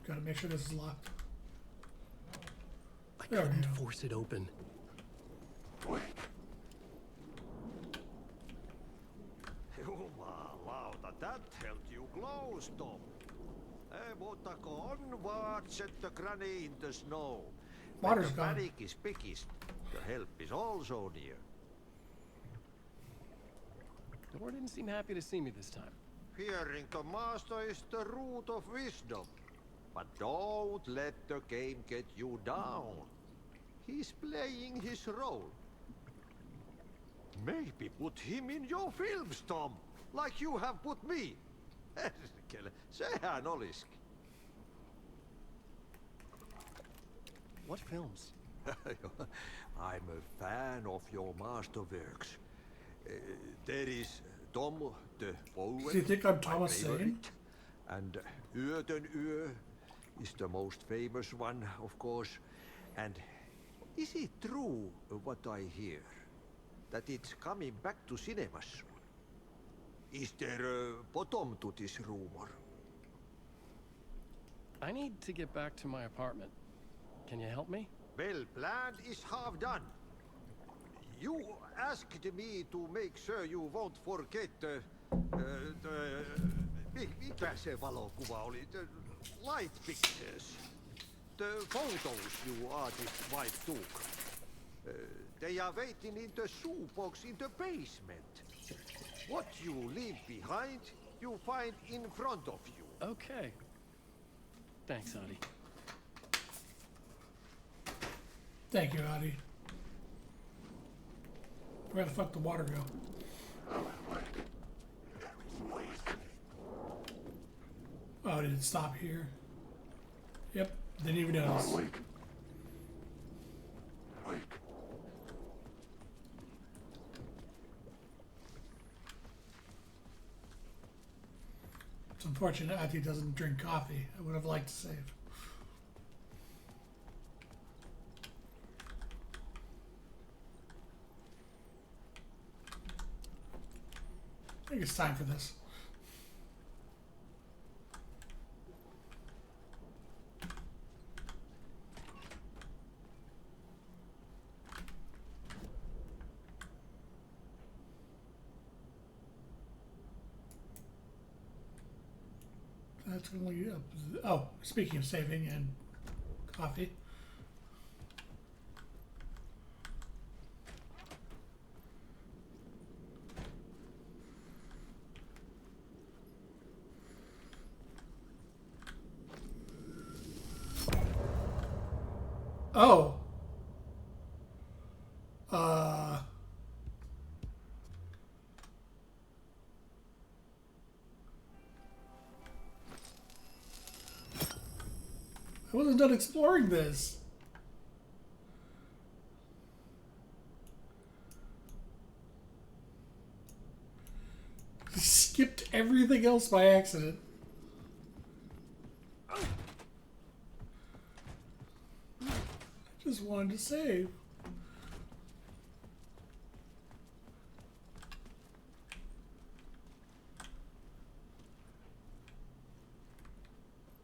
Gotta make sure this is locked. I couldn't force it open. Jumalauta, that held you close, Tom. Mutta on watch the granny in the snow. Water's When the gone. panic is biggest, the help is also near. Thor didn't seem happy to see me this time. Fearing the master is the root of wisdom. But don't let the game get you down. He's playing his role. Maybe put him in your films, Tom. Like you have put me. Sehän oliski. What films? I'm a fan of your masterworks. There is Tom the Poet. Do you think I'm my Thomas Zane? favorite. And Öden Ö is the most famous one, of course. And is it true what I hear? That it's coming back to cinemas? Is there a bottom to this rumor? I need to get back to my apartment. Can you help me? Well, plan is half done. You asked me to make sure you won't forget mikä se valokuva oli? The light pictures. The photos you artist wife took. They are waiting in the shoebox in the basement. What you leave behind, you find in front of you. Okay. Thanks, Adi. Thank you, Adi. Where the fuck the water go? Oh, did it stop here? Yep, didn't even notice. It's unfortunate Ati doesn't drink coffee. I would have liked to save. I think it's time for this. Oh, speaking of saving and coffee. Oh. I wasn't done exploring this. Skipped everything else by accident. I just wanted to save.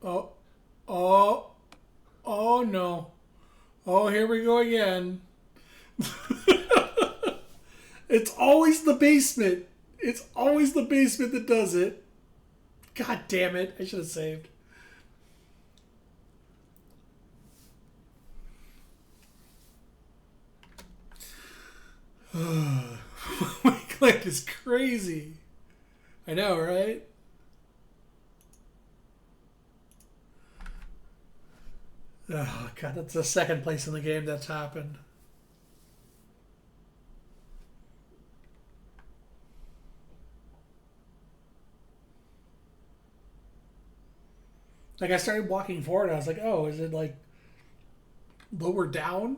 Oh. Oh. Oh no. Oh, here we go again. It's always the basement. It's always the basement that does it. God damn it. I should have saved. My click is crazy. I know, right? Oh god, that's the second place in the game that's happened. Like, I started walking forward, I was like, oh, is it like lower down?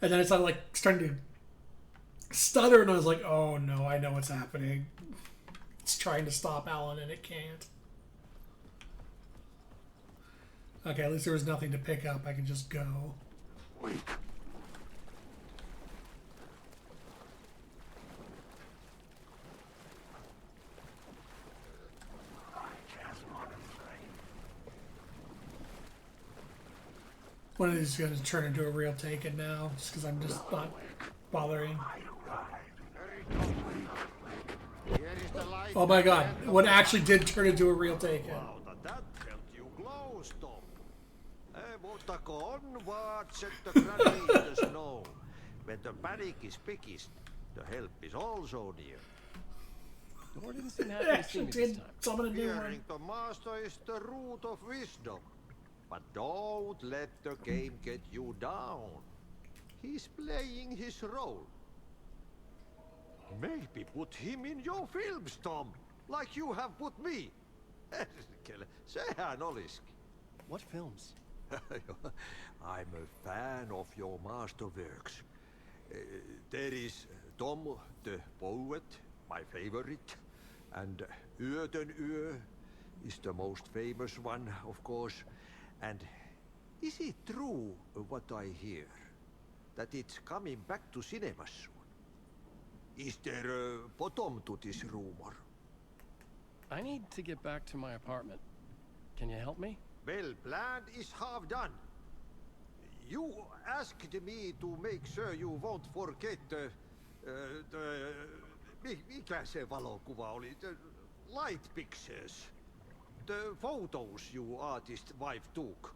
And then it started like starting to stutter, and I was like, oh no, I know what's happening. It's trying to stop Alan and it can't. Okay, at least there was nothing to pick up. I can just go. Wait. One of these is going to turn into a real Taken now, just because I'm just not bothering. Oh my god, what actually did turn into a real Taken. Mottako on what the gladiators know. When the panic is biggest, the help is also near. Door didn't seem happy to see me this time. Fearing the master is the root of wisdom. But don't let the game get you down. He's playing his role. Maybe put him in your films, Tom, like you have put me. Sehän olisikin. What films? I'm a fan of your masterworks. There is Tom the Poet, my favorite, and Yöden Yö is the most famous one, of course. And is it true what I hear, that it's coming back to cinemas soon? Is there a bottom to this rumor? I need to get back to my apartment. Can you help me? Well, plan is half done. You asked me to make sure you won't forget mikä se valokuva oli? The light pictures. The photos you artist wife took.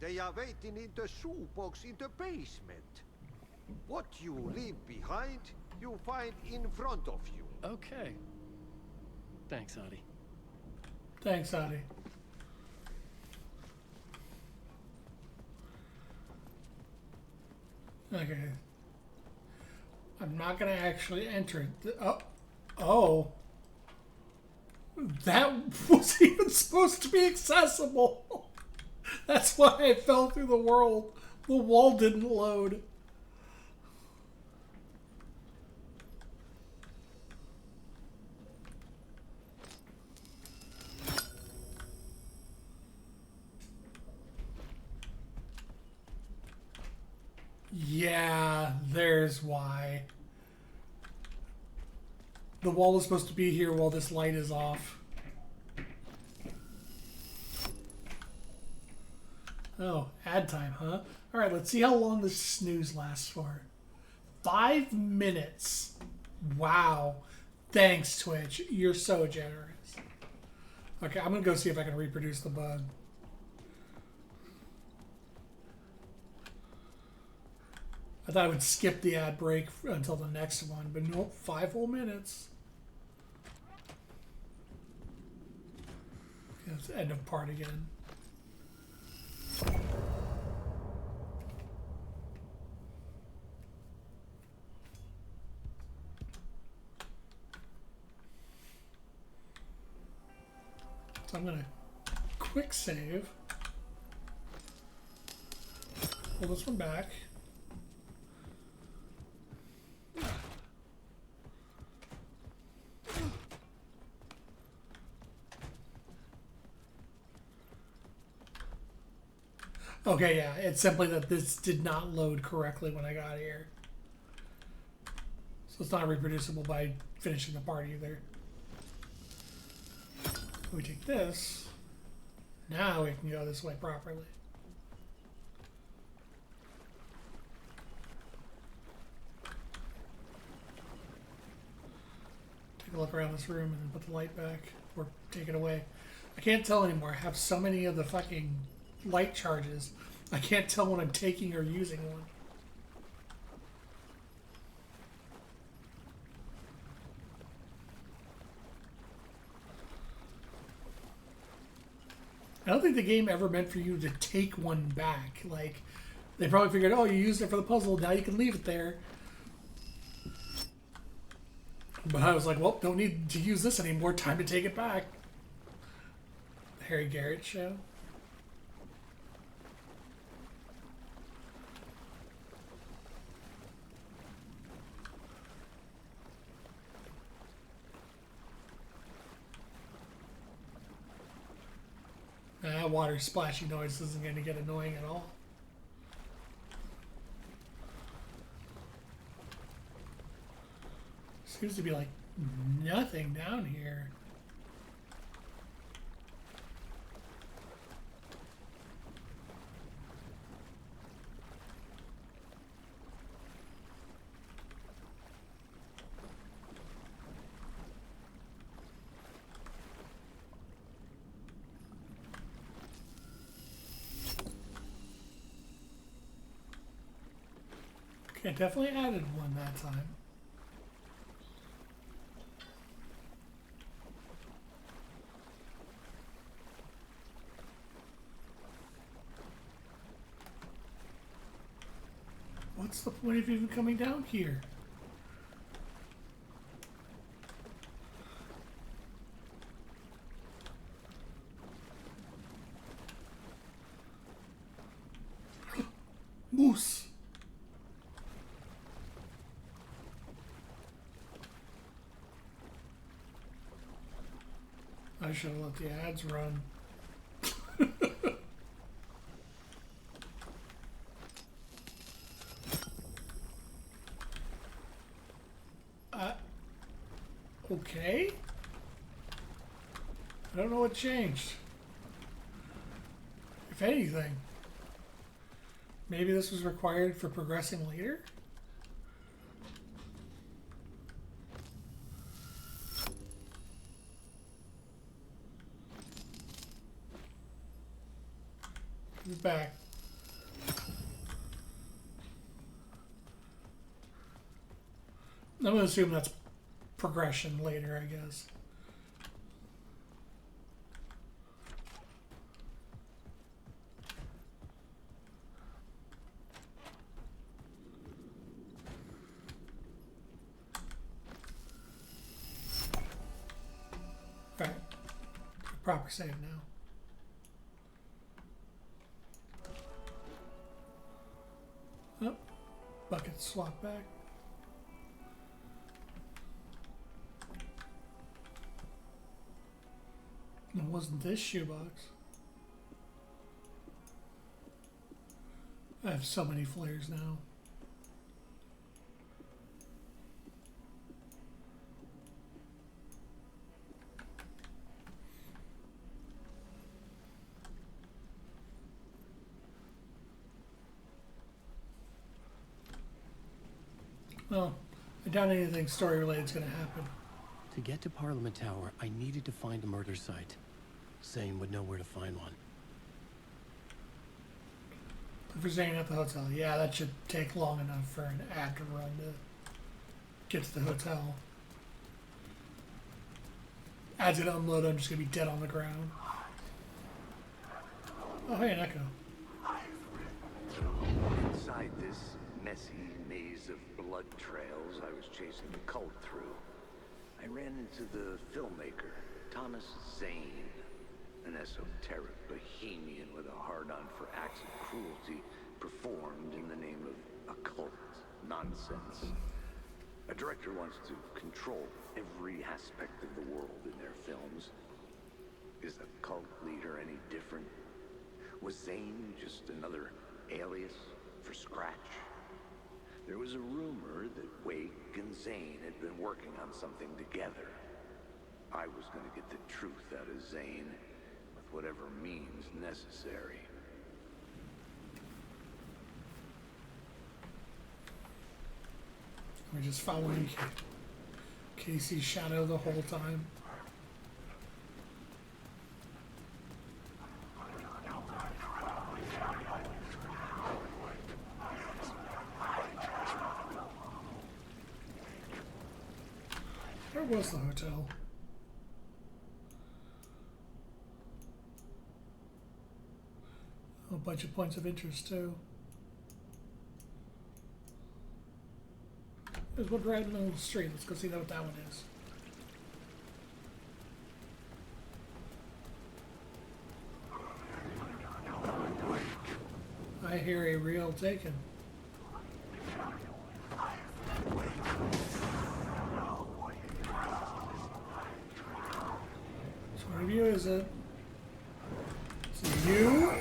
They are waiting in the shoebox in the basement. What you leave behind, you find in front of you. Okay. Thanks, Adi. Thanks, Adi. Okay. I'm not going to actually enter it. Oh. That wasn't even supposed to be accessible. That's why I fell through the world. The wall didn't load. Yeah, there's why. The wall is supposed to be here while this light is off. Oh, ad time, huh? Alright, let's see how long this snooze lasts for. 5 minutes. Wow. Thanks, Twitch. You're so generous. Okay, I'm gonna go see if I can reproduce the bug. I thought I would skip the ad break until the next one, but nope, 5 whole minutes. Okay, it's the end of part again. So I'm gonna quick save. Pull this one back. Okay, yeah, it's simply that this did not load correctly when I got here. So it's not reproducible by finishing the part either. We take this. Now we can go this way properly. Take a look around this room and then put the light back. Or take it away. I can't tell anymore. I have so many of the fucking light charges. I can't tell when I'm taking or using one. I don't think the game ever meant for you to take one back. Like, they probably figured, oh, you used it for the puzzle, now you can leave it there. But I was like, well, don't need to use this anymore, time to take it back. The Harry Garrett show. That water splashing noise isn't going to get annoying at all. Seems to be like nothing down here. Okay, definitely added one that time. What's the point of even coming down here? Moose. I should have let the ads run. Okay. I don't know what changed. If anything. Maybe this was required for progressing later? He's back. I'm going to assume that's progression later, I guess. All right. Proper save now. Oh, bucket swap back. It wasn't this shoebox. I have so many flares now. Well, I doubt anything story related is going to happen. To get to Parliament Tower, I needed to find a murder site. Zane would know where to find one. If you're staying at the hotel, yeah, that should take long enough for an ad to run to get to the hotel. Ad's gonna unload, I'm just gonna be dead on the ground. Oh, hey, an echo. Inside this messy maze of blood trails I was chasing the cult through, I ran into the filmmaker, Thomas Zane, an esoteric bohemian with a hard-on for acts of cruelty performed in the name of occult nonsense. A director wants to control every aspect of the world in their films. Is the cult leader any different? Was Zane just another alias for Scratch? There was a rumor that Wake and Zane had been working on something together. I was going to get the truth out of Zane with whatever means necessary. We're just following Casey's shadow the whole time. Where was the hotel? A bunch of points of interest too. There's one right in the little street. Let's go see what that one is. I hear a real Taken. So what review is it? Is it you?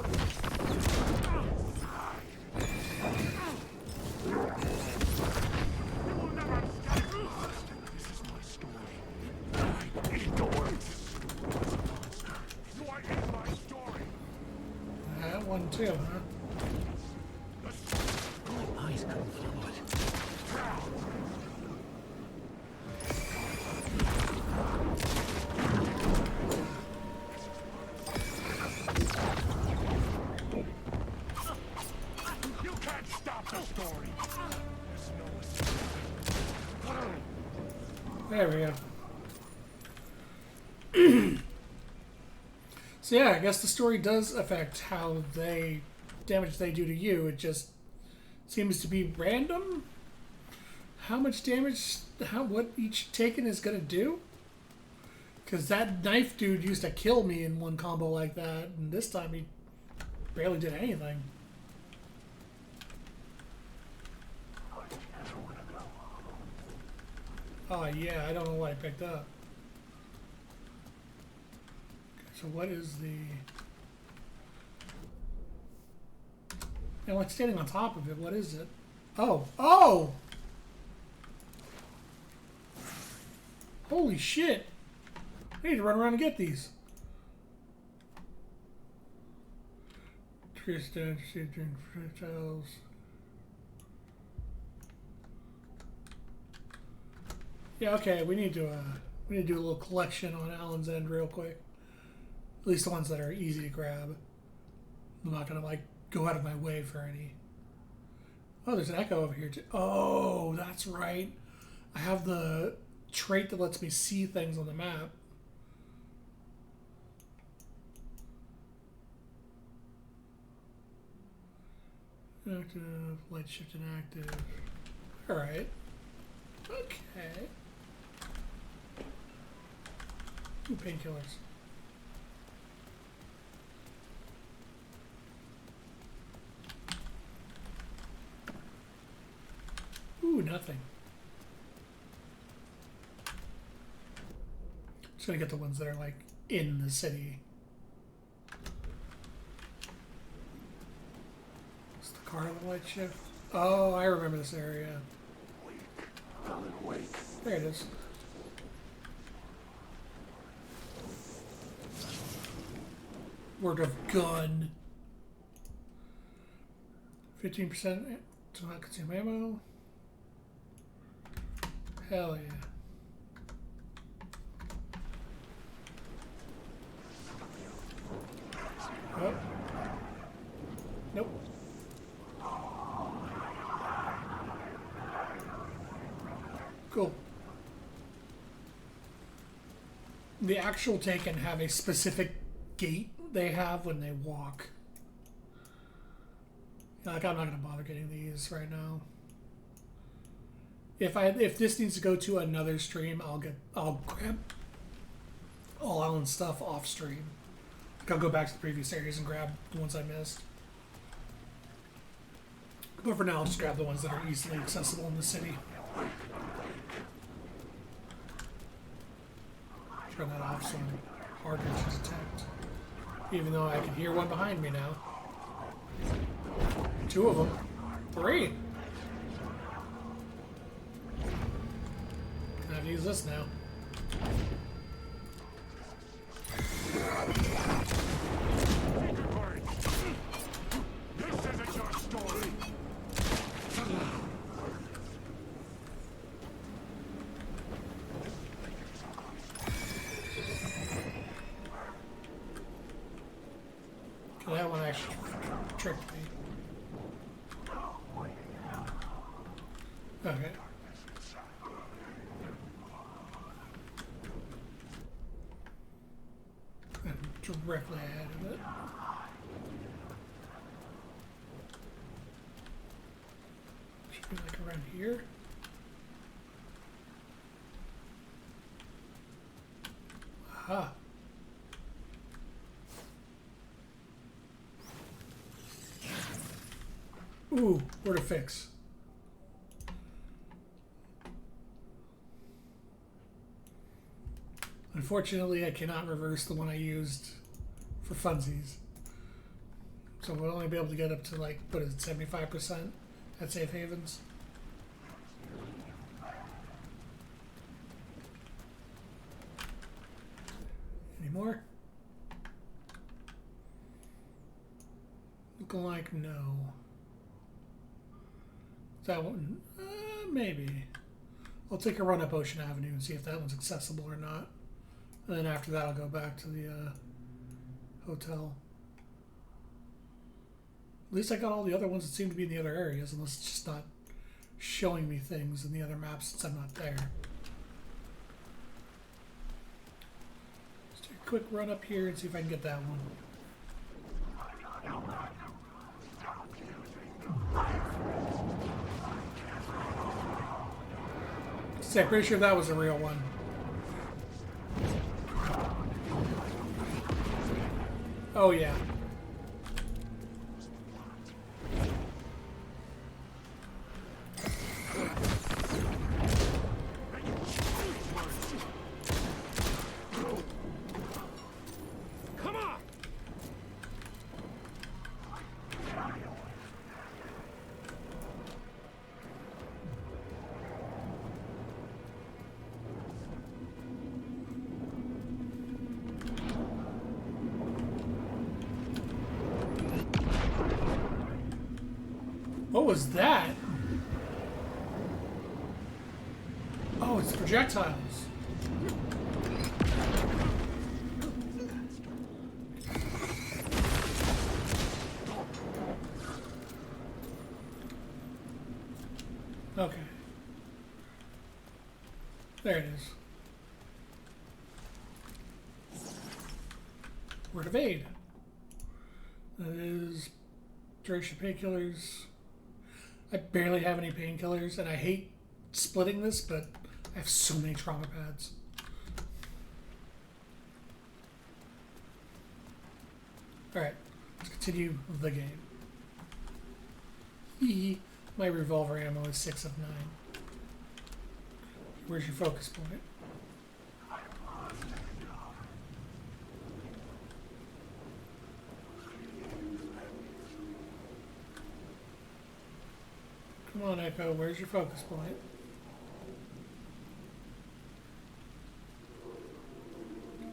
That one too, huh? Eyes couldn't follow it. You can't stop the story. There we go. So yeah, I guess the story does affect how they damage they do to you. It just seems to be random. How much damage, what each Taken is gonna do? Because that knife dude used to kill me in one combo like that, and this time he barely did anything. Oh yeah, I don't know what I picked up. So what is the... And what's standing on top of it? What is it? Oh! Oh! Holy shit! I need to run around and get these. Tristan, Sidron, Fratells. Yeah, okay, we need to do a little collection on Alan's End real quick. At least the ones that are easy to grab. I'm not gonna like go out of my way for any. Oh, there's an echo over here too. Oh, that's right. I have the trait that lets me see things on the map. Active, light shift inactive. Alright. Okay. Ooh, painkillers. Ooh, nothing. Just gonna get the ones that are like in the city. Is the car on the light shift? Oh, I remember this area. There it is. Word of gun. 15% to not consume ammo. Hell yeah. Oh. Nope. Cool. The actual Taken have a specific gait they have when they walk. Like, I'm not gonna bother getting these right now. If this needs to go to another stream, I'll grab all Alan's stuff off stream. Like, I'll go back to the previous areas and grab the ones I missed. But for now, I'll just grab the ones that are easily accessible in the city. Turn that off so I'm harder to detect. Even though I can hear one behind me now. 2 of them. 3. I have to use this now. This isn't your story. That one actually tricked me. Okay. I'm directly ahead of it. Should be like around here. Aha. Ooh, where to fix? Unfortunately, I cannot reverse the one I used for funsies. So we'll only be able to get up to, like, what is it, 75% at Safe Havens. Any more? Looking like no. That one, maybe. I'll take a run up Ocean Avenue and see if that one's accessible or not. And then after that, I'll go back to the hotel. At least I got all the other ones that seem to be in the other areas, unless it's just not showing me things in the other maps since I'm not there. Just take a quick run up here and see if I can get that one. I'm pretty sure that was a real one. Oh yeah. Come on. What was that? Oh, it's projectiles. Okay. There it is. Word of aid. That is duration painkillers. I barely have any painkillers, and I hate splitting this, but I have so many trauma pads. Alright, let's continue the game. My revolver ammo is 6 of 9. Where's your focus point? Come on, Echo, where's your focus point?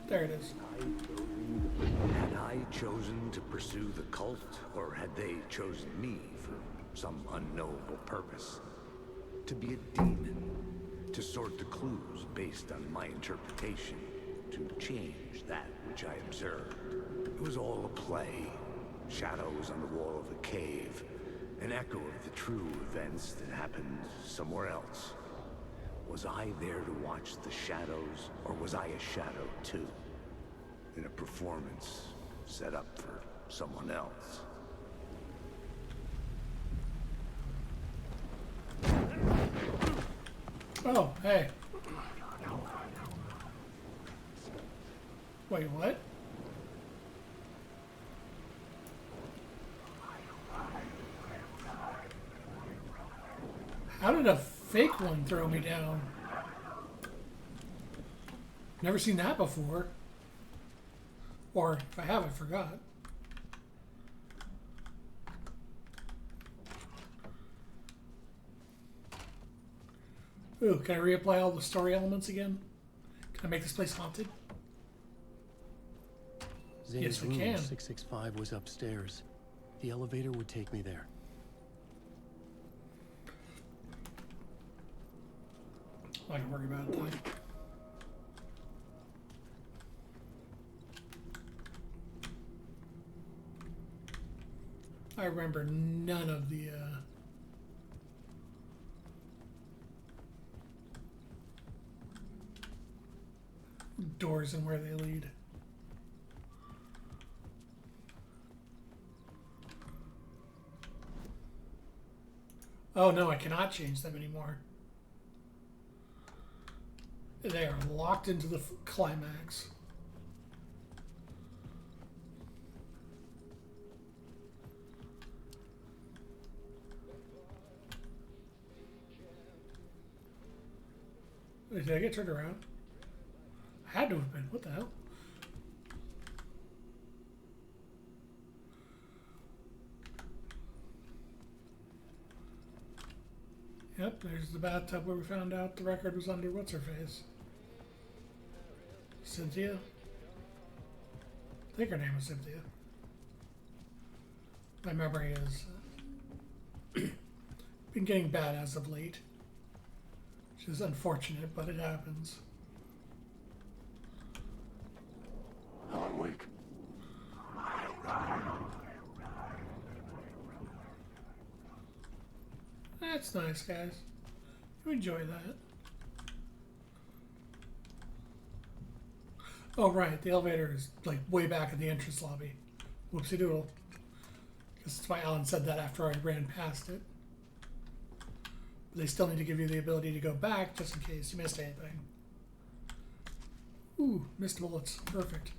There it is. Had I chosen to pursue the cult, or had they chosen me for some unknowable purpose? To be a demon, to sort the clues based on my interpretation, to change that which I observed. It was all a play. Shadows on the wall of the cave. An echo of the true events that happened somewhere else. Was I there to watch the shadows, or was I a shadow too? In a performance set up for someone else. Oh, hey. Wait, what? How did a fake one throw me down? Never seen that before. Or if I have, I forgot. Ooh, can I reapply all the story elements again? Can I make this place haunted? Zane's Yes, we room, can. 665, was upstairs. The elevator would take me there. I can worry about it. I remember none of the doors and where they lead. Oh no, I cannot change them anymore. They are locked into the climax. Wait, did I get turned around? I had to have been. What the hell? Yep, there's the bathtub where we found out the record was under what's-her-face. Cynthia? I think her name was Cynthia. My memory is been getting bad as of late. Which is unfortunate, but it happens. Alan Wake. That's nice, guys. You enjoy that. Oh, right. The elevator is like way back in the entrance lobby. Whoopsie doodle. Because that's why Alan said that after I ran past it. But they still need to give you the ability to go back just in case you missed anything. Ooh, missed bullets. Perfect.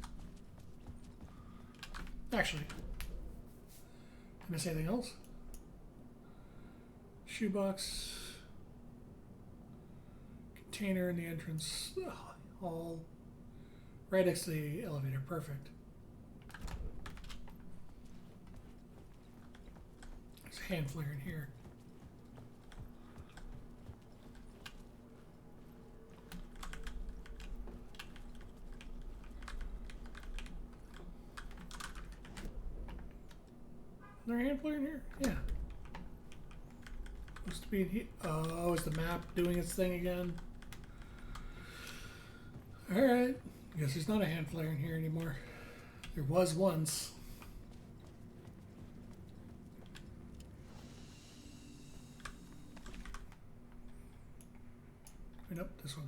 Actually, did I miss anything else? Shoebox. Container in the entrance hall. Right next to the elevator. Perfect. There's a hand flare in here. Is there a hand flare in here? Yeah. Supposed to be in here. Oh, is the map doing its thing again? Alright. I guess there's not a hand flare in here anymore. There was once. Wait, nope, this one.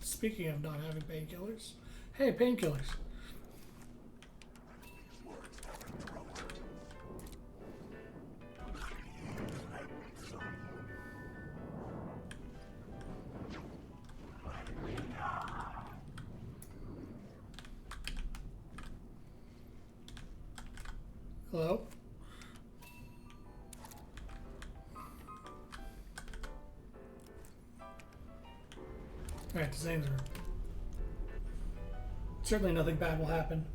Speaking of not having painkillers. Hey, painkillers. Hello? Alright, to Zane's room. Certainly nothing bad will happen.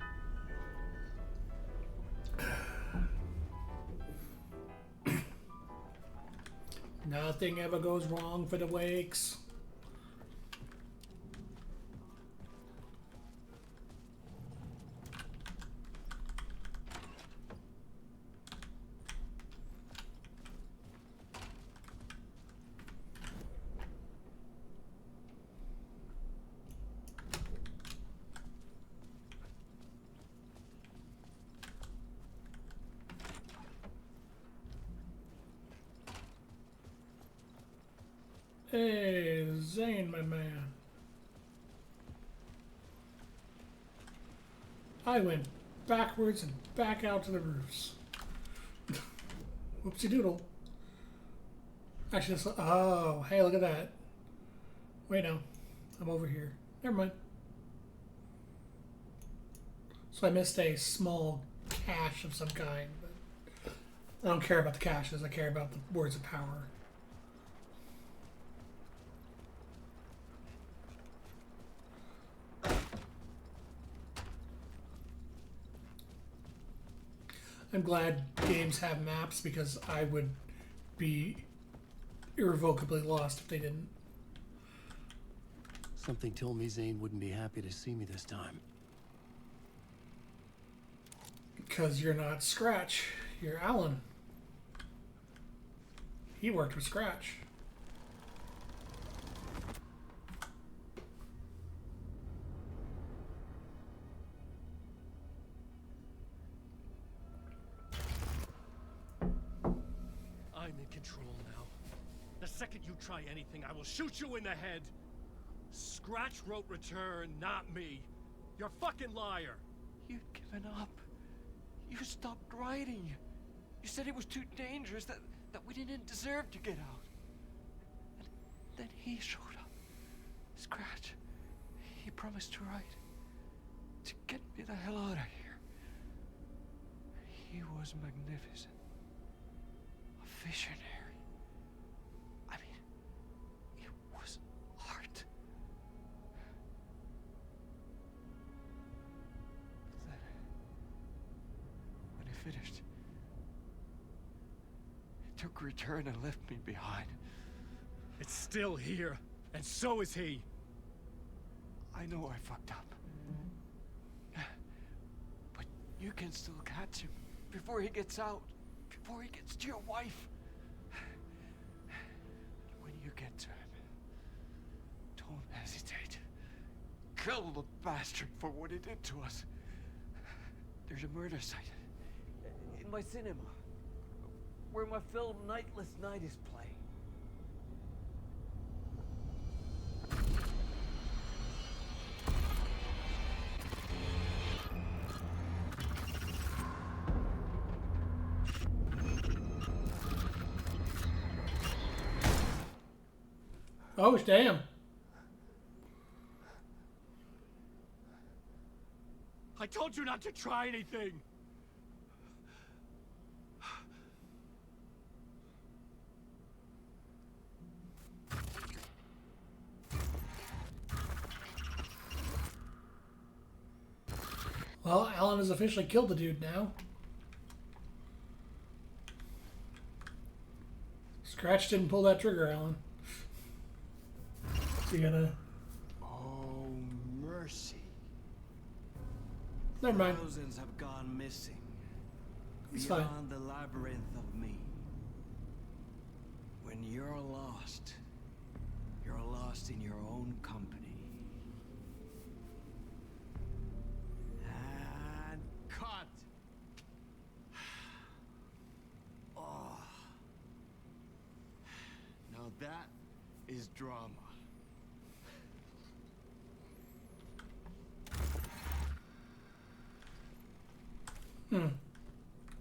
Nothing ever goes wrong for the Wakes. Hey, Zane, my man. I went backwards and back out to the roofs. Whoopsie doodle. Actually, that's, oh, hey, look at that. Wait, no. I'm over here. Never mind. So I missed a small cache of some kind. But I don't care about the caches. I care about the words of power. I'm glad games have maps because I would be irrevocably lost if they didn't. Something told me Zane wouldn't be happy to see me this time. Because you're not Scratch. You're Alan. He worked with Scratch. I'm in control now. The second you try anything, I will shoot you in the head. Scratch wrote Return, not me. You're a fucking liar. You'd given up. You stopped writing. You said it was too dangerous, that we didn't deserve to get out. And then he showed up. Scratch. He promised to write. To get me the hell out of here. He was magnificent. A visionary. I mean, it was art. Then, when he finished, he took Return and left me behind. It's still here, and so is he. I know I fucked up. But you can still catch him before he gets out, before he gets to your wife. When you get to him, don't hesitate. Kill the bastard for what he did to us. There's a murder site in my cinema where my film Nightless Night is playing. Oh, damn. I told you not to try anything. Well, Alan has officially killed the dude now. Scratch didn't pull that trigger, Alan. So you gotta... Oh, mercy. Never mind. Thousands have gone missing. It's fine. Beyond the labyrinth of me. When you're lost in your own company. And cut. Oh. Now that is drama.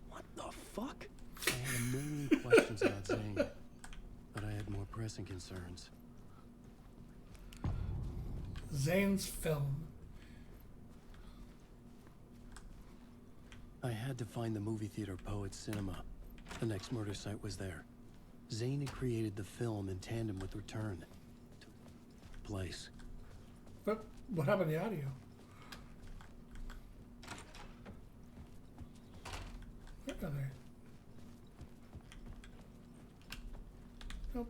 What the fuck? I had a million questions about Zane, but I had more pressing concerns. Zane's film. I had to find the movie theater Poet Cinema. The next murder site was there. Zane had created the film in tandem with Return. Place. But what happened to the audio? Where are they? Nope.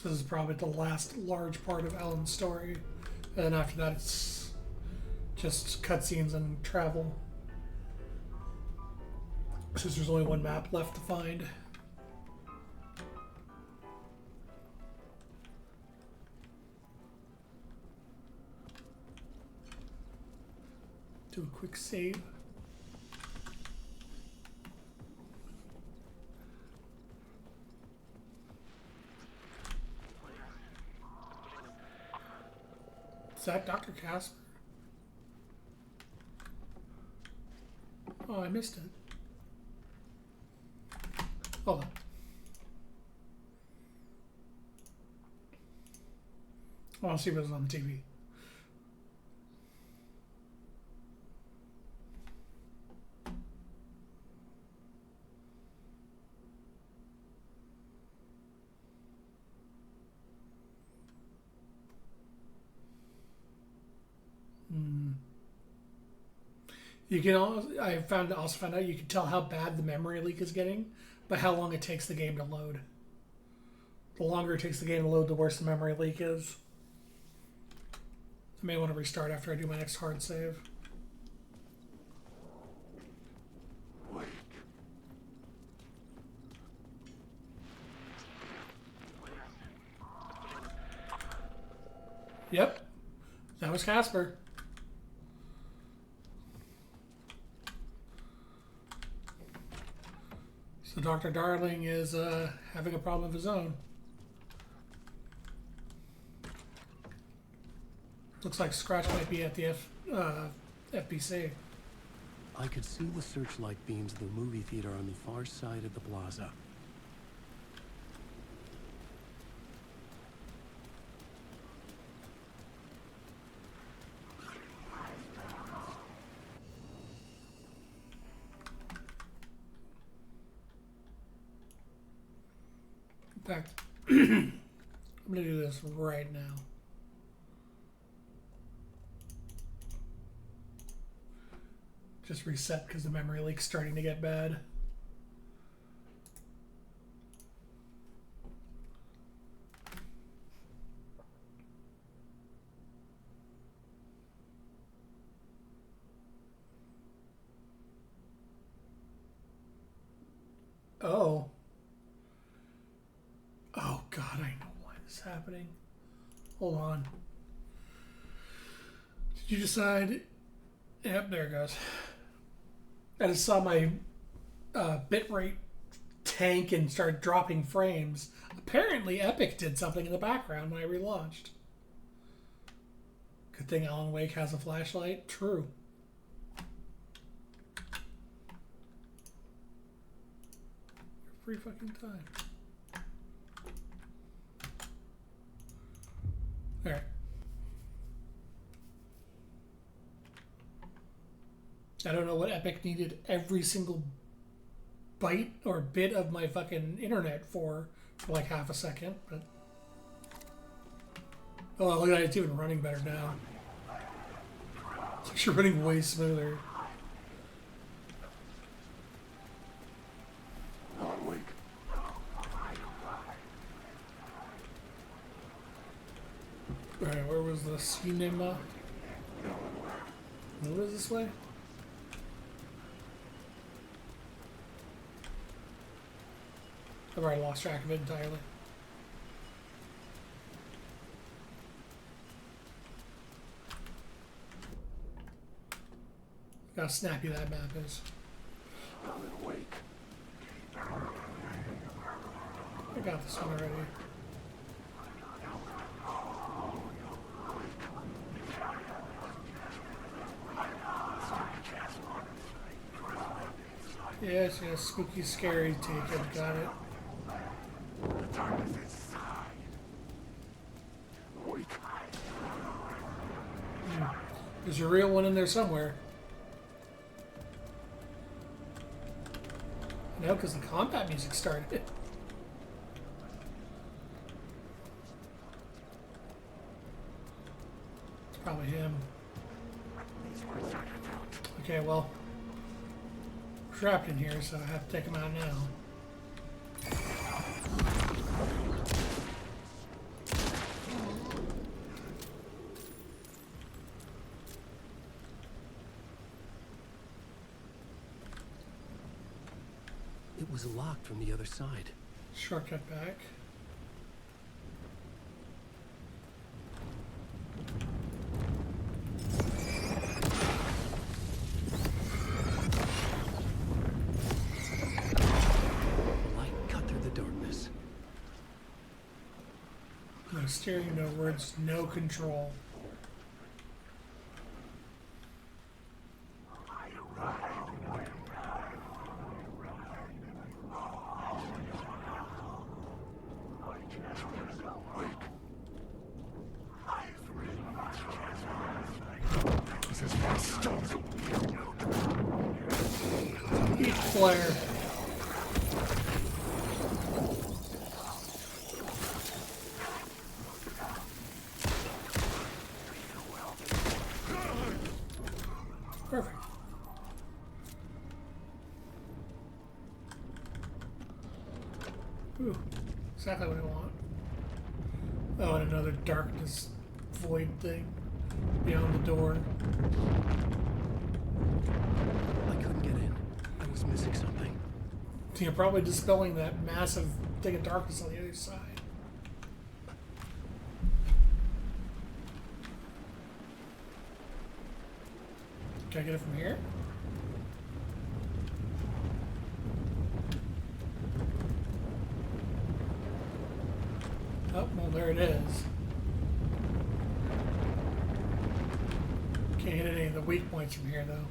This is probably the last large part of Alan's story. And then after that, it's just cutscenes and travel. Since there's only one map left to find. Do a quick save. Is that Dr. Casper? Oh, I missed it. Hold on. I want to see what was on the TV. You can also, also found out you can tell how bad the memory leak is getting by how long it takes the game to load. The longer it takes the game to load, the worse the memory leak is. I may want to restart after I do my next hard save. Yep, that was Casper. So Dr. Darling is having a problem of his own. Looks like Scratch might be at the FBC. I could see the searchlight beams of the movie theater on the far side of the plaza. In fact, I'm going to do this right now. Just reset because the memory leak's starting to get bad. Oh. Oh God, I know why this is happening. Hold on. Did you decide? Yep, there it goes. I just saw my bitrate tank and start dropping frames. Apparently Epic did something in the background when I relaunched. Good thing Alan Wake has a flashlight. True. Every fucking time. Alright. I don't know what Epic needed every single byte or bit of my fucking internet for like half a second, but... Oh, look at that, it's even running better now. It's actually running way smoother. Alright, where was the cinema? What is this way? I've already lost track of it entirely. How snappy that map is. I got this one already. Yes, yes, spooky, scary taken. Got it. There's a real one in there somewhere. No, because the combat music started. It's probably him. Okay, well, we're trapped in here, so I have to take him out now. It was locked from the other side. Shortcut back. Light cut through the darkness. No steering, no words, no control. flare. Perfect. Ooh, exactly what I want. Oh, and another darkness void thing beyond the door. I couldn't get in. I was missing something. You're probably dispelling that massive thing of darkness on the other side. Can I get it from here? Oh, well, there it is. Can't hit any of the weak points from here, though.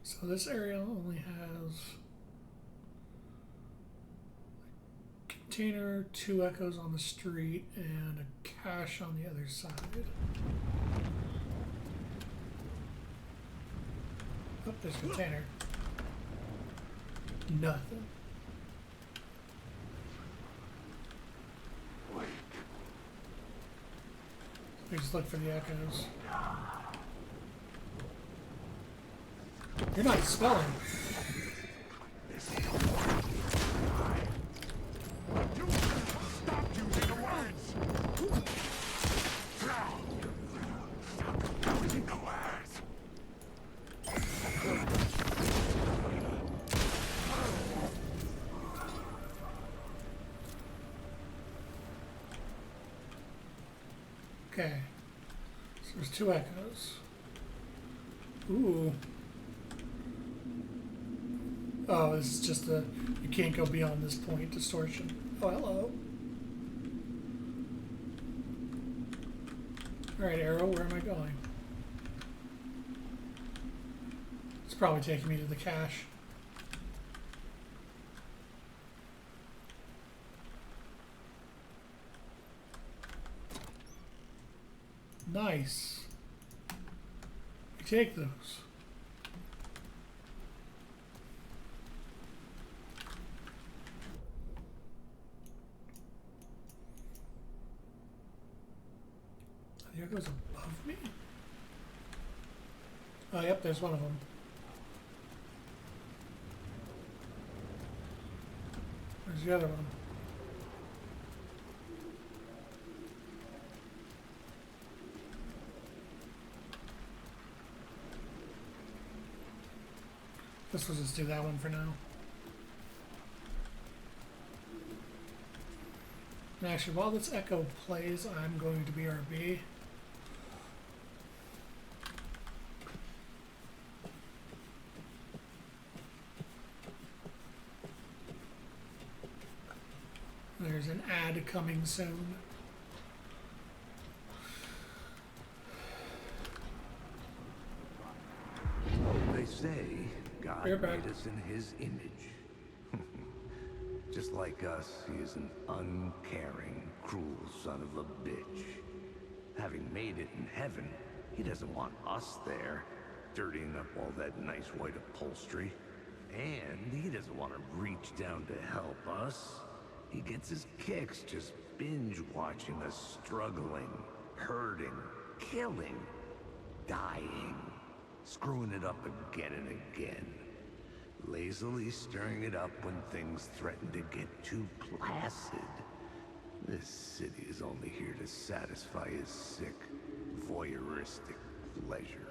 So this area only has a container, 2 echoes on the street, and a cache on the other side. Oh, there's a container. Nothing. We just look for the echoes. You're not spelling. Okay. So there's 2 echoes. Ooh. Oh, this is just a, you can't go beyond this point distortion. Oh, hello. Alright, arrow, where am I going? It's probably taking me to the cache. Nice. You take those. The echoes above me? Oh, yep, there's one of them. Where's the other one? Guess we'll just do that one for now. And actually, while this echo plays, I'm going to BRB. There's an ad coming soon. They say God You're back. made us in his image. Just like us, he is an uncaring, cruel son of a bitch. Having made it in heaven, he doesn't want us there, dirtying up all that nice white upholstery. And he doesn't want to reach down to help us. He gets his kicks just binge-watching us struggling, hurting, killing, dying, screwing it up again and again. Lazily stirring it up when things threaten to get too placid. This city is only here to satisfy his sick, voyeuristic pleasure.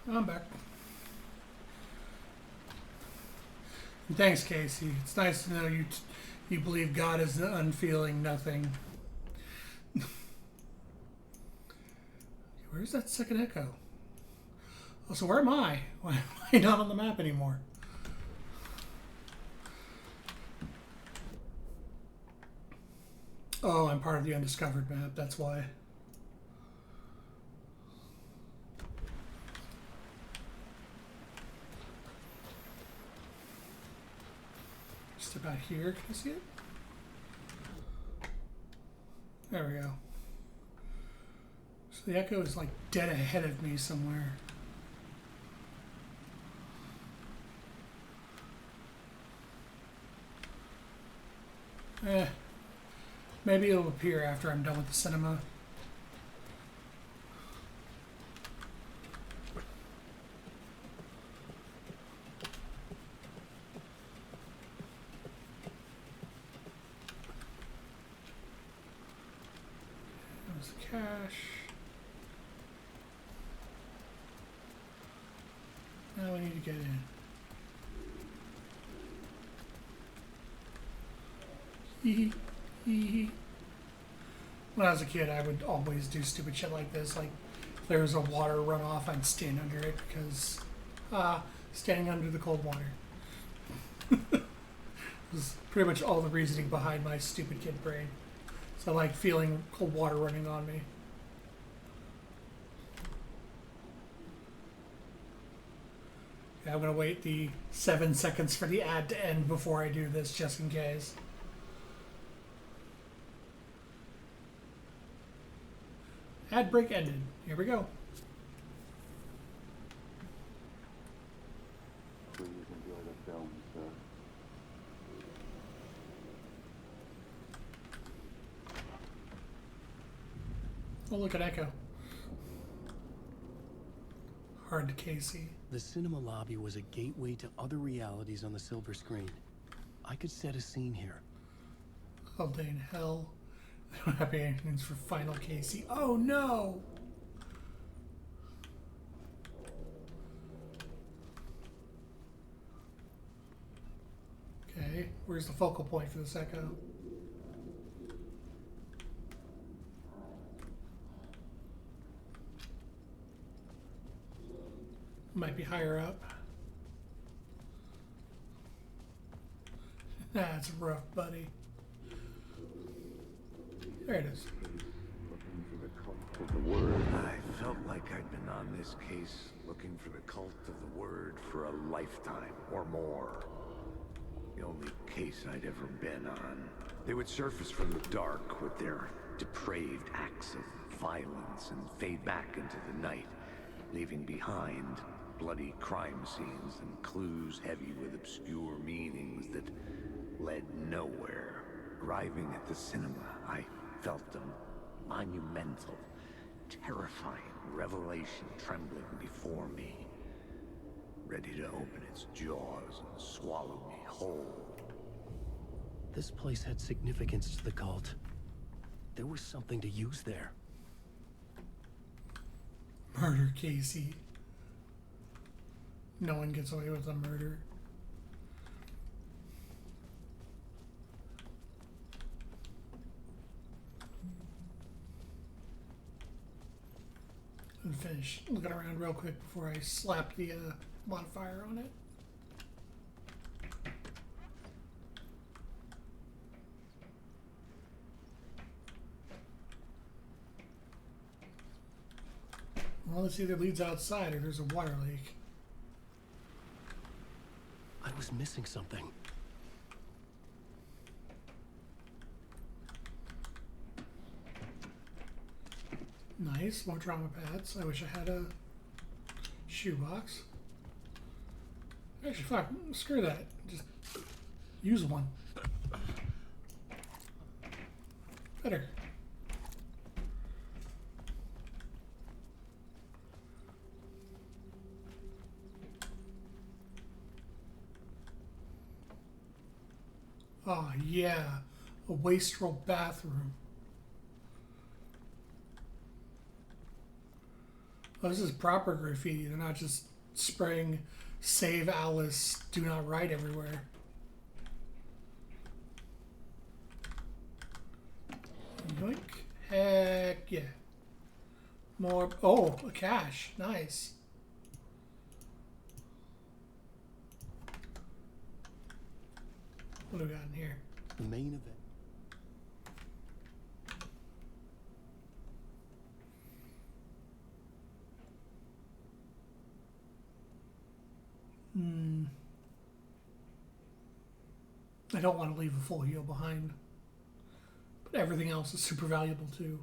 I'm back. And thanks, Casey. It's nice to know you believe God is the unfeeling nothing. Where Where's that second echo? Oh, so where am I? Why am I not on the map anymore? Oh, I'm part of the undiscovered map, that's why. Just about here, can you see it? There we go. So the echo is like dead ahead of me somewhere. Maybe it'll appear after I'm done with the cinema. There's the cash. Now we need to get in. When I was a kid, I would always do stupid shit like this. Like, if there was a water runoff, I'd stand under it because standing under the cold water was pretty much all the reasoning behind my stupid kid brain. So I like feeling cold water running on me. Yeah, I'm gonna wait the 7 seconds for the ad to end before I do this, just in case. Ad break ended. Here we go. Please enjoy the film, sir. Oh, look at Echo. Hard Casey. The cinema lobby was a gateway to other realities on the silver screen. I could set a scene here. All day in hell. I don't have endings for Final Casey. Oh no! Okay, where's the focal point for this echo? Might be higher up. That's rough, buddy. There it is. Looking for the cult of the word. I felt like I'd been on this case looking for the cult of the word for a lifetime or more. The only case I'd ever been on. They would surface from the dark with their depraved acts of violence and fade back into the night, leaving behind bloody crime scenes and clues heavy with obscure meanings that led nowhere. Arriving at the cinema, I felt a monumental, terrifying revelation trembling before me, ready to open its jaws and swallow me whole. This place had significance to the cult. There was something to use there. Murder Casey. No one gets away with a murder. And finish looking around real quick before I slap the modifier on it. Well, this either leads outside or there's a water leak. I was missing something. Nice, more trauma pads. I wish I had a shoebox. Actually, fuck, screw that. Just use one. Better. Oh, yeah. A wastrel bathroom. Oh, this is proper graffiti. They're not just spraying "Save Alice, do not write" everywhere. Yoink. Heck yeah. More. Oh, a cache. Nice. What do we got in here? The main event. I don't want to leave a full heal behind. But everything else is super valuable too.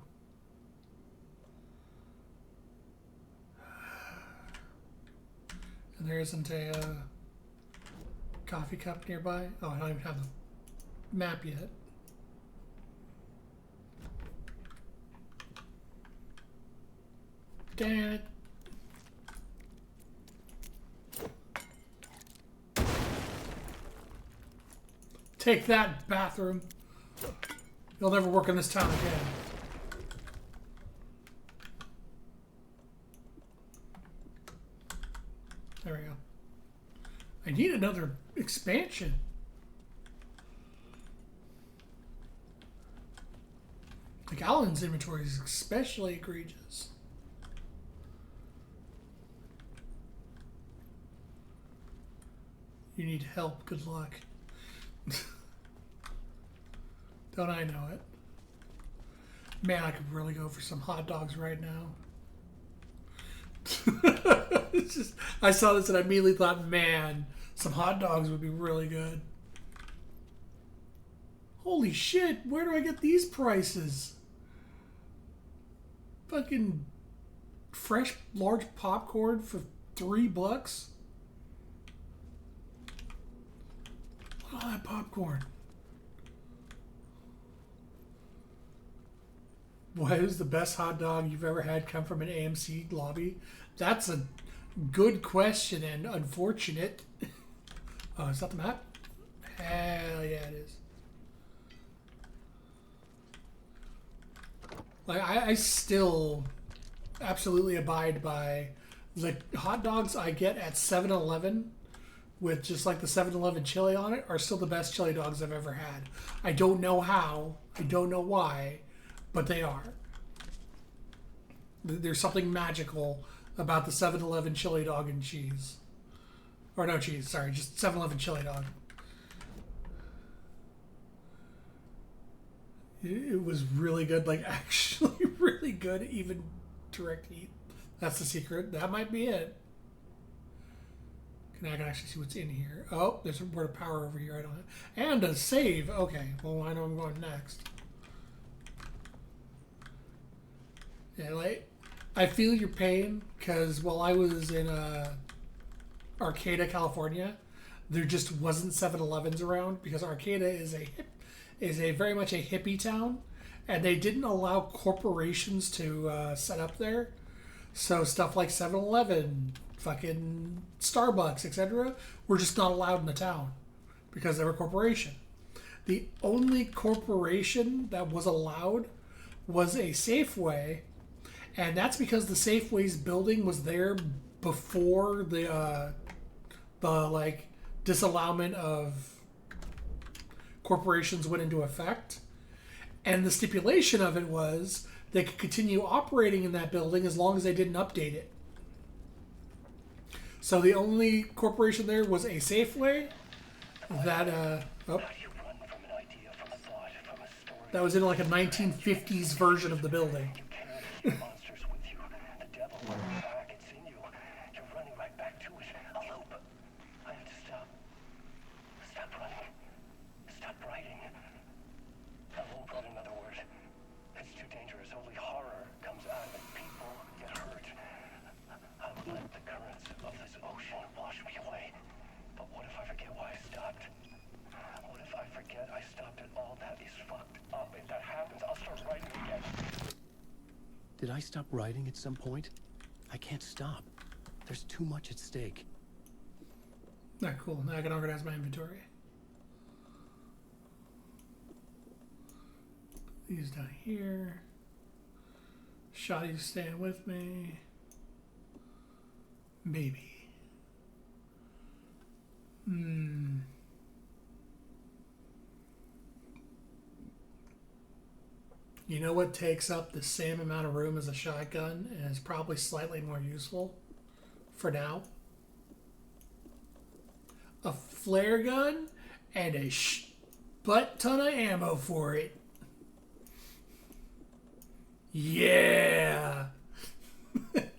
And there isn't a coffee cup nearby. Oh, I don't even have the map yet. Damn it. Take that, bathroom. You'll never work in this town again. There we go. I need another expansion. Like Alan's inventory is especially egregious. You need help. Good luck. Don't I know it? Man, I could really go for some hot dogs right now. It's just, I saw this and I immediately thought, man, some hot dogs would be really good. Holy shit, where do I get these prices? Fucking fresh large popcorn for $3. Look at all that popcorn. What is the best hot dog you've ever had come from an AMC lobby? That's a good question and unfortunate. Oh, is that the map? Hell yeah, it is. Like, I still absolutely abide by the hot dogs I get at 7-Eleven with just like the 7-Eleven chili on it are still the best chili dogs I've ever had. I don't know how, I don't know why, but they are. There's something magical about the 7-Eleven chili dog and cheese. Or no cheese, sorry, just 7-Eleven chili dog. It was really good, like actually really good, even direct heat. That's the secret. That might be it. Now I can actually see what's in here. Oh, there's a word of power over here. I don't. And a save. Okay, well I know I'm going next. Yeah, like I feel your pain because while I was in Arcata, California, there just wasn't 7-Elevens around because Arcata is a very much a hippie town, and they didn't allow corporations to set up there. So stuff like 7-Eleven, fucking Starbucks, etc., were just not allowed in the town because they were a corporation. The only corporation that was allowed was a Safeway, and that's because the Safeway's building was there before the like disallowment of corporations went into effect. And the stipulation of it was they could continue operating in that building as long as they didn't update it. So the only corporation there was a Safeway that that was in like a 1950s version of the building. Did I stop writing at some point? I can't stop. There's too much at stake. Not cool. Now I can organize my inventory. These down here. Shotty's staying with me. Maybe. You know what takes up the same amount of room as a shotgun and is probably slightly more useful for now? A flare gun and a butt ton of ammo for it. Yeah!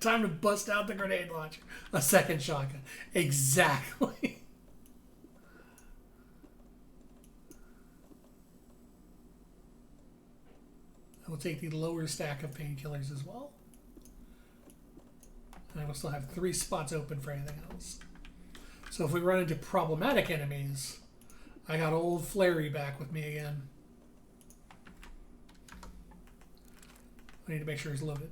Time to bust out the grenade launcher. A second shotgun. Exactly. I will take the lower stack of painkillers as well. And I will still have 3 spots open for anything else. So if we run into problematic enemies, I got old Flary back with me again. I need to make sure he's loaded.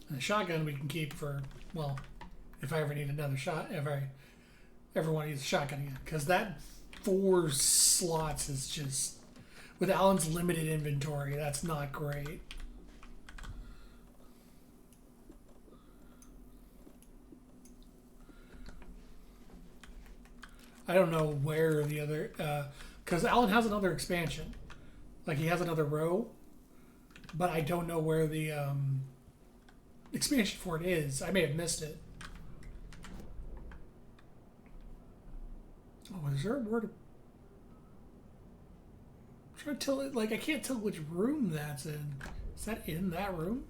And the shotgun we can keep for, well, if I ever need another shot, if I ever want to use a shotgun again. Because that 4 slots is just, with Alan's limited inventory, that's not great. I don't know where the other, because Alan has another expansion. Like, he has another row, but I don't know where the expansion for it is. I may have missed it. Oh, is there a word? I'm trying to tell it, like, I can't tell which room that's in. Is that in that room?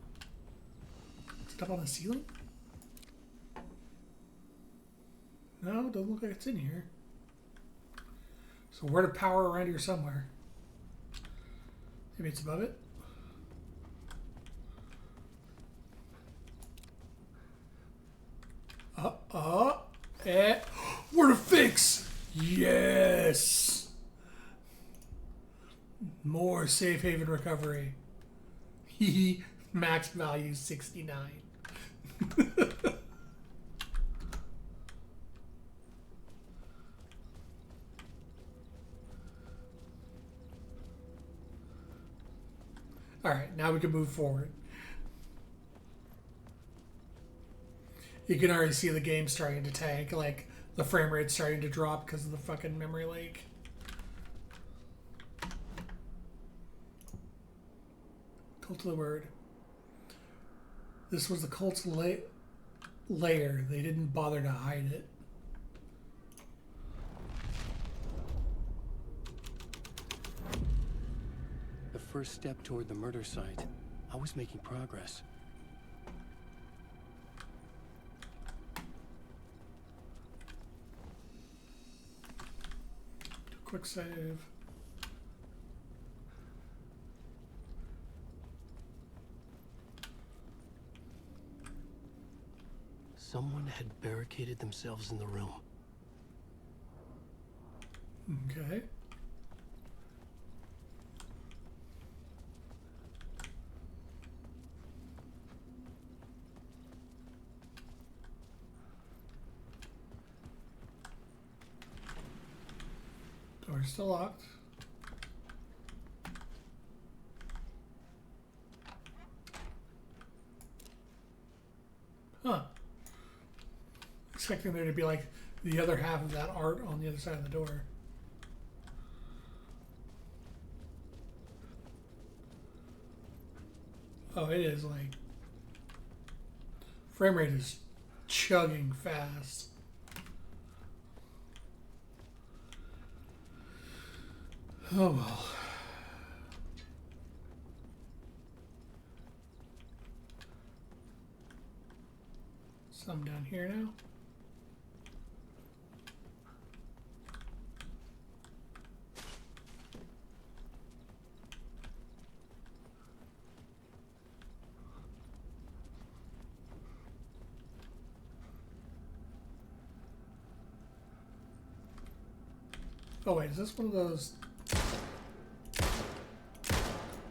Is it up on the ceiling? No, it doesn't look like it's in here. So word of power around here somewhere. Maybe it's above it. Word of fix! Yes! More safe haven recovery. Hee max value 69. Alright, now we can move forward. You can already see the game starting to tank, like the frame rate starting to drop because of the fucking memory leak. Cult of the Word. This was the cult's lair. They didn't bother to hide it. The first step toward the murder site. I was making progress. Quick save. Someone had barricaded themselves in the room. Okay. Door's still locked. Huh. Expecting there to be like the other half of that art on the other side of the door. Oh, it is like frame rate is chugging fast. Oh well. Some down here now. Oh wait, is this one of those?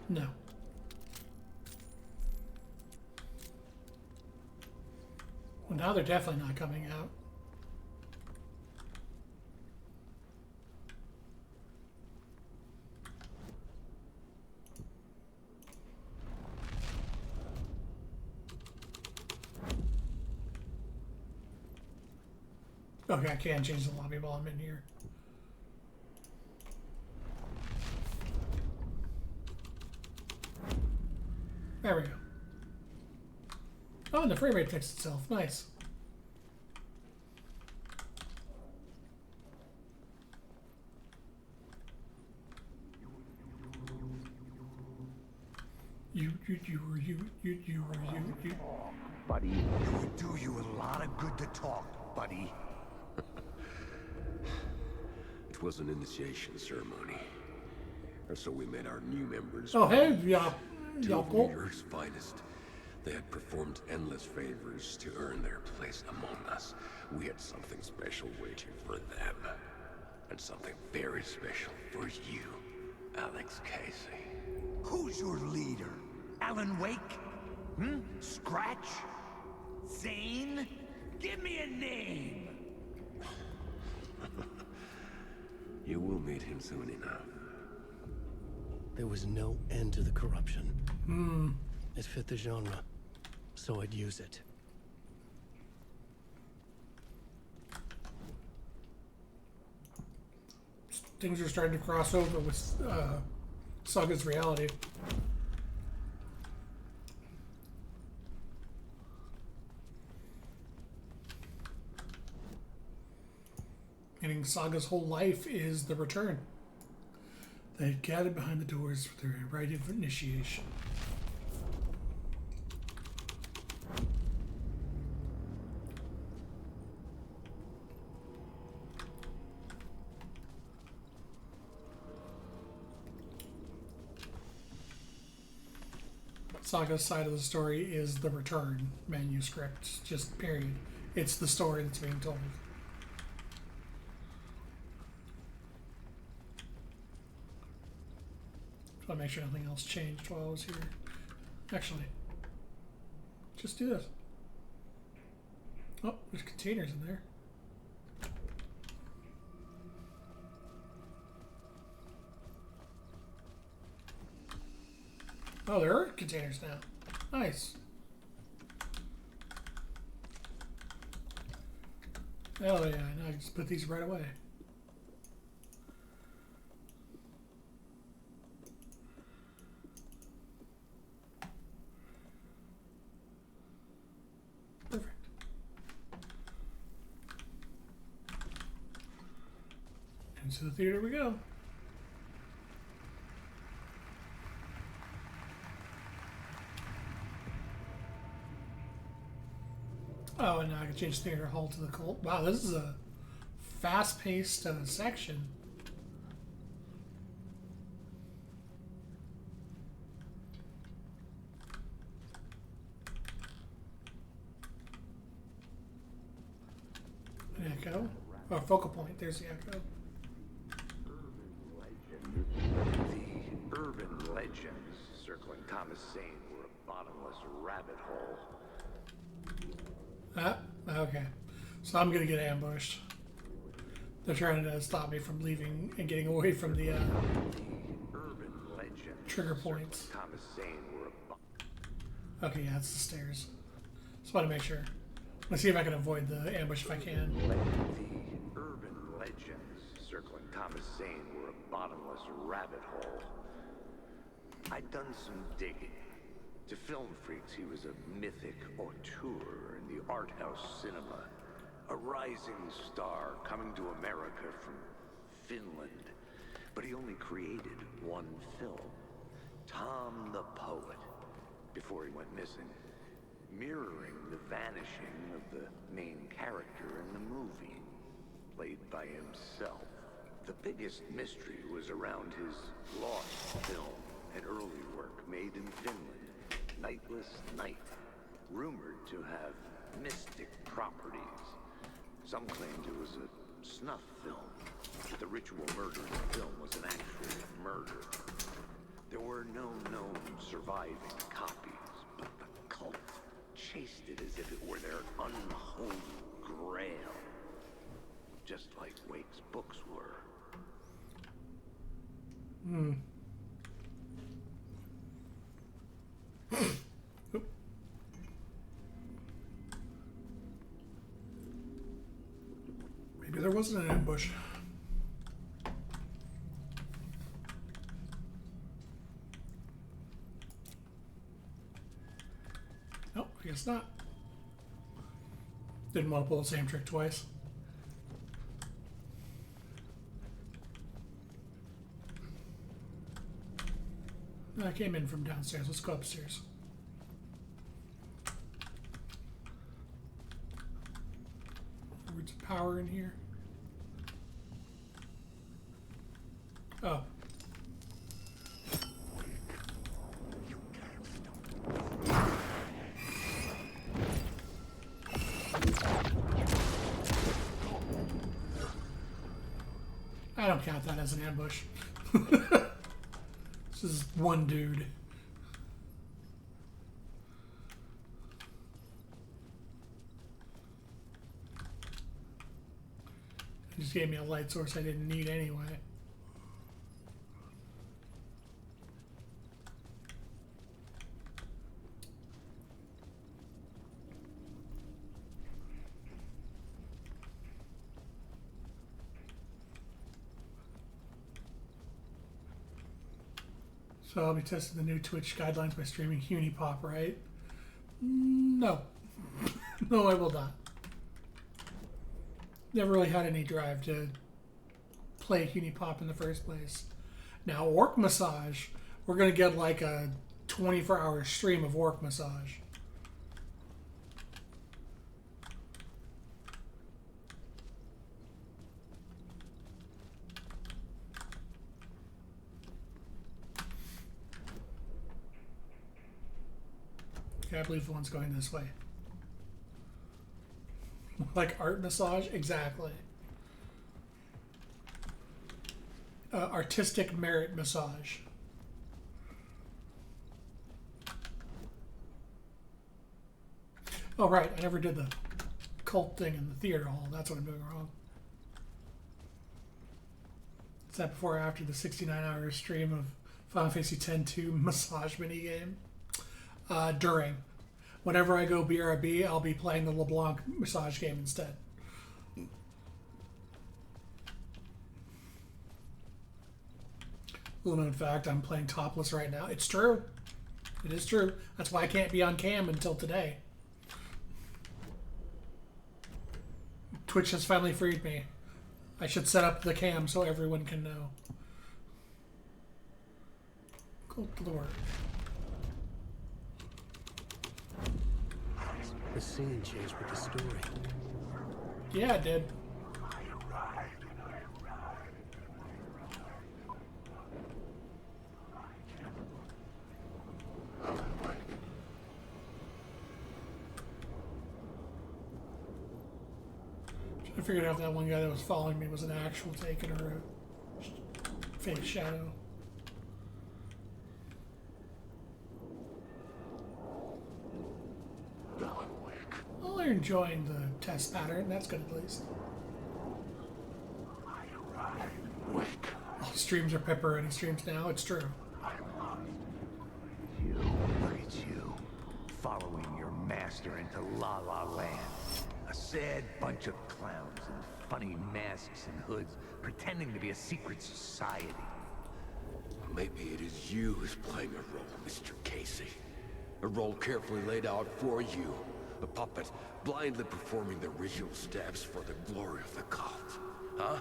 No. Well, now they're definitely not coming out. Okay, I can change the lobby while I'm in here. There we go. Oh, and the frame rate fixed itself. Nice. You. Buddy, it would do you a lot of good to talk, buddy. It was an initiation ceremony. And so we met our new members. Oh, hey, yeah. Two of New York's finest. They had performed endless favors to earn their place among us. We had something special waiting for them. And something very special for you, Alex Casey. Who's your leader? Alan Wake? Scratch? Zane? Give me a name! You will meet him soon enough. There was no end to the corruption. It fit the genre, so I'd use it. Things are starting to cross over with Saga's reality. Meaning Saga's whole life is the return. They had gathered behind the doors for their rite of initiation. Saga's side of the story is the return manuscript, just period. It's the story that's being told. Just want to make sure nothing else changed while I was here. Actually, just do this. Oh, there's containers in there. Oh, there are containers now. Nice. Oh yeah, now I can just put these right away. Perfect. Into the theater we go. Oh, and now I can change theater hall to the cult. Wow, this is a fast-paced section. An echo. Oh, focal point. There's the echo. The urban legends circling Thomas Zane were a bottomless rabbit hole. Okay. So I'm gonna get ambushed. They're trying to stop me from leaving and getting away from the urban legends trigger points. Thomas Zane were a Okay, yeah, it's the stairs. Just want to make sure. Let's see if I can avoid the ambush if I can. The urban legends circling Thomas Zane were a bottomless rabbit hole. I'd done some digging. To film freaks, he was a mythic auteur in the art house cinema. A rising star coming to America from Finland. But he only created one film, Tom the Poet, before he went missing, mirroring the vanishing of the main character in the movie, played by himself. The biggest mystery was around his lost film, an early work made in Finland. Nightless Night, rumored to have mystic properties. Some claimed it was a snuff film, that the ritual murder in the film was an actual murder. There were no known surviving copies, but the cult chased it as if it were their unholy grail. Just like Wake's books were. Maybe there wasn't an ambush. I guess not. Didn't want to pull the same trick twice. I came in from downstairs. Let's go upstairs. Words of power in here. Oh. I don't count that as an ambush. This is one dude. He just gave me a light source I didn't need anyway. So I'll be testing the new Twitch guidelines by streaming Hunipop, right? No. No, I will not. Never really had any drive to play Hunipop in the first place. Now, Orc Massage, we're going to get like a 24-hour stream of Orc Massage. Okay, I believe the one's going this way. Like art massage? Exactly. Artistic merit massage. Oh, right. I never did the cult thing in the theater hall. That's what I'm doing wrong. Is that before or after the 69-hour stream of Final Fantasy X-2 massage minigame? During. Whenever I go BRB, I'll be playing the LeBlanc massage game instead. Little known fact, I'm playing topless right now. It's true. It is true. That's why I can't be on cam until today. Twitch has finally freed me. I should set up the cam so everyone can know. Go to the work. The scene changed with the story. Yeah, it did. I figured out that one guy that was following me was an actual Taken or a fake shadow. Well, they're enjoying the test pattern. That's good at least. All streams are pepperoni streams now. It's true. You, look at you, following your master into La La Land. A sad bunch of clowns in funny masks and hoods, pretending to be a secret society. Maybe it is you who's playing a role, Mr. Casey. A role carefully laid out for you. A puppet blindly performing the ritual steps for the glory of the cult. Huh?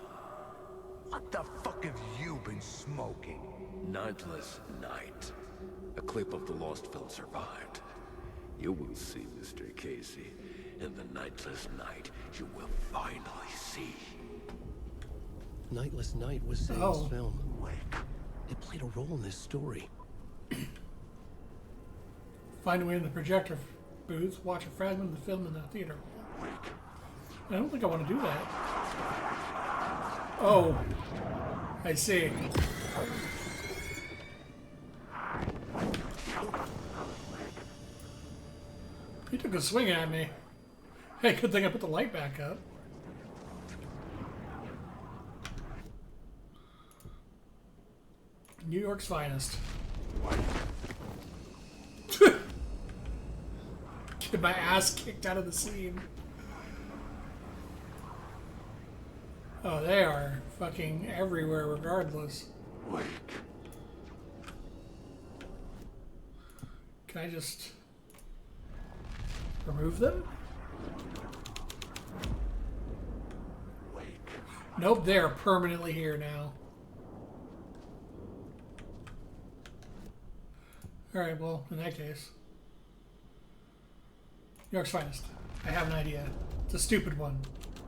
What the fuck have you been smoking? Nightless Night. A clip of the lost film survived. You will see, Mr. Casey. In the Nightless Night, you will finally see. Nightless Night was Sam's film. It played a role in this story. Find a way in the projector booth, watch a fragment of the film in the theater. I don't think I want to do that. Oh, I see. He took a swing at me. Hey, good thing I put the light back up. New York's finest. Get my ass kicked out of the scene. Oh, they are fucking everywhere regardless. Can I just... Remove them? Nope, they're permanently here now. Alright, well, in that case. New York's finest. I have an idea. It's a stupid one,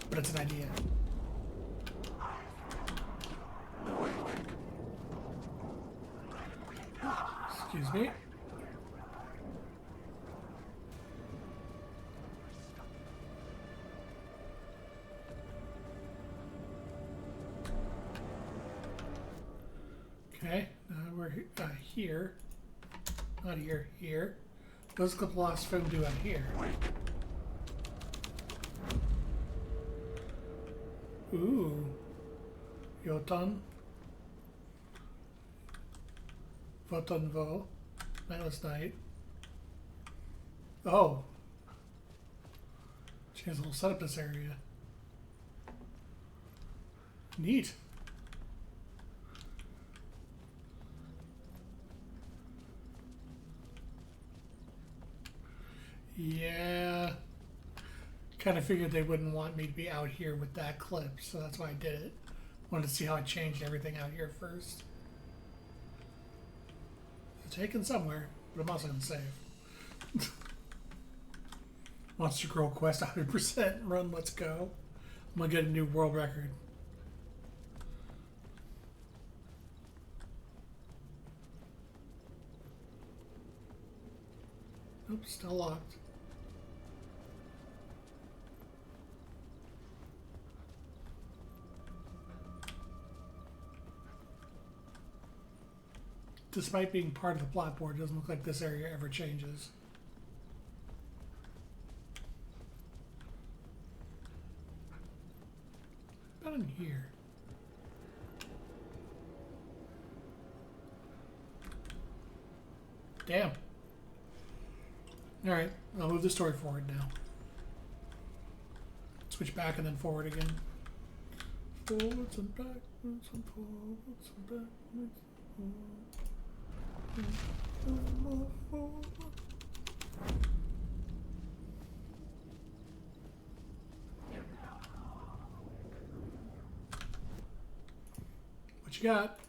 but it's an idea. Excuse me. Okay, now we're here. Not here, here. What does the lost film do out here? Ooh. Yotan. Votan Vo. Nightless Night. Oh. She has a little setup this area. Neat. Yeah. Kind of figured they wouldn't want me to be out here with that clip, so that's why I did it. Wanted to see how I changed everything out here first. It's taken somewhere, but I'm also going to save. Monster Girl Quest 100% run, let's go. I'm going to get a new world record. Oops, still locked. Despite being part of the plot board, it doesn't look like this area ever changes. About in here. Damn. Alright, I'll move the story forward now. Switch back and then forward again. Forwards and backwards and forwards and backwards. What you got?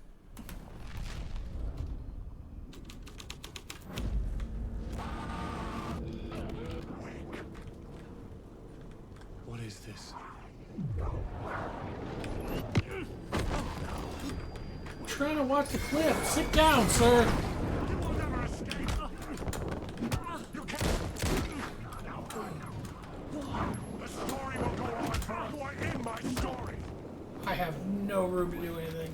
What is this? I'm trying to watch the clip. Sit down, sir. I have no room to do anything.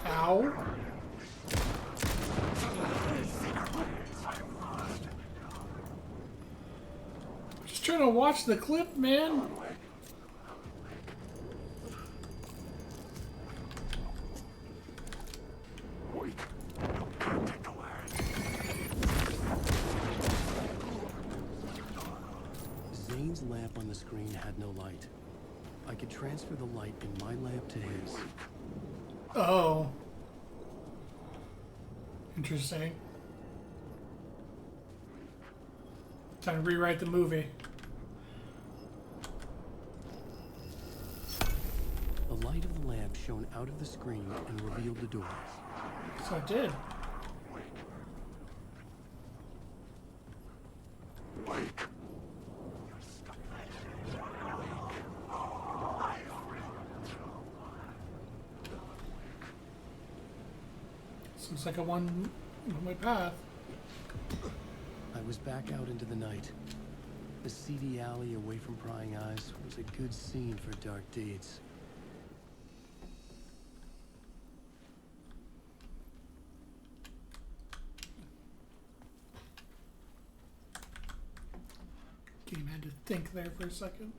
Ow. Just trying to watch the clip, man. Zane's lamp on the screen had no light. I could transfer the light in my lamp to his. Oh. Interesting. Time to rewrite the movie. The light of the lamp shone out of the screen and revealed the door. So it did. Seems like a one-way path. I was back out into the night. The seedy alley away from prying eyes was a good scene for dark deeds. Game had to think there for a second.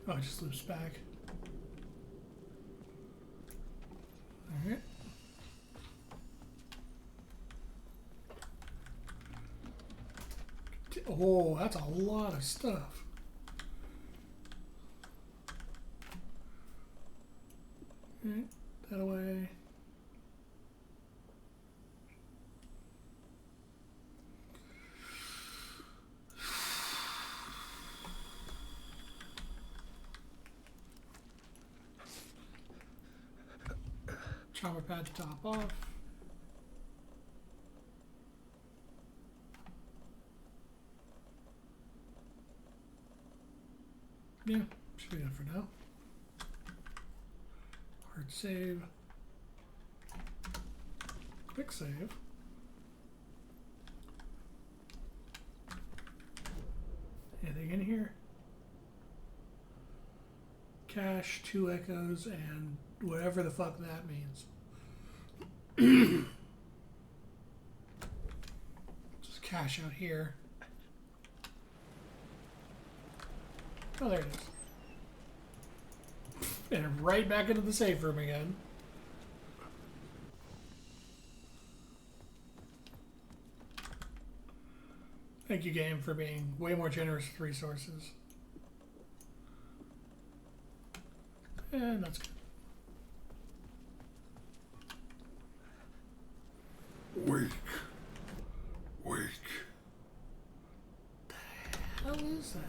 Oh, it just loops back. Alright. Oh, that's a lot of stuff. Right, that away. Chopper pad to top off. Yeah, should be good for now. Hard save. Quick save. Anything in here? Cache, 2 echoes, and whatever the fuck that means. Just cache out here. Oh, there it is. And right back into the safe room again. Thank you, game, for being way more generous with resources. And that's good. Wake. Wake. How is that?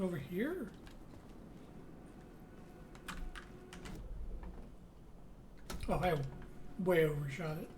Over here? Oh, I way overshot it.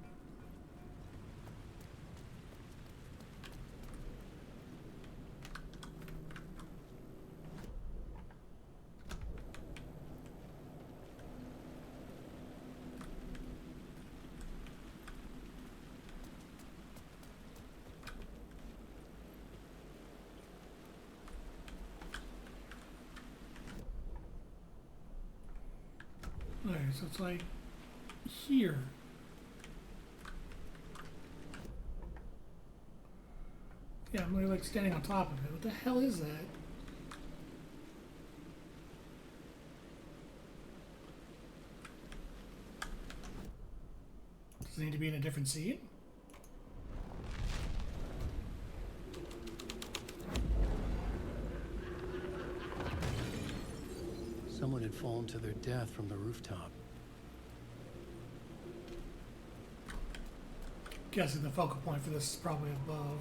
Okay, so it's like here. Yeah, I'm like standing on top of it. What the hell is that? Does it need to be in a different scene? Someone had fallen to their death from the rooftop. Guessing the focal point for this is probably above.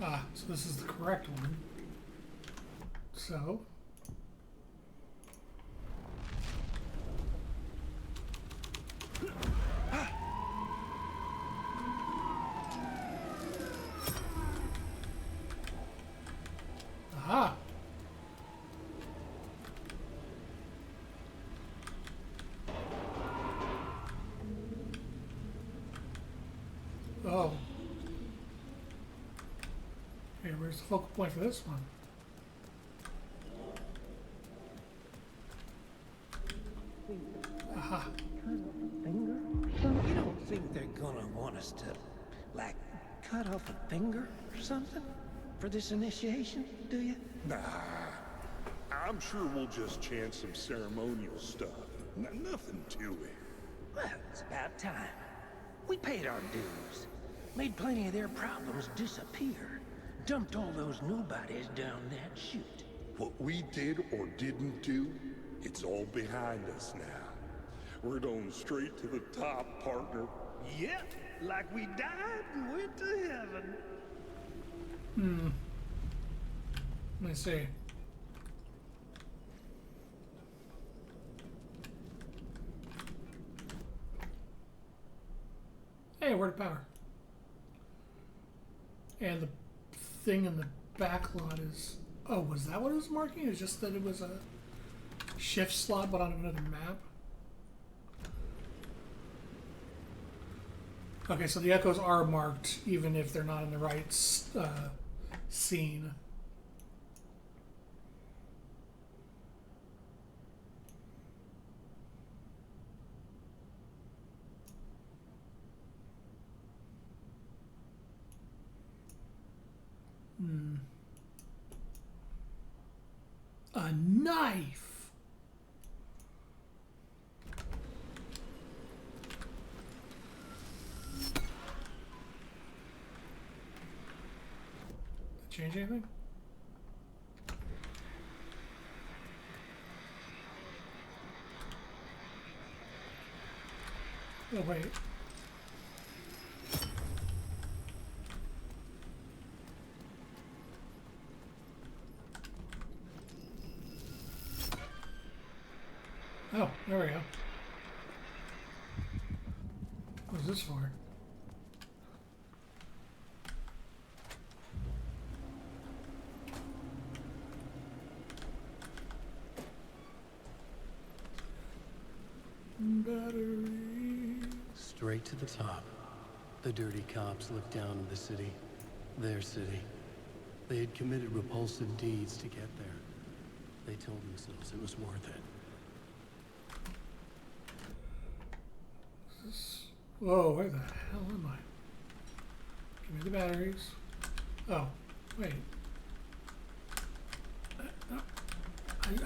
Ah, so this is the correct one. So. Aha! Oh. Okay, where's the focal point for this one? Aha. Finger? You don't think they're gonna want us to, like, cut off a finger or something for this initiation, do you? Nah. I'm sure we'll just chant some ceremonial stuff. Nothing to it. Well, it's about time. We paid our dues. Made plenty of their problems disappear. Dumped all those nobodies down that chute. What we did or didn't do, it's all behind us now. We're going straight to the top, partner. Yep, like we died and went to heaven. Hmm. Let me see. Hey, word of power. And the thing in the back lot is... Oh, was that what it was marking? It was just that it was a shift slot, but on another map? Okay, so the echoes are marked, even if they're not in the right scene. Hmm. A knife! Change anything? Oh, wait. Oh, there we go. What's this for? Battery. Straight to the top. The dirty cops looked down on the city. Their city. They had committed repulsive deeds to get there. They told themselves it was worth it. Whoa, where the hell am I? Give me the batteries. Oh, wait. No.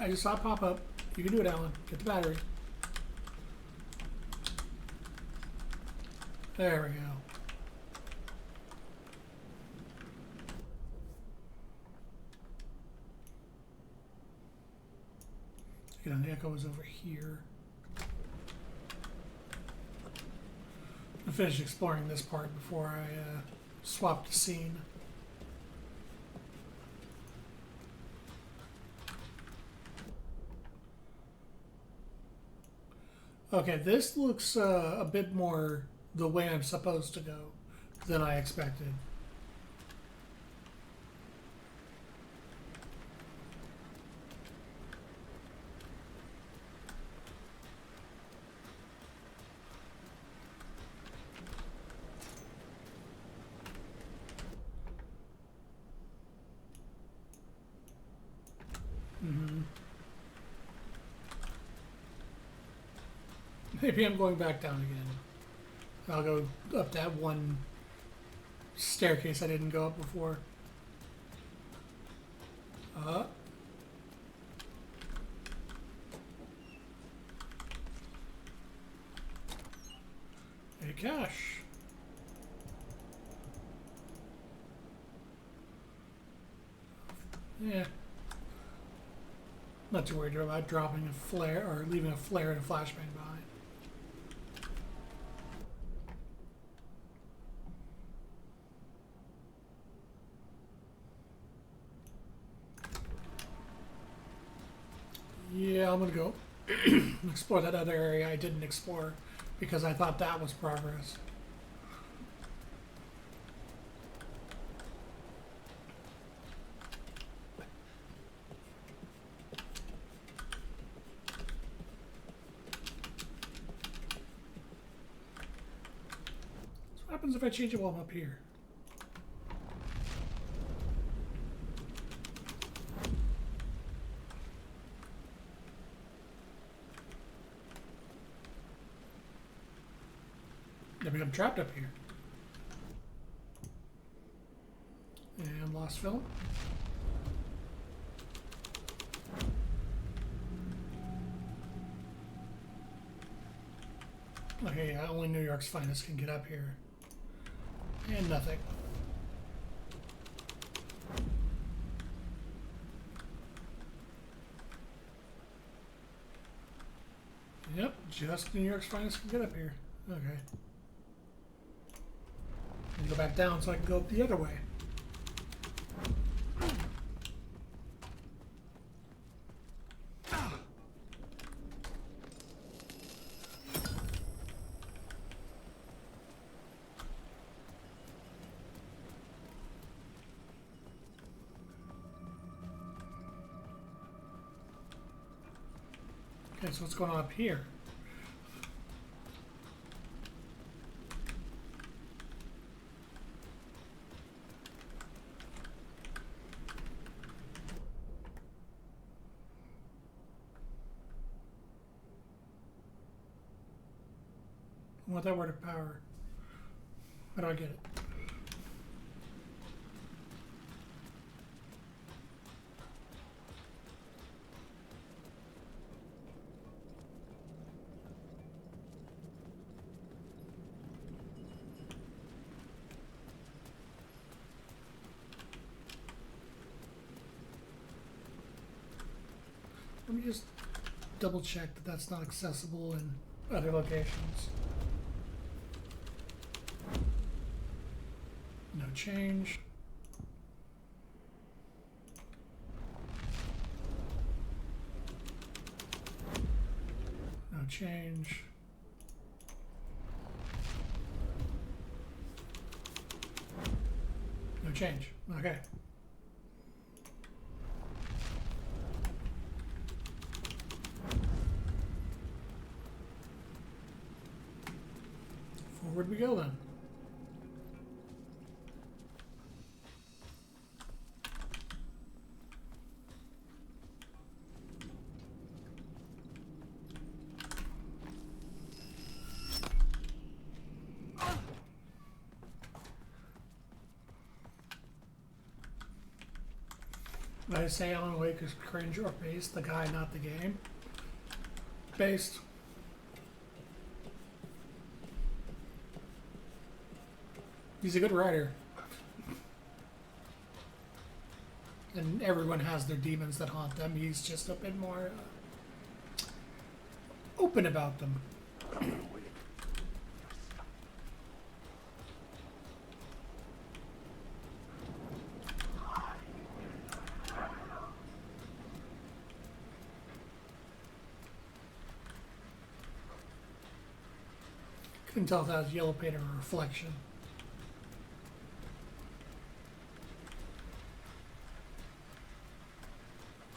I just saw it pop up. You can do it, Alan. Get the battery. There we go. Again, the echo is over here. I finished exploring this part before I swapped the scene. Okay, this looks a bit more the way I'm supposed to go than I expected. Maybe I'm going back down again. I'll go up that one staircase I didn't go up before. Hey, cash. Yeah. Not too worried about dropping a flare or leaving a flare and a flashbang behind. Yeah, I'm gonna go explore that other area I didn't explore because I thought that was progress. So what happens if I change it while I'm up here? I mean, I'm trapped up here. And lost film. Okay, yeah, only New York's finest can get up here. And nothing. Yep, just New York's finest can get up here. Okay. And go back down so I can go up the other way. Okay, so what's going on up here? I want that word of power. How do I get it? Let me just double check that that's not accessible in other locations. No change. No change. No change. Okay. Forward we go then. I say Alan Wake is cringe or based, the guy, not the game. Based. He's a good writer. And everyone has their demons that haunt them. He's just a bit more open about them. Couldn't tell if that was yellow paint or a reflection.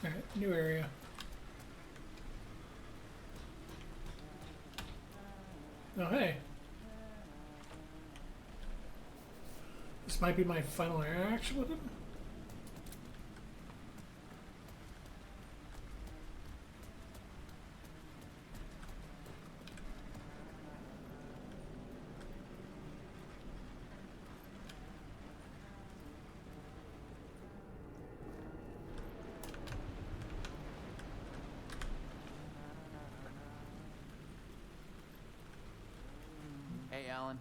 Alright, new area. Oh, hey. This might be my final interaction with him. Hey, Alan.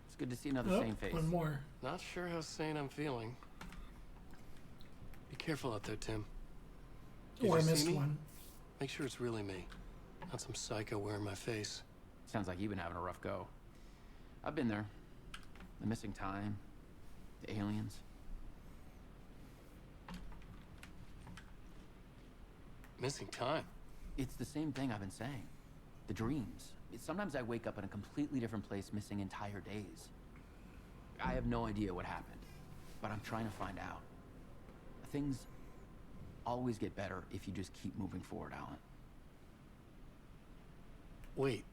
It's good to see another Oh, sane face. one more. Not sure how sane I'm feeling. Be careful out there, Tim. Did Oh, I you see missed me? one. Make sure it's really me, not some psycho wearing my face. Sounds like you've been having a rough go. I've been there. The missing time, the aliens. Missing time? It's the same thing I've been saying. The dreams. Sometimes I wake up in a completely different place, missing entire days. I have no idea what happened, but I'm trying to find out. Things always get better if you just keep moving forward, Alan. Wait.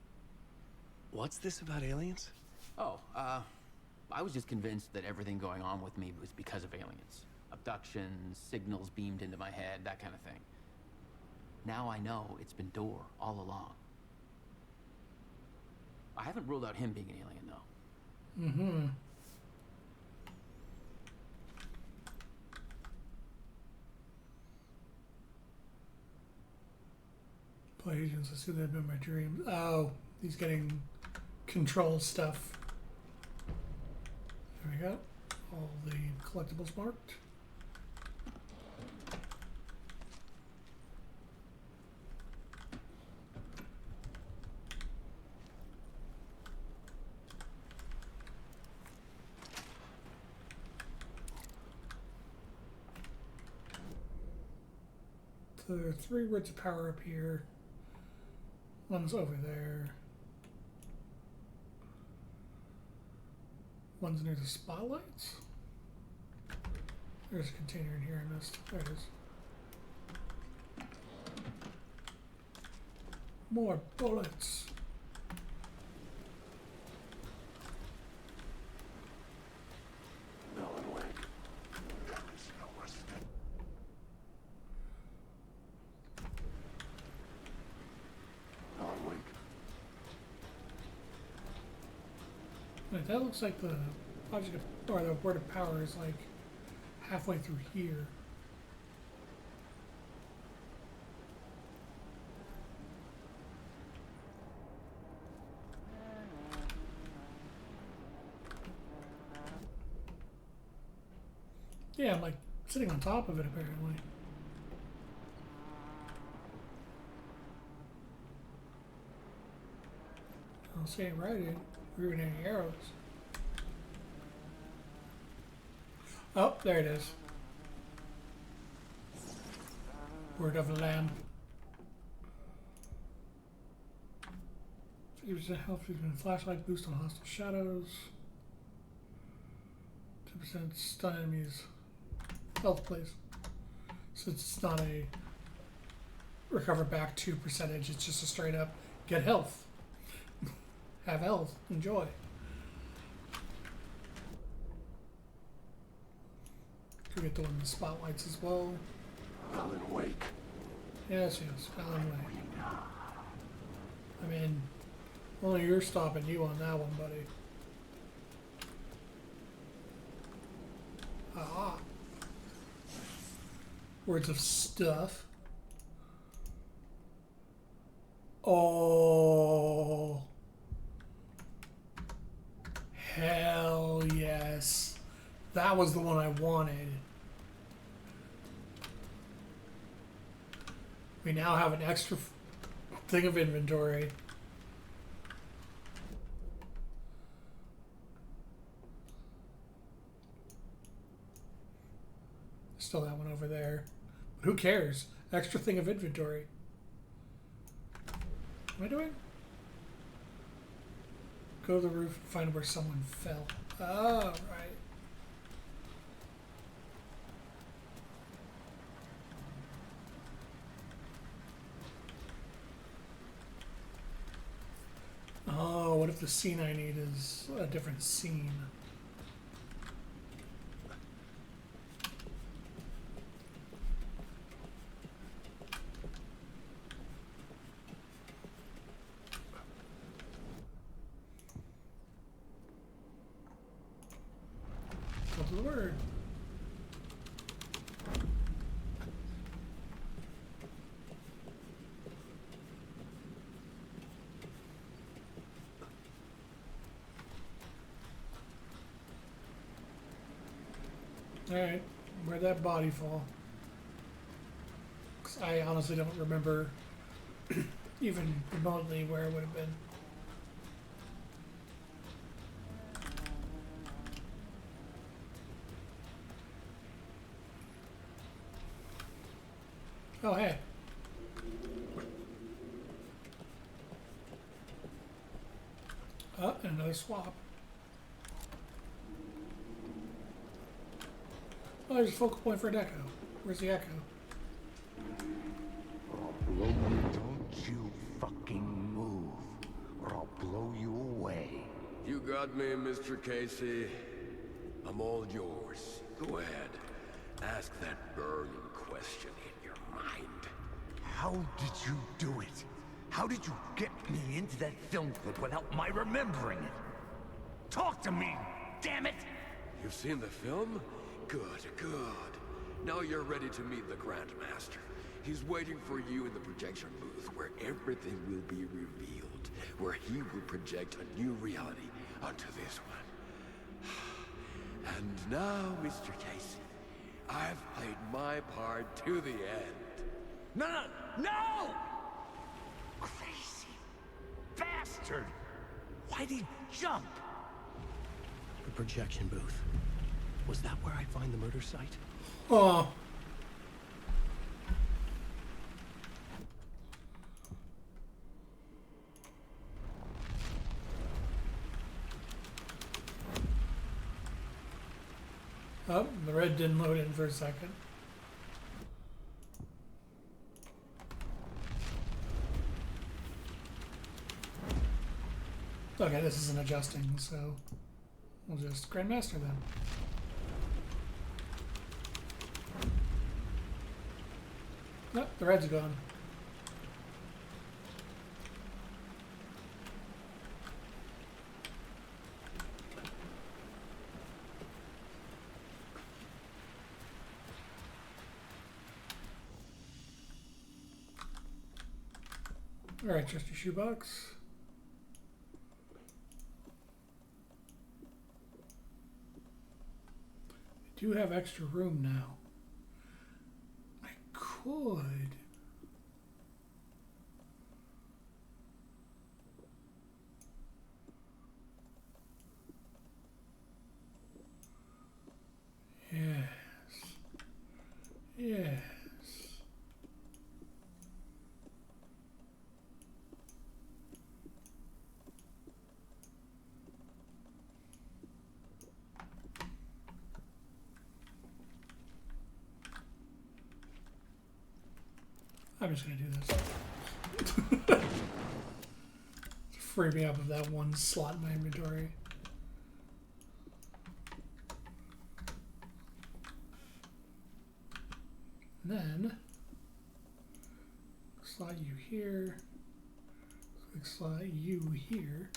What's this about aliens? Oh, I was just convinced that everything going on with me was because of aliens. Abductions, signals beamed into my head, that kind of thing. Now I know it's been Door all along. I haven't ruled out him being an alien, though. Mm-hmm. Play agents, I see they've been my dreams. Oh, he's getting control stuff. There we go. All the collectibles marked. So there are 3 words of power up here. One's over there. One's near the spotlights. There's a container in here I missed. There it is. More bullets. Wait, that looks like the object of, or the word of power is like halfway through here. Yeah, I'm like sitting on top of it apparently. don't see any writing. Or even any arrows. Oh, there it is. Word of the Lamb. 50% health using flashlight boost on hostile shadows. 2% stun enemies. Health, please. Since it's not a recover back 2 percentage, it's just a straight up get health. Have health. Enjoy. Could get the one in the spotlights as well. Alan Wake. Yes, yes, Alan Wake. I mean, only you're stopping you on that one, buddy. Ah. Words of stuff. Oh. Hell yes. That was the one I wanted. We now have an extra thing of inventory. Still that one over there. But who cares? Extra thing of inventory. What am I doing? Go to the roof and find where someone fell. Oh, right. Oh, what if the scene I need is a different scene? What's the word? Alright, where'd that body fall? 'Cause I honestly don't remember even remotely where it would have been. Oh, hey. Oh, and another swap. Oh, there's a focal point for an echo. Where's the echo? Don't you fucking move, or I'll blow you away. You got me, Mr. Casey. I'm all yours. Go ahead. Ask that burning question in your mind. How did you do it? How did you get me into that film clip without my remembering it? Talk to me, damn it! You've seen the film? Good, good. Now you're ready to meet the Grandmaster. He's waiting for you in the projection booth where everything will be revealed, where he will project a new reality onto this one. And now, Mr. Casey, I've played my part to the end. No, no, no! Crazy bastard! Why'd he jump? The projection booth. Was that where I find the murder site? Oh. Oh, the red didn't load in for a second. Okay, this isn't adjusting, so we'll just Grandmaster then. Nope, the red's gone. Alright, trusty shoebox. I do have extra room now. I could. Yes. I'm just gonna do this. Free me up of that one slot in my inventory. And then slot you here. Quick slot you here.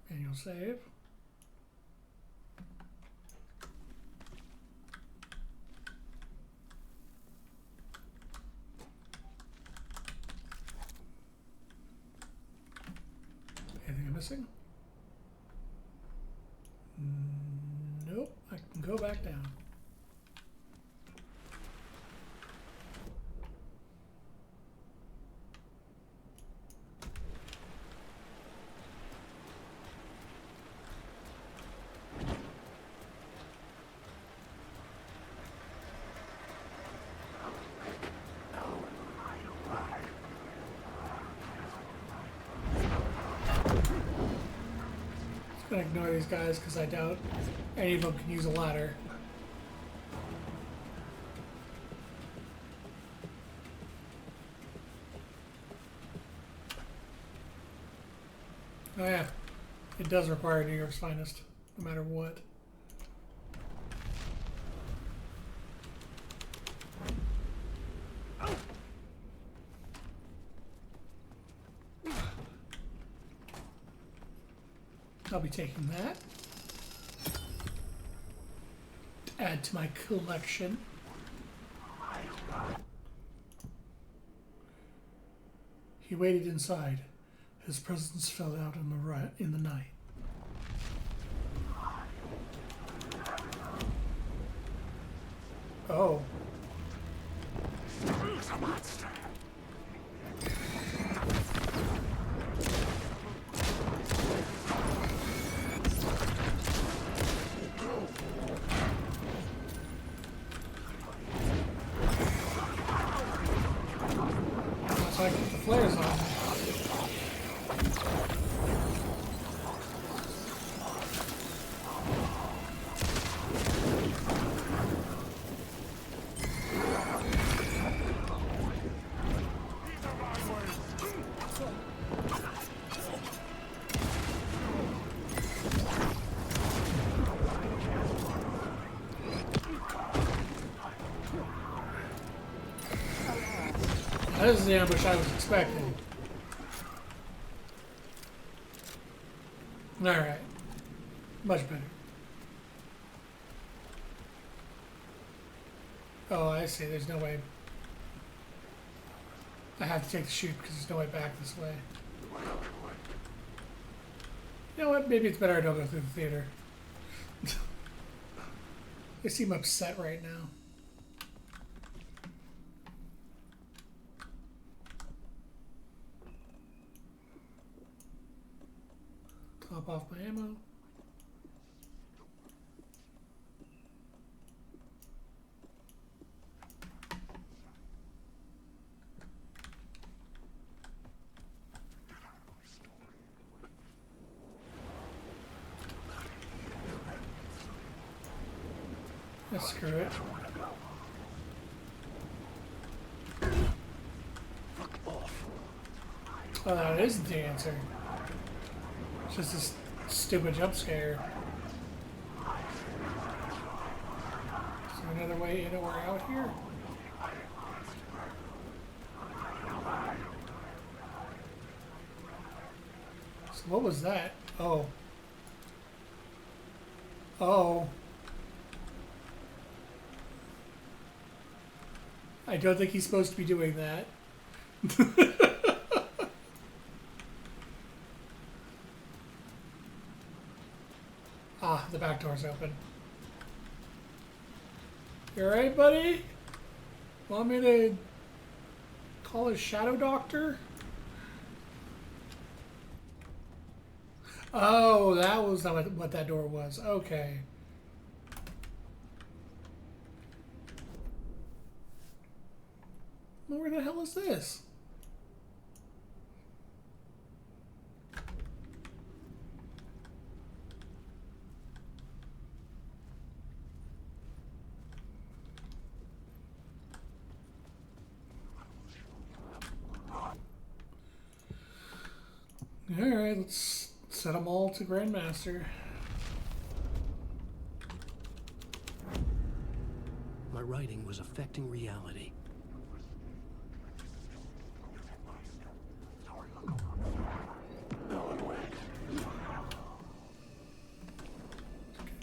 Manual save. Anything I'm missing? Nope. I can go back down. I'm gonna ignore these guys because I doubt any of them can use a ladder. Oh yeah, it does require New York's finest, no matter what. I'll be taking that. To add to my collection. He waited inside. His presence fell out in the night. Oh. It's a monster. So I get the flares on. This is the ambush I was expecting. Alright. Much better. Oh, I see. There's no way. I have to take the chute because there's no way back this way. You know what? Maybe it's better I don't go through the theater. They seem upset right now. Top off my ammo. Let's screw it. Oh, that is the answer. It's just this stupid jump scare. Is there another way in or out here? So what was that? Oh. Oh. I don't think he's supposed to be doing that. Ah, the back door's open. You alright, buddy? Want me to call a shadow doctor? Oh, that was not what that door was. Okay. Where the hell is this? Alright, let's set them all to Grandmaster. My writing was affecting reality.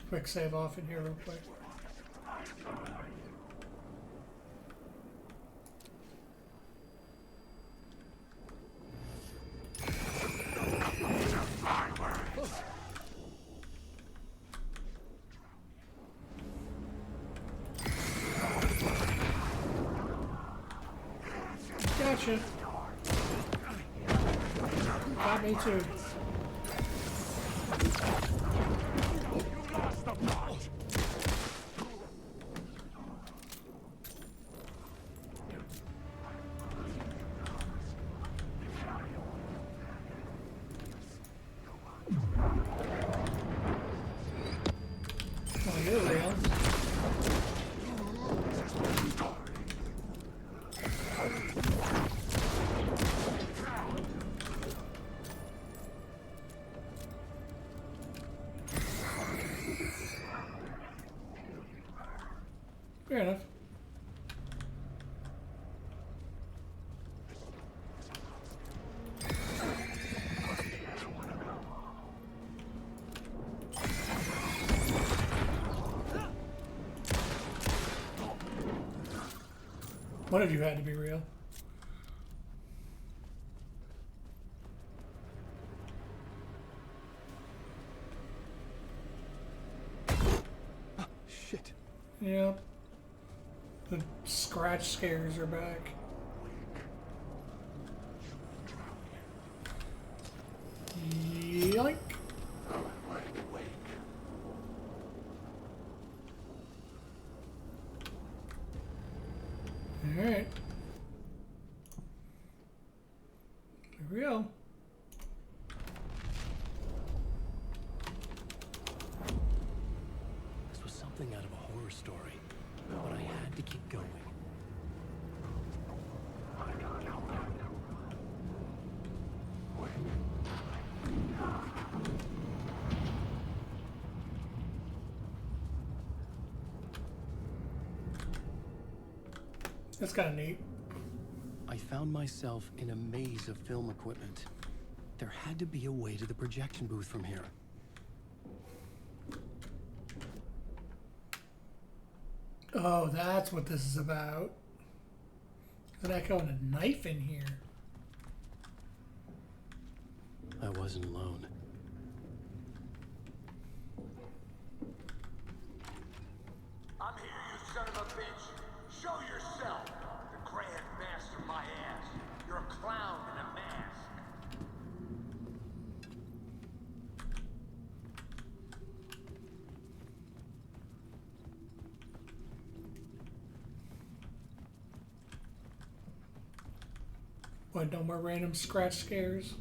Quick save off in here real quick. Gotcha. Got me too. Oh, you're real. Fair enough. One of you had to be real. Shit. Yep. The scratch scares are back. Yoink. Alright. Here we go. This was something out of a horror story, but I had to keep going. That's kind of neat. I found myself in a maze of film equipment. There had to be a way to the projection booth from here. Oh, that's what this is about. There's an echo and a knife in here. I wasn't alone. I'm here, you son of a bitch. Show yourself. The Grand Master, my ass. You're a clown in a mask. What, no more random scratch scares?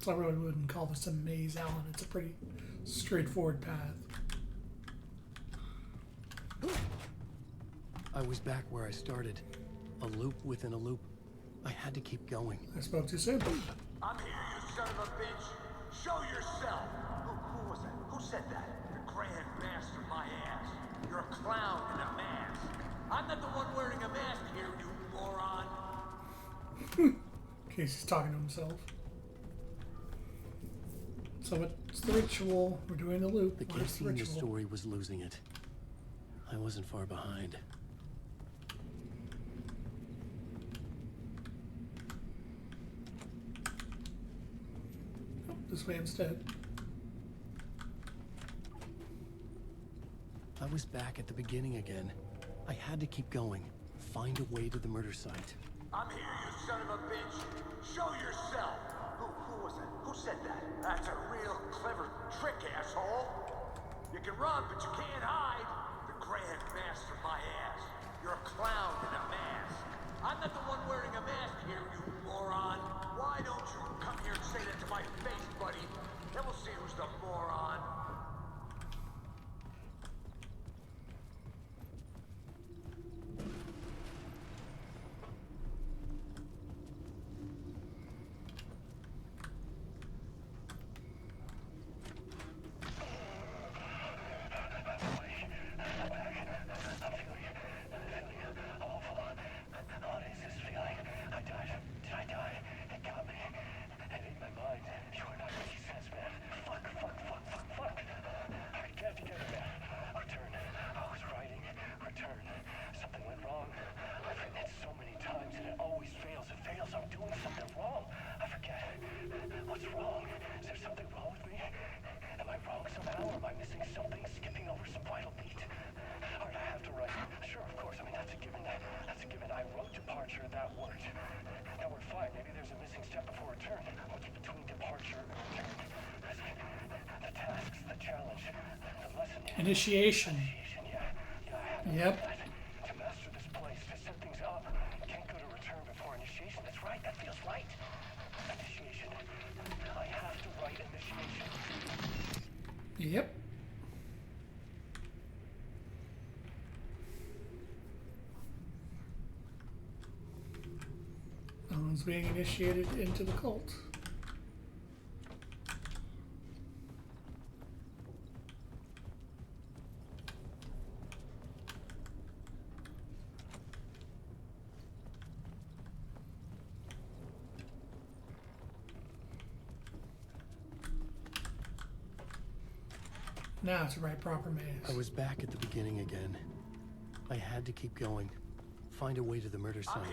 So I really wouldn't call this a maze, Alan. It's a pretty straightforward path. I was back where I started. A loop within a loop. I had to keep going. I spoke too soon. I'm here, you son of a bitch. Show yourself. Who was that? Who said that? The Grand Master, my ass. You're a clown in a mask. I'm not the one wearing a mask here, you moron. In case he's talking to himself. So what's the ritual? We're doing the loop. The What is Casey in the story was losing it. I wasn't far behind. Oh, this way instead. I was back at the beginning again. I had to keep going. Find a way to the murder site. I'm here, you son of a bitch. Show yourself. Who was that? Who said that? That's a real clever trick, asshole. You can run, but you can't hide. The Grand Master, my ass. You're a clown in a mask. I'm not the one wearing a mask here, you moron. Why don't you come here and say that to my face, buddy? Then we'll see who's the moron. Initiation. Yep. To master this place, to set things up. Can't go to return before initiation. That's right, that feels right. Initiation. I have to write initiation. Yep. Alan's being initiated into the cult. Now to write proper maze. I was back at the beginning again. I had to keep going. Find a way to the murder site.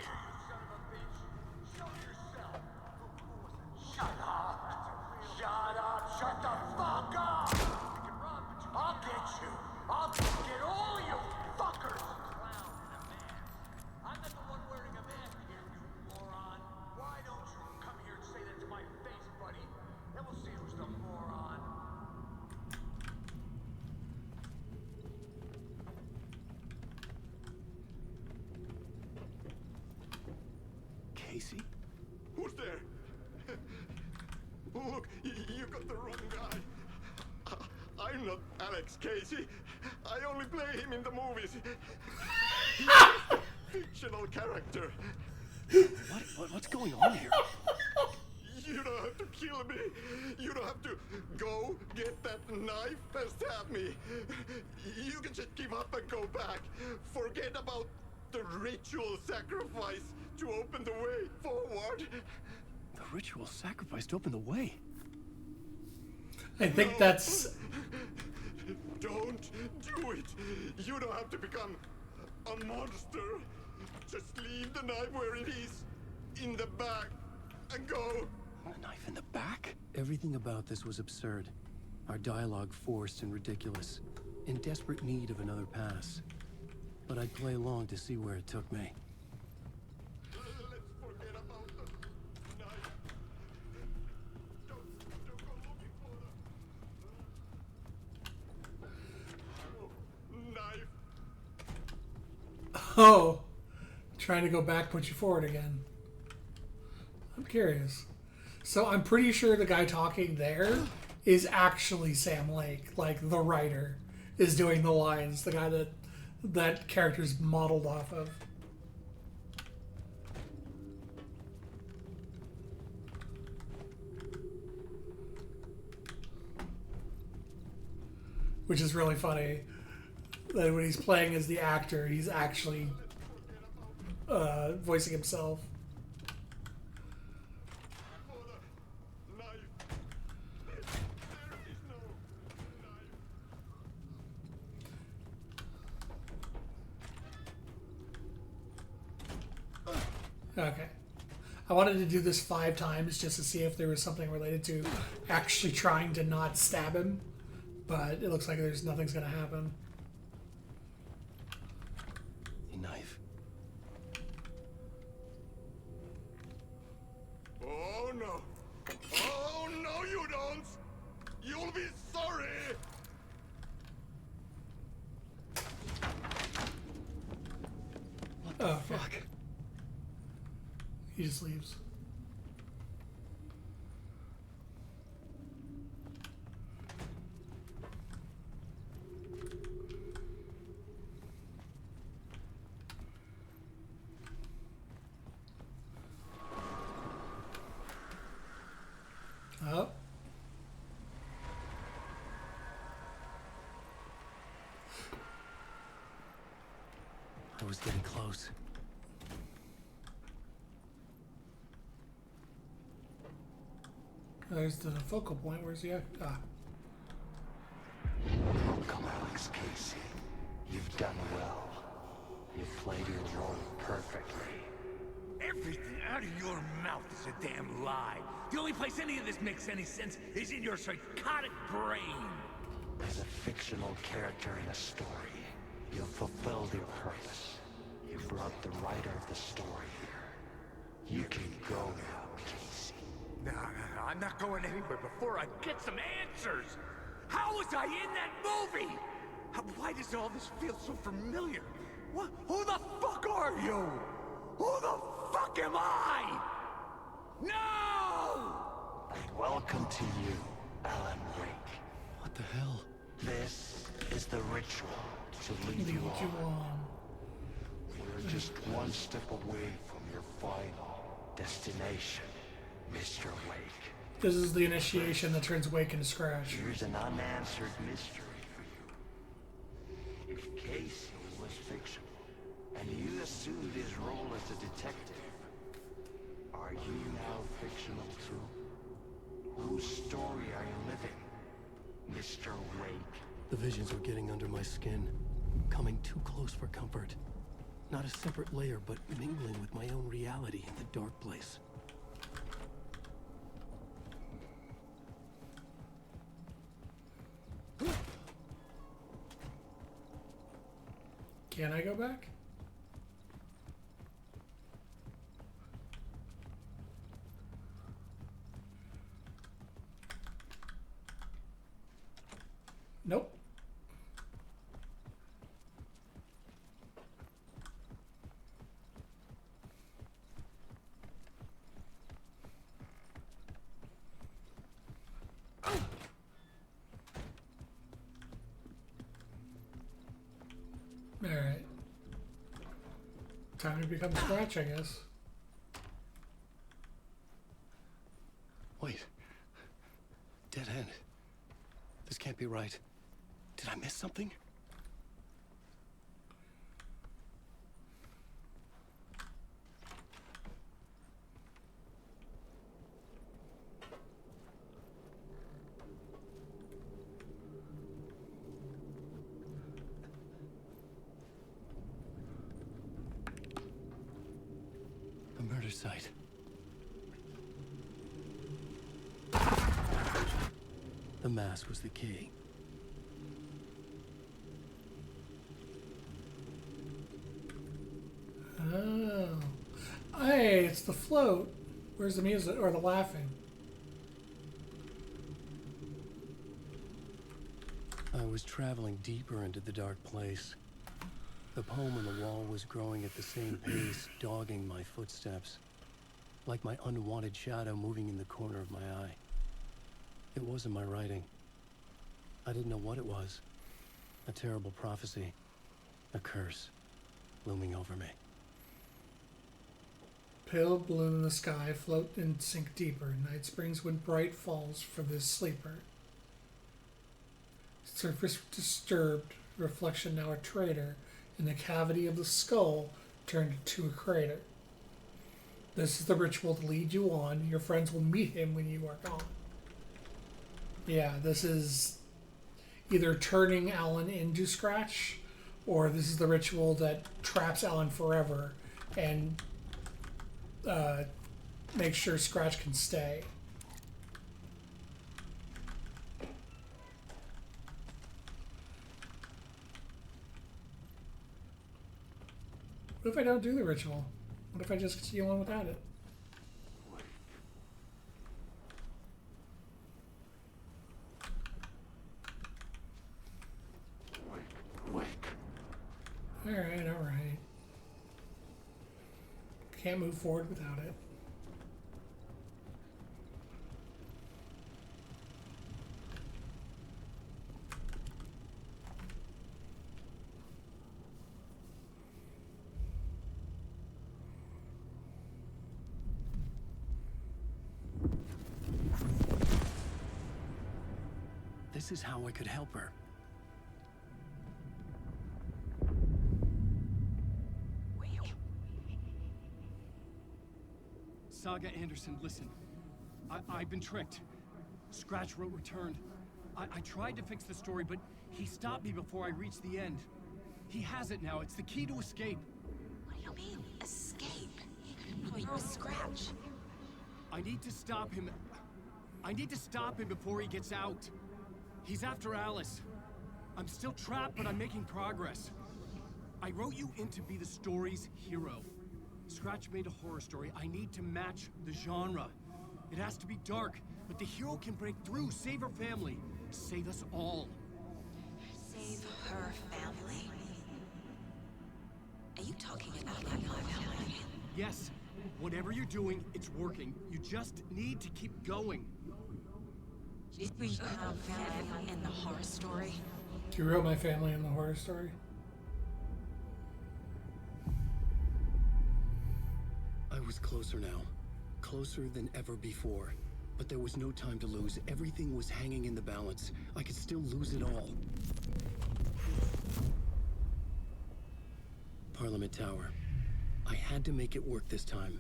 Shut up! Shut up! Shut the fuck up! I'll get you! I'll get all you fuckers! I'm not the one wearing a mask here, you moron. Why don't you come here and say that to my face, buddy? Then we'll see who's the moron. Casey? Who's there? Look, you got the wrong guy. I'm not Alex Casey. I only play him in the movies. He's a fictional character. What's going on here? You don't have to kill me. You don't have to go get that knife and stab me. You can just give up and go back. Forget about the ritual sacrifice to open the way forward. The ritual sacrifice to open the way. I think that's... Don't do it. You don't have to become a monster. Just leave the knife where it is, in the back, and go. A knife in the back? Everything about this was absurd. Our dialogue forced and ridiculous. In desperate need of another pass. But I'd play along to see where it took me. Oh, trying to go back, put you forward again. I'm curious. So I'm pretty sure the guy talking there is actually Sam Lake, like the writer is doing the lines, the guy that character's modeled off of. Which is really funny. That when he's playing as the actor, he's actually voicing himself. Okay. I wanted to do this 5 times just to see if there was something related to actually trying to not stab him, but it looks like nothing's gonna happen. A knife. Oh no! you don't! You'll be sorry! Oh, fuck. He just leaves. Oh. I was getting close. There's the focal point. Where's he at? Ah. Come, Alex Casey. You've done well. You've played your role perfectly. Everything out of your mouth is a damn lie. The only place any of this makes any sense is in your psychotic brain. As a fictional character in a story, you've fulfilled your purpose. You brought the writer of the story here. You can go now, Casey. No, I'm not going anywhere before I get some answers. How was I in that movie? Why does all this feel so familiar? What? Who the fuck are you? Who the fuck am I? No! Welcome to you, Alan Wake. What the hell? This is the ritual to lead you on. We're just one step away from your final destination, Mr. Wake. This is the initiation that turns Wake into Scratch. Here's an unanswered mystery for you. If Casey was fictional, and you assumed his role as a detective, are you now fictional too? Whose story are you living, Mr. Wake? The visions were getting under my skin, coming too close for comfort. Not a separate layer, but mingling with my own reality in the dark place. Can I go back? Nope. Alright. Time to become Scratch, I guess. Wait. Dead end. This can't be right. Did I miss something? A murder site. The mask was the key. Oh. Hey, it's the float. Where's the music? Or the laughing? I was traveling deeper into the dark place. The poem on the wall was growing at the same pace, dogging my footsteps. Like my unwanted shadow moving in the corner of my eye. It wasn't my writing. I didn't know what it was. A terrible prophecy. A curse. Looming over me. Pale balloon in the sky, float and sink deeper. Night springs when bright falls for this sleeper. Surface disturbed, reflection now a traitor. In the cavity of the skull, turned to a crater. This is the ritual to lead you on. Your friends will meet him when you are gone. Yeah, this is either turning Alan into Scratch, or this is the ritual that traps Alan forever and makes sure Scratch can stay. What if I don't do the ritual? What if I just heal him without it? can't move forward without it. This is how I could help her. Saga Anderson, listen. I've been tricked. Scratch wrote returned. I tried to fix the story, but he stopped me before I reached the end. He has it now. It's the key to escape. What do you mean, escape? Oh, you're a Scratch. I need to stop him. I need to stop him before he gets out. He's after Alice. I'm still trapped, but I'm making progress. I wrote you in to be the story's hero. Scratch made a horror story. I need to match the genre. It has to be dark, but the hero can break through, save her family, save us all. Save her family? Are you talking about my family? Yes, whatever you're doing, it's working. You just need to keep going. You found family in the horror story? You wrote my family in the horror story? I was closer now. Closer than ever before. But there was no time to lose. Everything was hanging in the balance. I could still lose it all. Parliament Tower. I had to make it work this time.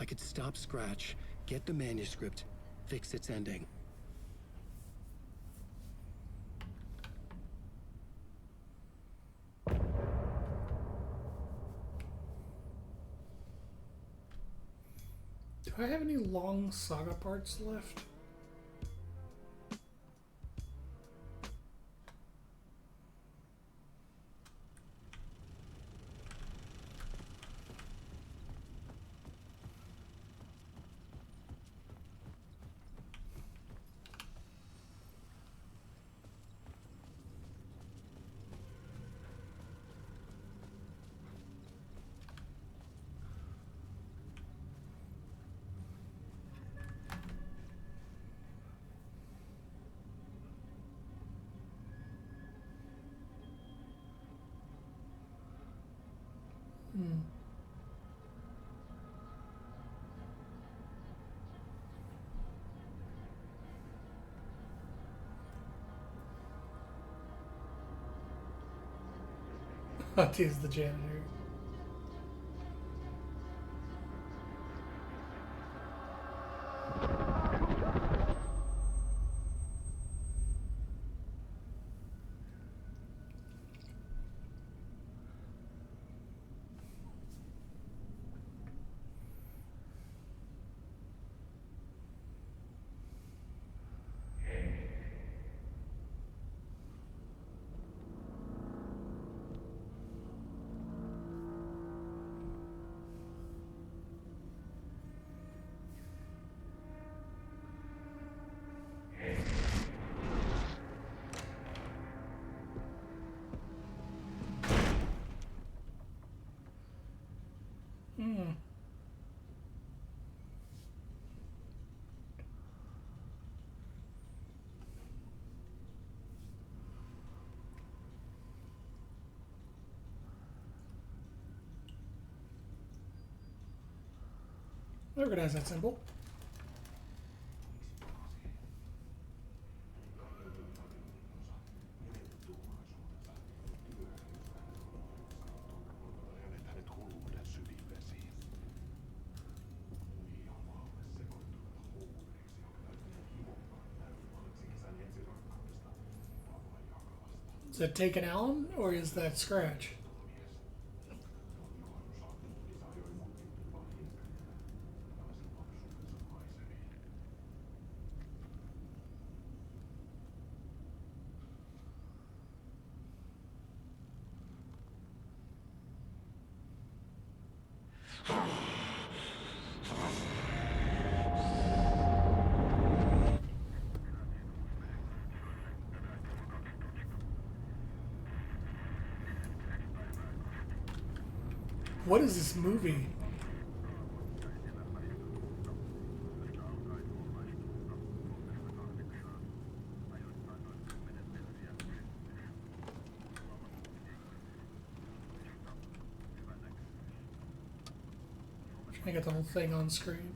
I could stop Scratch, get the manuscript, fix its ending. Do I have any long Saga parts left? He's the janitor. I recognize that symbol. Is that Taken Alan or is that Scratch? What is this movie? I got the whole thing on screen.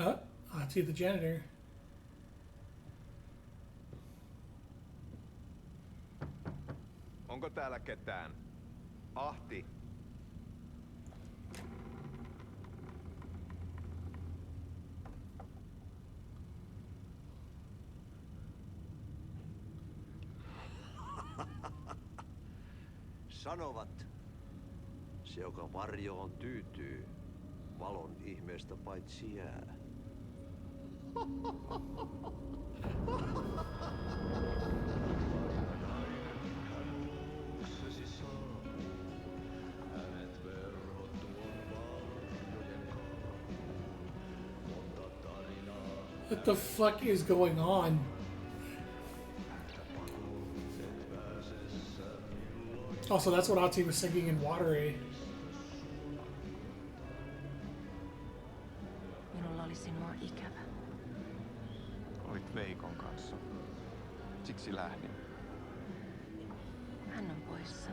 Oh, I see the janitor. Onko täällä ketään? Ahti. Sanovat, se joka varjoon tyytyy, valon ihmeestä paitsi jää. What the fuck is going on? Also, that's what Ati was singing in Watery. Minulla oli sinua ikävä. Olit Veikon kanssa. Siksi lähdin. Hän on poissa.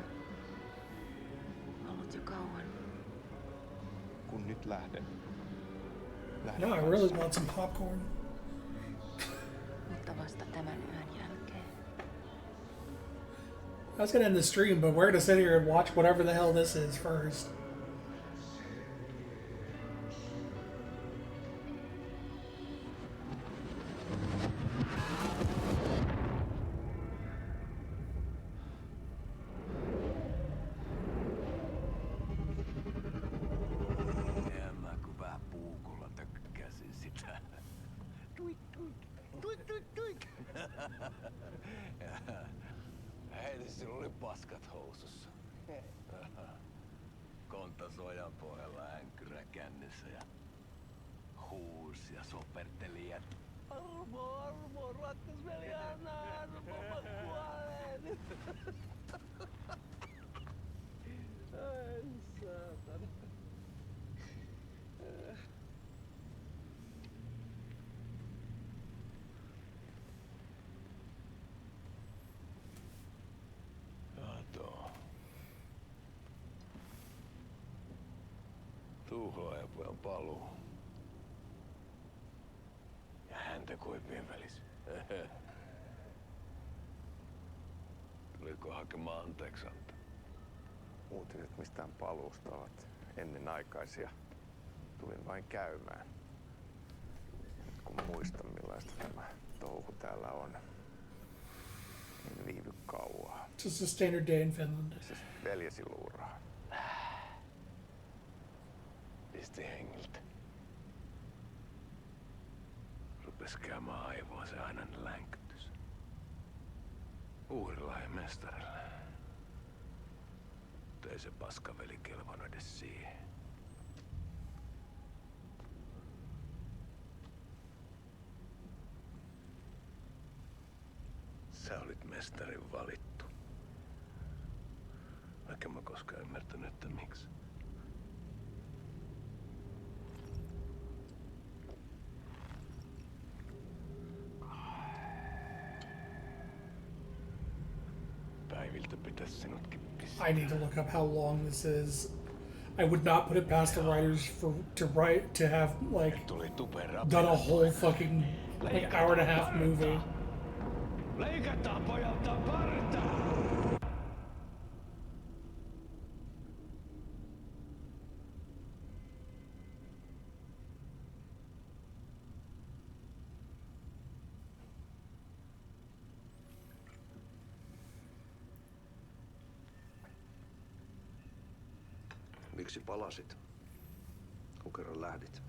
Ollut jo kauan. Kun nyt lähden. No, I really want some popcorn. Mutta vasta tämän yön jälkeen. I was gonna end the stream, but we're gonna sit here and watch whatever the hell this is first. Mä kun vähän puukolla tökkäsin sitä. Tuik, tuik, tuik, tuik, tuik. Hei, sillä oli paskat housussa. Kontas ojan pohjalla änkyrä kännissä ja huusi ja soperteli ja Armo, rakkasveli, anna armo, mä kuolen. Ai saatana. Tuhlaajapojan paluu. Ja häntä koipien välissä. Tuliko hakemaan anteeksianto? Uutiset mistään paluusta ovat ennenaikaisia. Tulin vain käymään. Nyt kun muistan millaista tämä touhu täällä on, niin viivy kauaa. Just a standard day in Finland. Siis veljesi luuraa. Pisti hengiltä. Rupes käymään aivoa se aina länkytys. Uurilahden mestarille. Mutta ei se paskaveli kelvannut edes siihen. Sä olit mestarin valittu. Vaikka mä koskaan ymmärtänyt, että miksi. Päiviltä pitäisi sinutkin pistää. I need to look up how long this is. I would not put it past the writers to have like done a whole fucking like hour and a half movie. Leikataan pojalta partaa! Miksi palasit, kun kerran lähdit?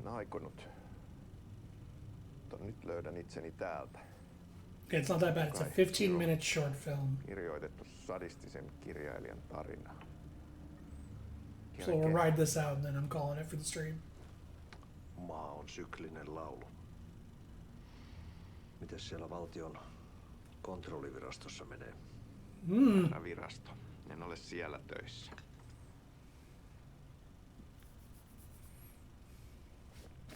En aikonut. Mutta nyt löydän itseni täältä. Okay, it's not that bad. It's a 15-minute short film. Kirjoitettu sadistisen kirjailijan tarina. So we'll ride this out and then I'm calling it for the stream. Maa on syklinen laulu. Mites siellä valtion kontrollivirastossa menee? Virasto. En ole siellä töissä.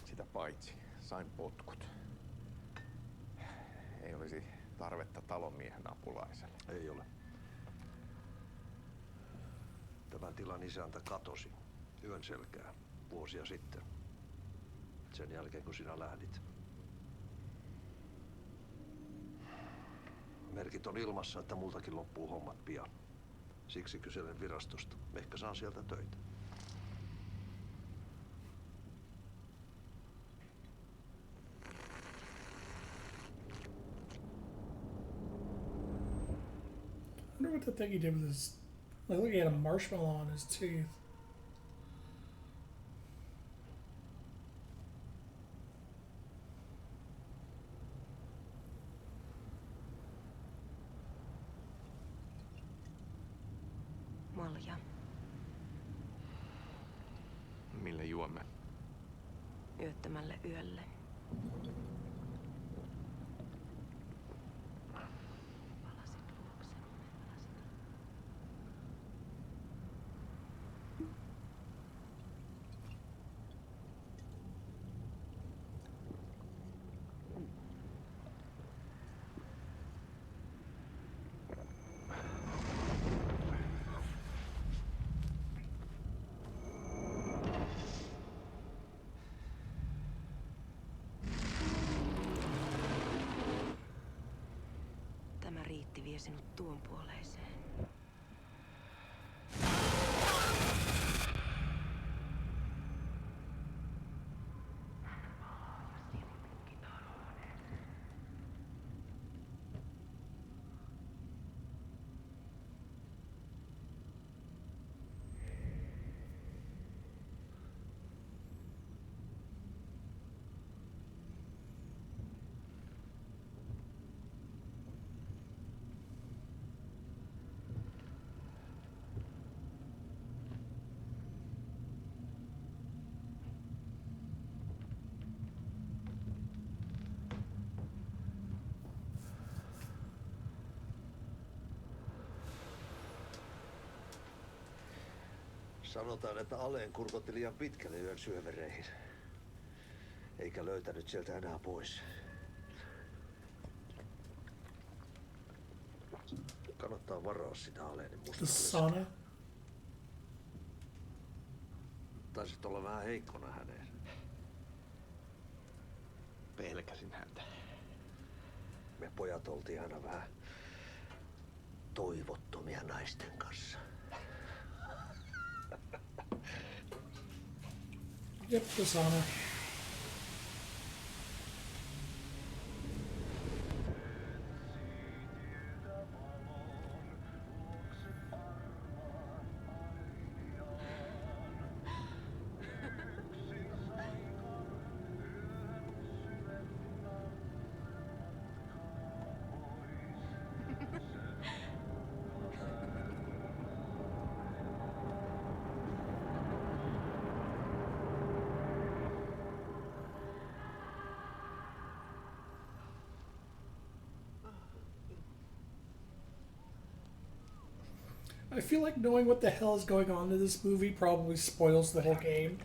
Sitä paitsi sain potkut. Ei olisi tarvetta talonmiehen apulaiselle. Ei ole. Tämän tilan isäntä katosi yön selkää vuosia sitten. Sen jälkeen kun sinä lähdit. Merkit on ilmassa, että multakin loppuu hommat pian. Siksi kyselen virastosta. Ehkä saan sieltä töitä. I wonder what the thing he did with his... Looked like he had a marshmallow on his teeth. Malja. Mille juomme? Yöttömälle yölle. Tämä riitti vie sinut tuon puoleiseen. Sanotaan, että Aleen kurkotti liian pitkälle yön syövereihin. Eikä löytänyt sieltä enää pois. Kannattaa varaa sitä Aleenin The sauna. Taisit olla vähän heikkona häneen. Pelkäsin häntä. Me pojat oltiin aina vähän toivottomia naisten kanssa. Yep, the sauna. I feel like knowing what the hell is going on in this movie probably spoils the whole game.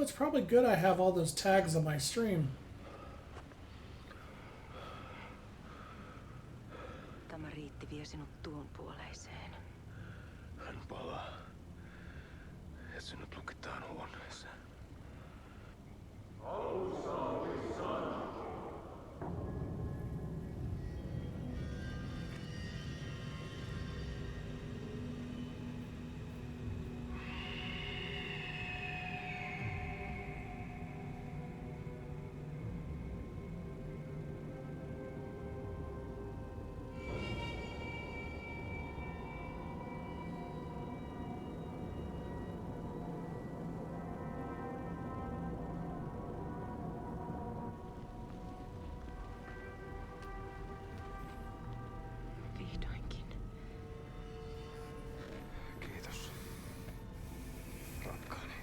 it's probably good I have all those tags on my stream. Tämä riitti vie sinut tuon puoleiseen. Hän palaa. Ja sinut lukitaan huoneeseen. Vihdoinkin. Kiitos. Rakkaani.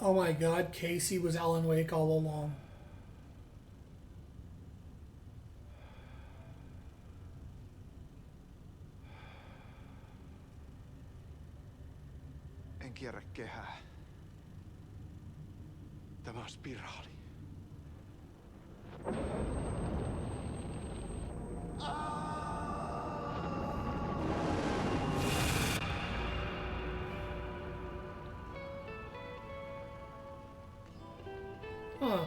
Oh my god, Casey was Alan Wake all along. En kierrä kehää. Tämä on spiraali. Huh.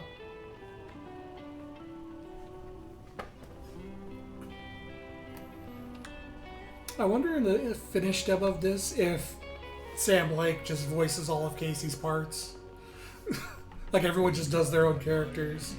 I wonder in the finished dub of this if Sam Lake just voices all of Casey's parts. Like everyone just does their own characters.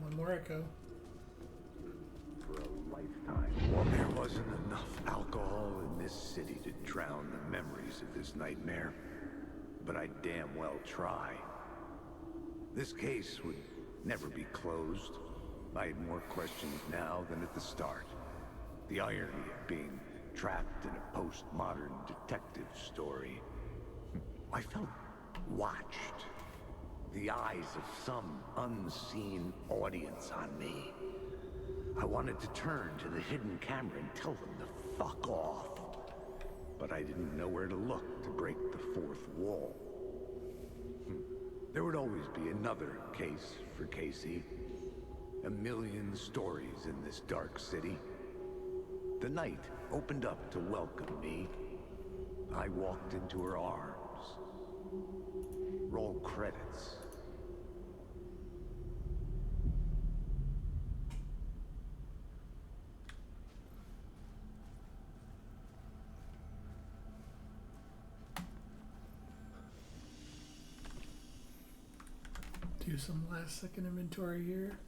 One more echo. For a lifetime. There wasn't enough alcohol in this city to drown the memories of this nightmare. But I damn well try. This case would never be closed. I had more questions now than at the start. The irony of being trapped in a postmodern detective story. I felt watched. The eyes of some unseen audience on me. I wanted to turn to the hidden camera and tell them to fuck off. But I didn't know where to look to break the fourth wall. There would always be another case for Casey. A million stories in this dark city. The night opened up to welcome me. I walked into her arms. Roll credits. Do some last second inventory here.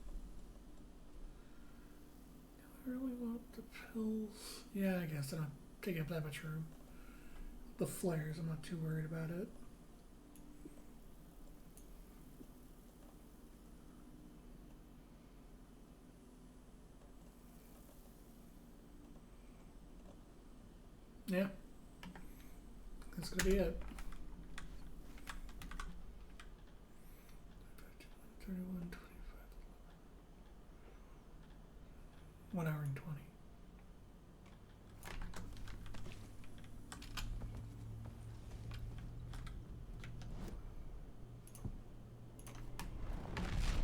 Do I really want the pills? Yeah, I guess I don't take up that much room. The flares, I'm not too worried about it. Yeah. That's gonna be it. 31, 25. 1 hour and 20.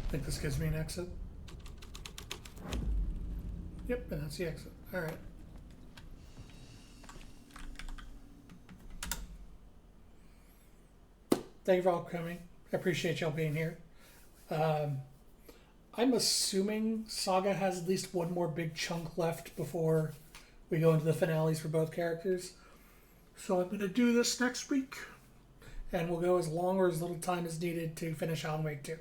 I think this gives me an exit. Yep, and that's the exit. All right. Thank you for all coming. I appreciate y'all being here. I'm assuming Saga has at least one more big chunk left before we go into the finales for both characters. So I'm going to do this next week, and we'll go as long or as little time as needed to finish Alan Wake 2.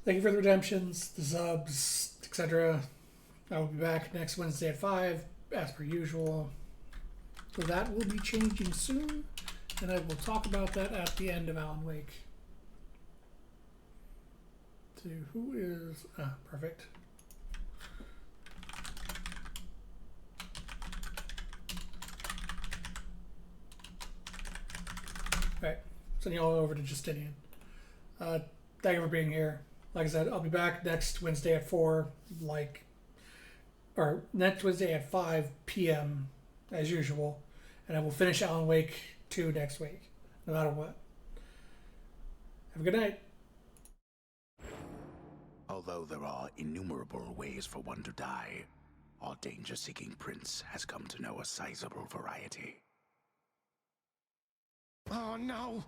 Thank you for the redemptions, the subs, etc. I will be back next Wednesday at 5, as per usual. So that will be changing soon, and I will talk about that at the end of Alan Wake. So who is... perfect. Alright, sending you all over to Justinian. Thank you for being here. Like I said, I'll be back next Wednesday at 4, or next Wednesday at 5 p.m. as usual, and I will finish Alan Wake 2 next week, no matter what. Have a good night. Although there are innumerable ways for one to die, our danger-seeking prince has come to know a sizable variety. Oh no!